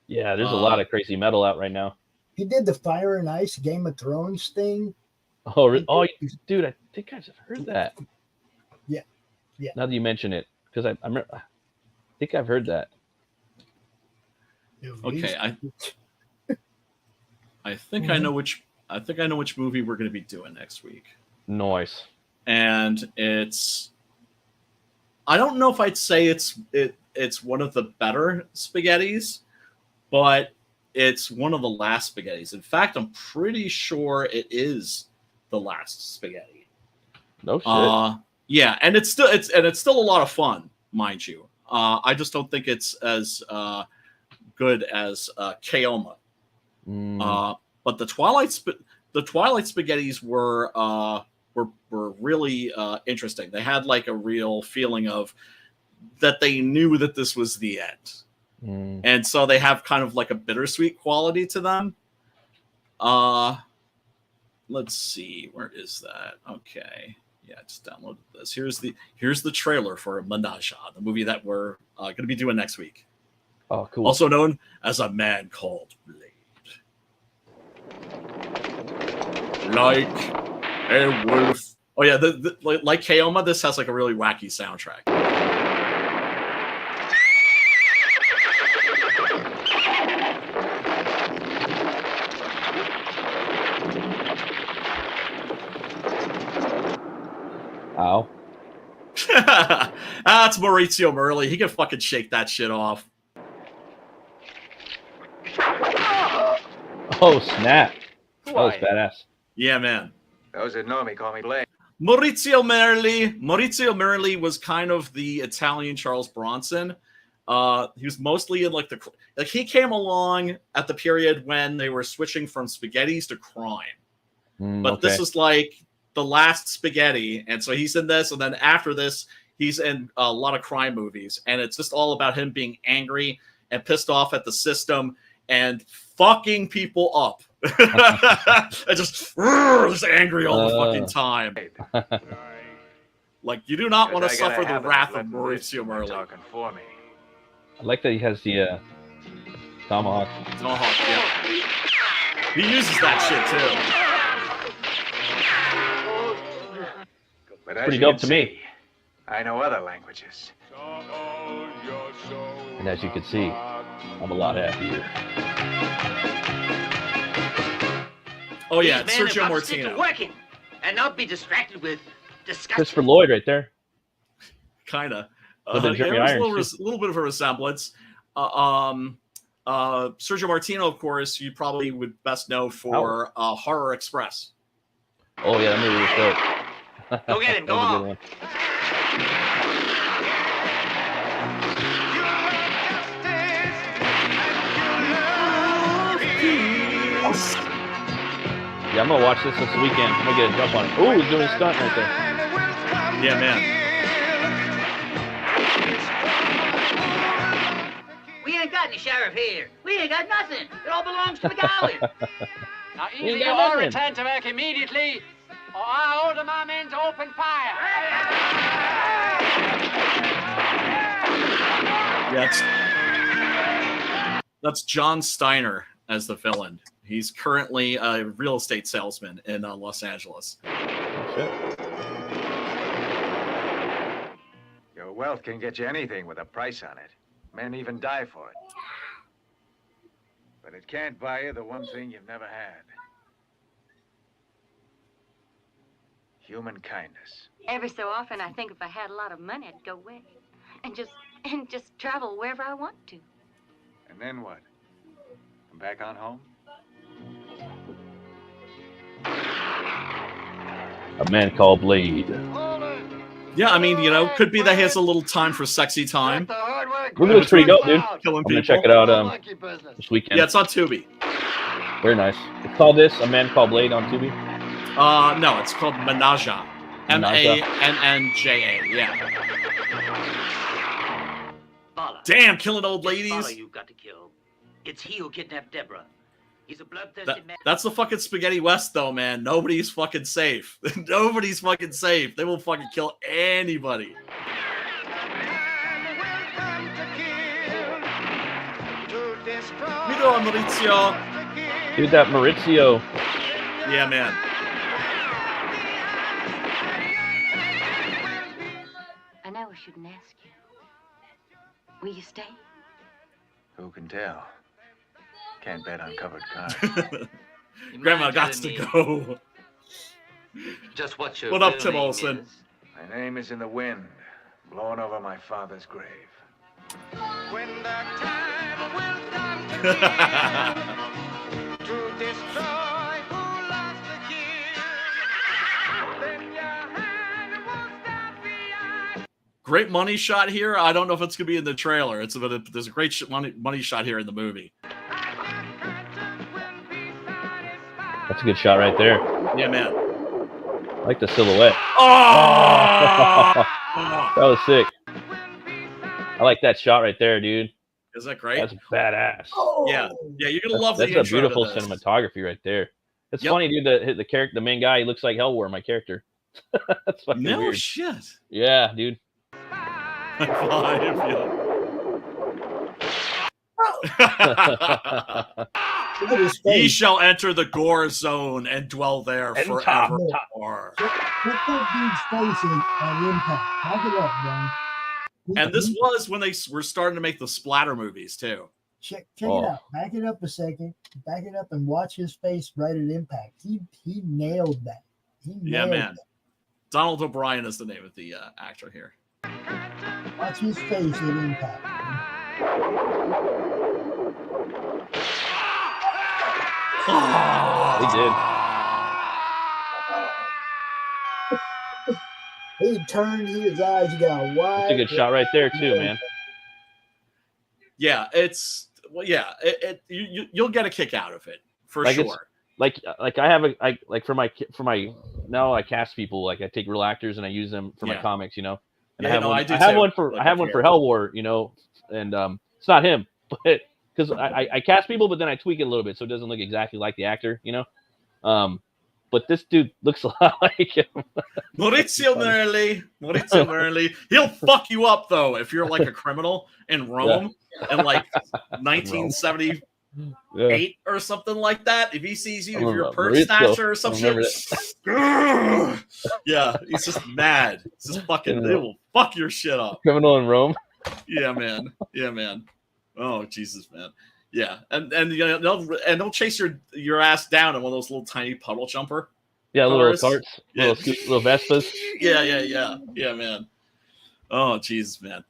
D: Yeah, there's a lot of crazy metal out right now.
E: He did the Fire and Ice Game of Thrones thing.
D: Oh, dude, I think I've heard that.
E: Yeah.
D: Now that you mention it, because I think I've heard that.
A: Okay, I think I know which movie we're going to be doing next week.
D: Nice.
A: And I don't know if I'd say it's one of the better spaghettis, but it's one of the last spaghettis. In fact, I'm pretty sure it is the last spaghetti.
D: No shit.
A: Yeah, and it's still a lot of fun, mind you. I just don't think it's as good as Keoma. But the Twilight Spaghettis were really interesting. They had like a real feeling of that they knew that this was the end, and so they have kind of like a bittersweet quality to them. Let's see, where is that? Okay. Yeah, just downloaded this. Here's the trailer for Menage, the movie that we're going to be doing next week.
D: Oh, cool.
A: Also known as A Man Called Blade. Like a wolf. Oh yeah, like Keoma, this has like a really wacky soundtrack.
D: Ow.
A: That's Maurizio Merli. He can fucking shake that shit off.
D: Oh, snap. That was badass.
A: Yeah, man.
P: Those that know me call me Blade.
A: Maurizio Merli was kind of the Italian Charles Bronson. He was mostly in like he came along at the period when they were switching from spaghettis to crime. But this is like the last spaghetti, and so he's in this, and then after this, he's in a lot of crime movies, and it's just all about him being angry and pissed off at the system and fucking people up. And just angry all the fucking time. Like, you do not want to suffer the wrath of Maurizio Merli.
D: I like that he has the tomahawk.
A: Tomahawk, yeah. He uses that shit too.
P: But
D: Pretty dope to me.
P: I know other languages.
D: And as you can see, I'm a lot happier.
A: Oh yeah, it's
Q: These men
A: Sergio
Q: have got to stick to
A: Martino.
Q: working and not be distracted with discussion.
D: Christopher Lloyd right there.
A: Kinda.
D: With the Jeremy
A: there's
D: Irons,
A: a little bit of a resemblance. Sergio Martino, of course, you probably would best know for Horror Express.
D: Oh yeah, that movie was dope.
Q: Go get him, go
D: That was a
Q: on.
D: good one. Yeah, I'm gonna watch this weekend. I'm gonna get a jump on it. Oh, he's doing a stunt right there.
A: Yeah, man.
Q: We ain't got any sheriff here. We ain't got nothing. It all belongs to the galleon.
R: Now
D: You
R: either
D: got
R: you all
D: nothing.
R: return to work immediately, or I order my men to open fire.
A: Yeah, that's John Steiner as the villain. He's currently a real estate salesman in Los Angeles.
P: Your wealth can get you anything with a price on it. Men even die for it. But it can't buy you the one thing you've never had. Human kindness.
S: Every so often, I think if I had a lot of money, I'd go away and just travel wherever I want to.
P: And then what? Come back on home?
D: A Man Called Blade.
A: Yeah, I mean, could be that he has a little time for sexy time.
D: Movie looks pretty dope, dude.
A: Killing
D: I'm gonna
A: people.
D: check it out this weekend.
A: Yeah, it's on Tubi.
D: Very nice. It's called this A Man Called Blade on Tubi.
A: No, it's called Menage. M-A-N-N-J-A. Yeah. Damn, killing old ladies.
Q: Father you've got to kill. It's he who kidnapped Deborah. He's a bloodthirsty man.
A: That's the fucking Spaghetti West, though, man. Nobody's fucking safe. Nobody's fucking safe. They will fucking kill anybody. Miro Maurizio.
D: Dude, that Maurizio.
A: Yeah, man.
S: I know I shouldn't ask you. Will you stay?
P: Who can tell? Can't bet on covered cards.
A: Grandma got to go.
Q: Just what your
A: What up,
Q: real
A: Tim
Q: name
A: Olsen?
Q: is.
P: My name is in the wind, blowing over my father's grave. When the time will come to destroy who lost the kill, then your hand won't stop
A: Great money shot here. I don't know if it's going to be in the trailer. There's a great money shot here in the movie.
D: That's a good shot right there.
A: Yeah, man.
D: I like the silhouette.
A: Oh!
D: That was sick. I like that shot right there, dude.
A: Is that great?
D: That's badass.
A: Yeah, you're gonna love the intro.
D: That's a beautiful cinematography right there. It's funny, dude. The character, the main guy, he looks like Hellwar, my character. That's fucking weird.
A: No shit.
D: Yeah, dude.
A: Ye shall enter the gore zone and dwell there forever.
E: Check that dude's face on impact. Back it up, man.
A: And this was when they were starting to make the splatter movies too.
E: Check it out. Back it up a second. Back it up and watch his face right at impact. He nailed that.
A: Man. That. Donald O'Brien is the name of the actor here.
E: Watch his face at impact.
D: He did.
E: He turned his eyes, he got wide.
D: That's a good shot right there too, man.
A: Yeah, you'll get a kick out of it for sure.
D: Like I have for my now I cast people, like I take real actors and I use them for my comics, you know. And I have one for Hellwar, you know, and it's not him, but because I cast people, but then I tweak it a little bit so it doesn't look exactly like the actor, you know. But this dude looks a lot like him.
A: Maurizio Merli. He'll fuck you up though if you're like a criminal in Rome in like 1978 or something like that. If he sees you, if you're a purse snatcher or some shit, yeah, he's just mad. He's just fucking. They will fuck your shit up.
D: Criminal in Rome.
A: Yeah, man. Oh Jesus, man. Yeah, and you know, they'll chase your ass down in one of those little tiny puddle jumper.
D: Yeah,
A: cars.
D: Little carts, little Vespas.
A: Yeah, man. Oh Jesus, man.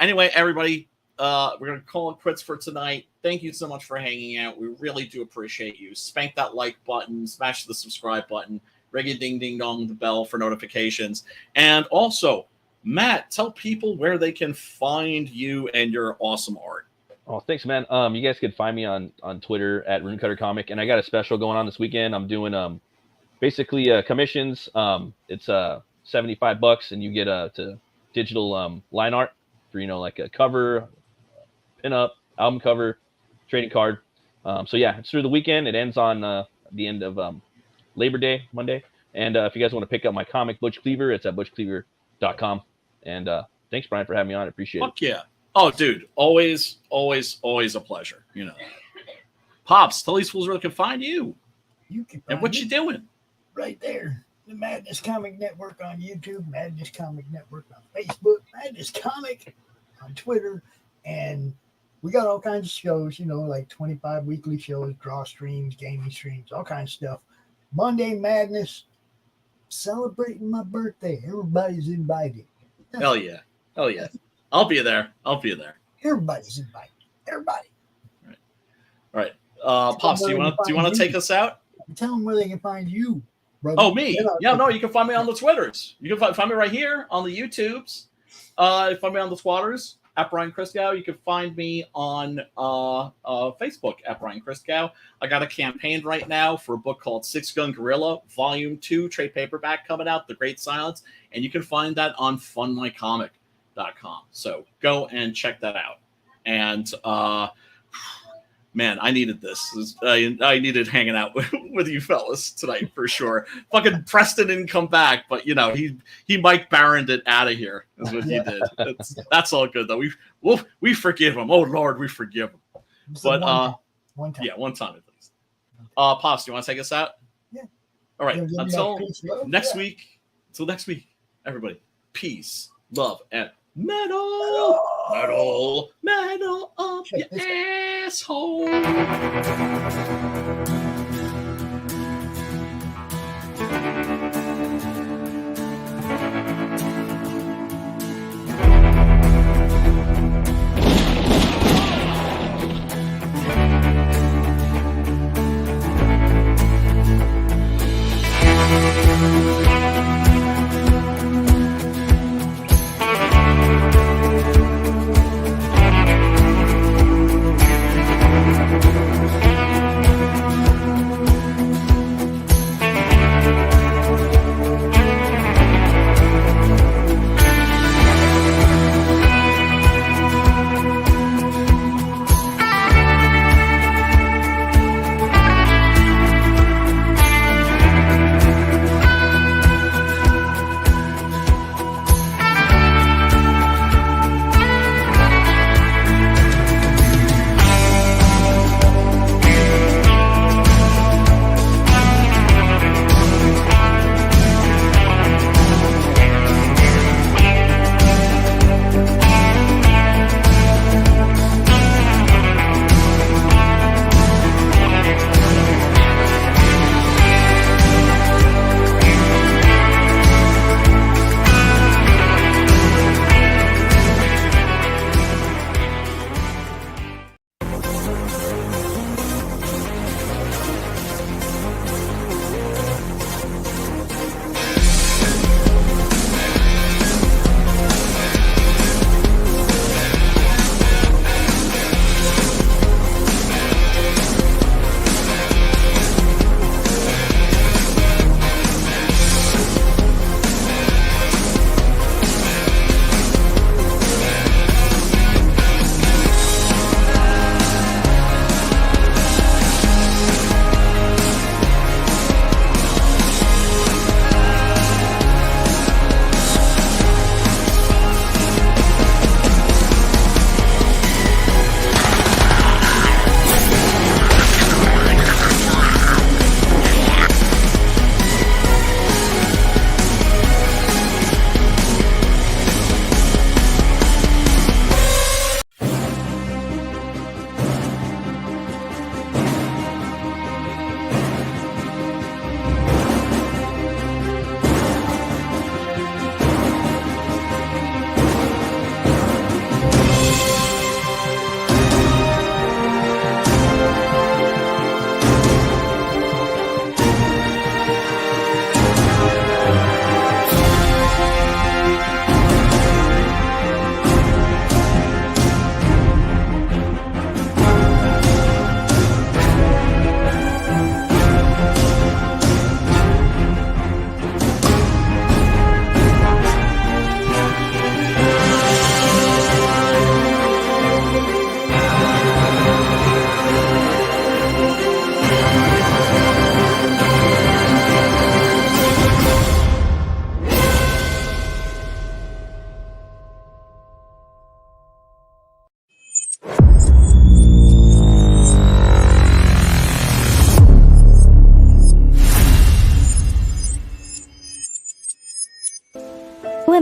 A: Anyway, everybody, we're gonna call it quits for tonight. Thank you so much for hanging out. We really do appreciate you. Spank that like button, smash the subscribe button, ring a ding ding dong the bell for notifications, and also, Matt, tell people where they can find you and your awesome art.
D: Oh, thanks, man. You guys can find me on Twitter at Runecutter Comic, and I got a special going on this weekend. I'm doing basically commissions. It's $75, and you get to digital line art for, you know, like a cover, pinup, album cover, trading card. So yeah, it's through the weekend. It ends on the end of Labor Day, Monday. And if you guys want to pick up my comic Butch Cleaver, it's at butchcleaver.com. And thanks, Brian, for having me on. I appreciate it.
A: Fuck yeah. Oh, dude, always a pleasure. You know, Pops, tell these fools where they can find you. And what you doing?
E: Right there, the Madness Comic Network on YouTube, Madness Comic Network on Facebook, Madness Comic on Twitter, and we got all kinds of shows. You know, like 25 weekly shows, draw streams, gaming streams, all kinds of stuff. Monday Madness, celebrating my birthday. Everybody's invited.
A: Hell yeah. I'll be there.
E: Everybody's invited. Everybody.
A: All right. Pops, do you want to take us out?
E: Tell them where they can find you, brother.
A: Oh, me? Yeah, no, you can find me on the Twitters. You can find me right here on the YouTubes. Find me on the Twatters at Brian Christgau. You can find me on Facebook at Brian Christgau. I got a campaign right now for a book called Six Gun Gorilla, Volume 2, trade paperback coming out, The Great Silence. And you can find that on funmycomic.com. So go and check that out. And man, I needed this. I needed hanging out with you fellas tonight for sure. Fucking Preston didn't come back, but you know he Mike Barroned it out of here. Is what he did. That's all good though. We forgive him. Oh Lord, we forgive him. But
E: one time.
A: Yeah, one time at least. Pops, do you want to take us out?
E: Yeah.
A: All right. Until next week. Until next week, everybody. Peace, love, and metal up your asshole.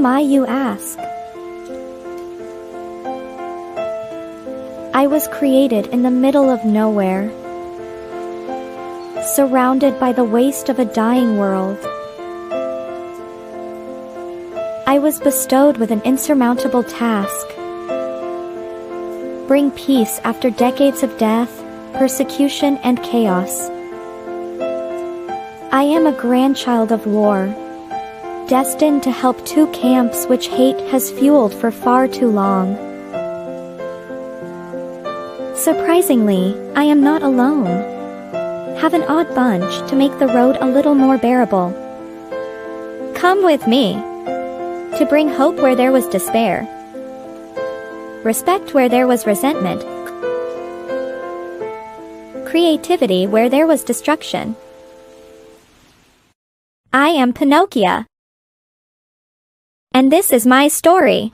T: I, you ask? I was created in the middle of nowhere, surrounded by the waste of a dying world. I was bestowed with an insurmountable task: bring peace after decades of death, persecution, and chaos. I am a grandchild of war, destined to help two camps which hate has fueled for far too long. Surprisingly, I am not alone. Have an odd bunch to make the road a little more bearable. Come with me, to bring hope where there was despair, respect where there was resentment, creativity where there was destruction. I am Pinocchio, and this is my story.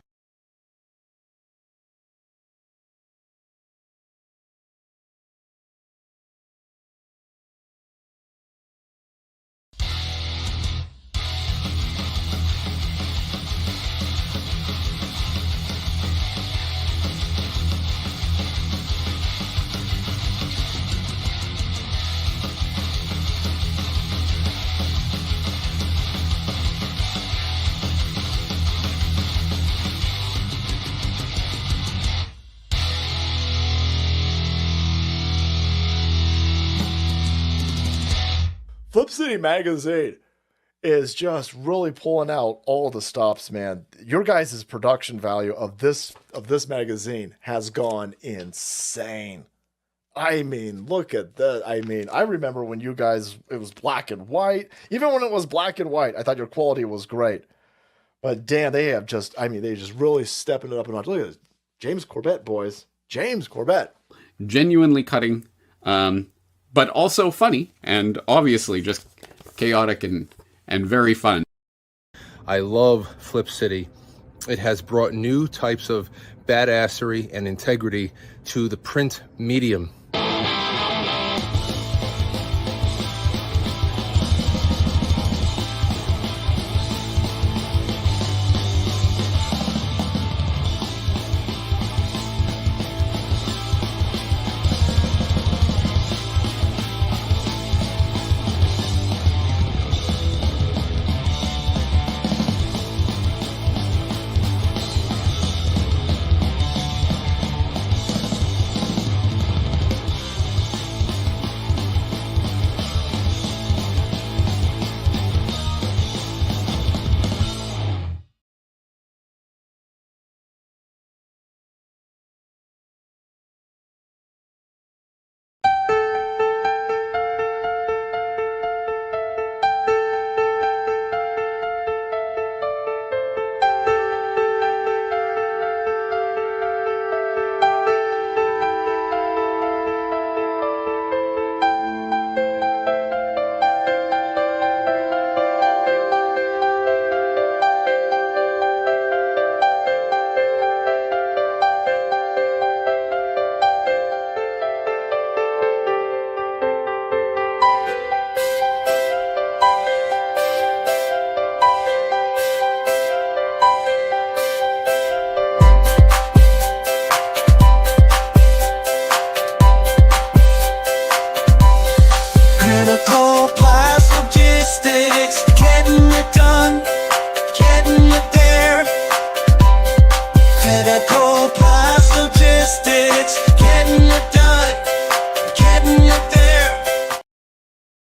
U: Flip City Magazine is just really pulling out all the stops, man. Your guys' production value of this magazine has gone insane. I mean, look at that. I mean, I remember when you guys, it was black and white. Even when it was black and white, I thought your quality was great. But damn, they have just, I mean, they just really stepping it up a notch. Look at this. James Corbett, boys. James Corbett.
V: Genuinely cutting, but also funny, and obviously just chaotic and very fun.
W: I love Flip City. It has brought new types of badassery and integrity to the print medium.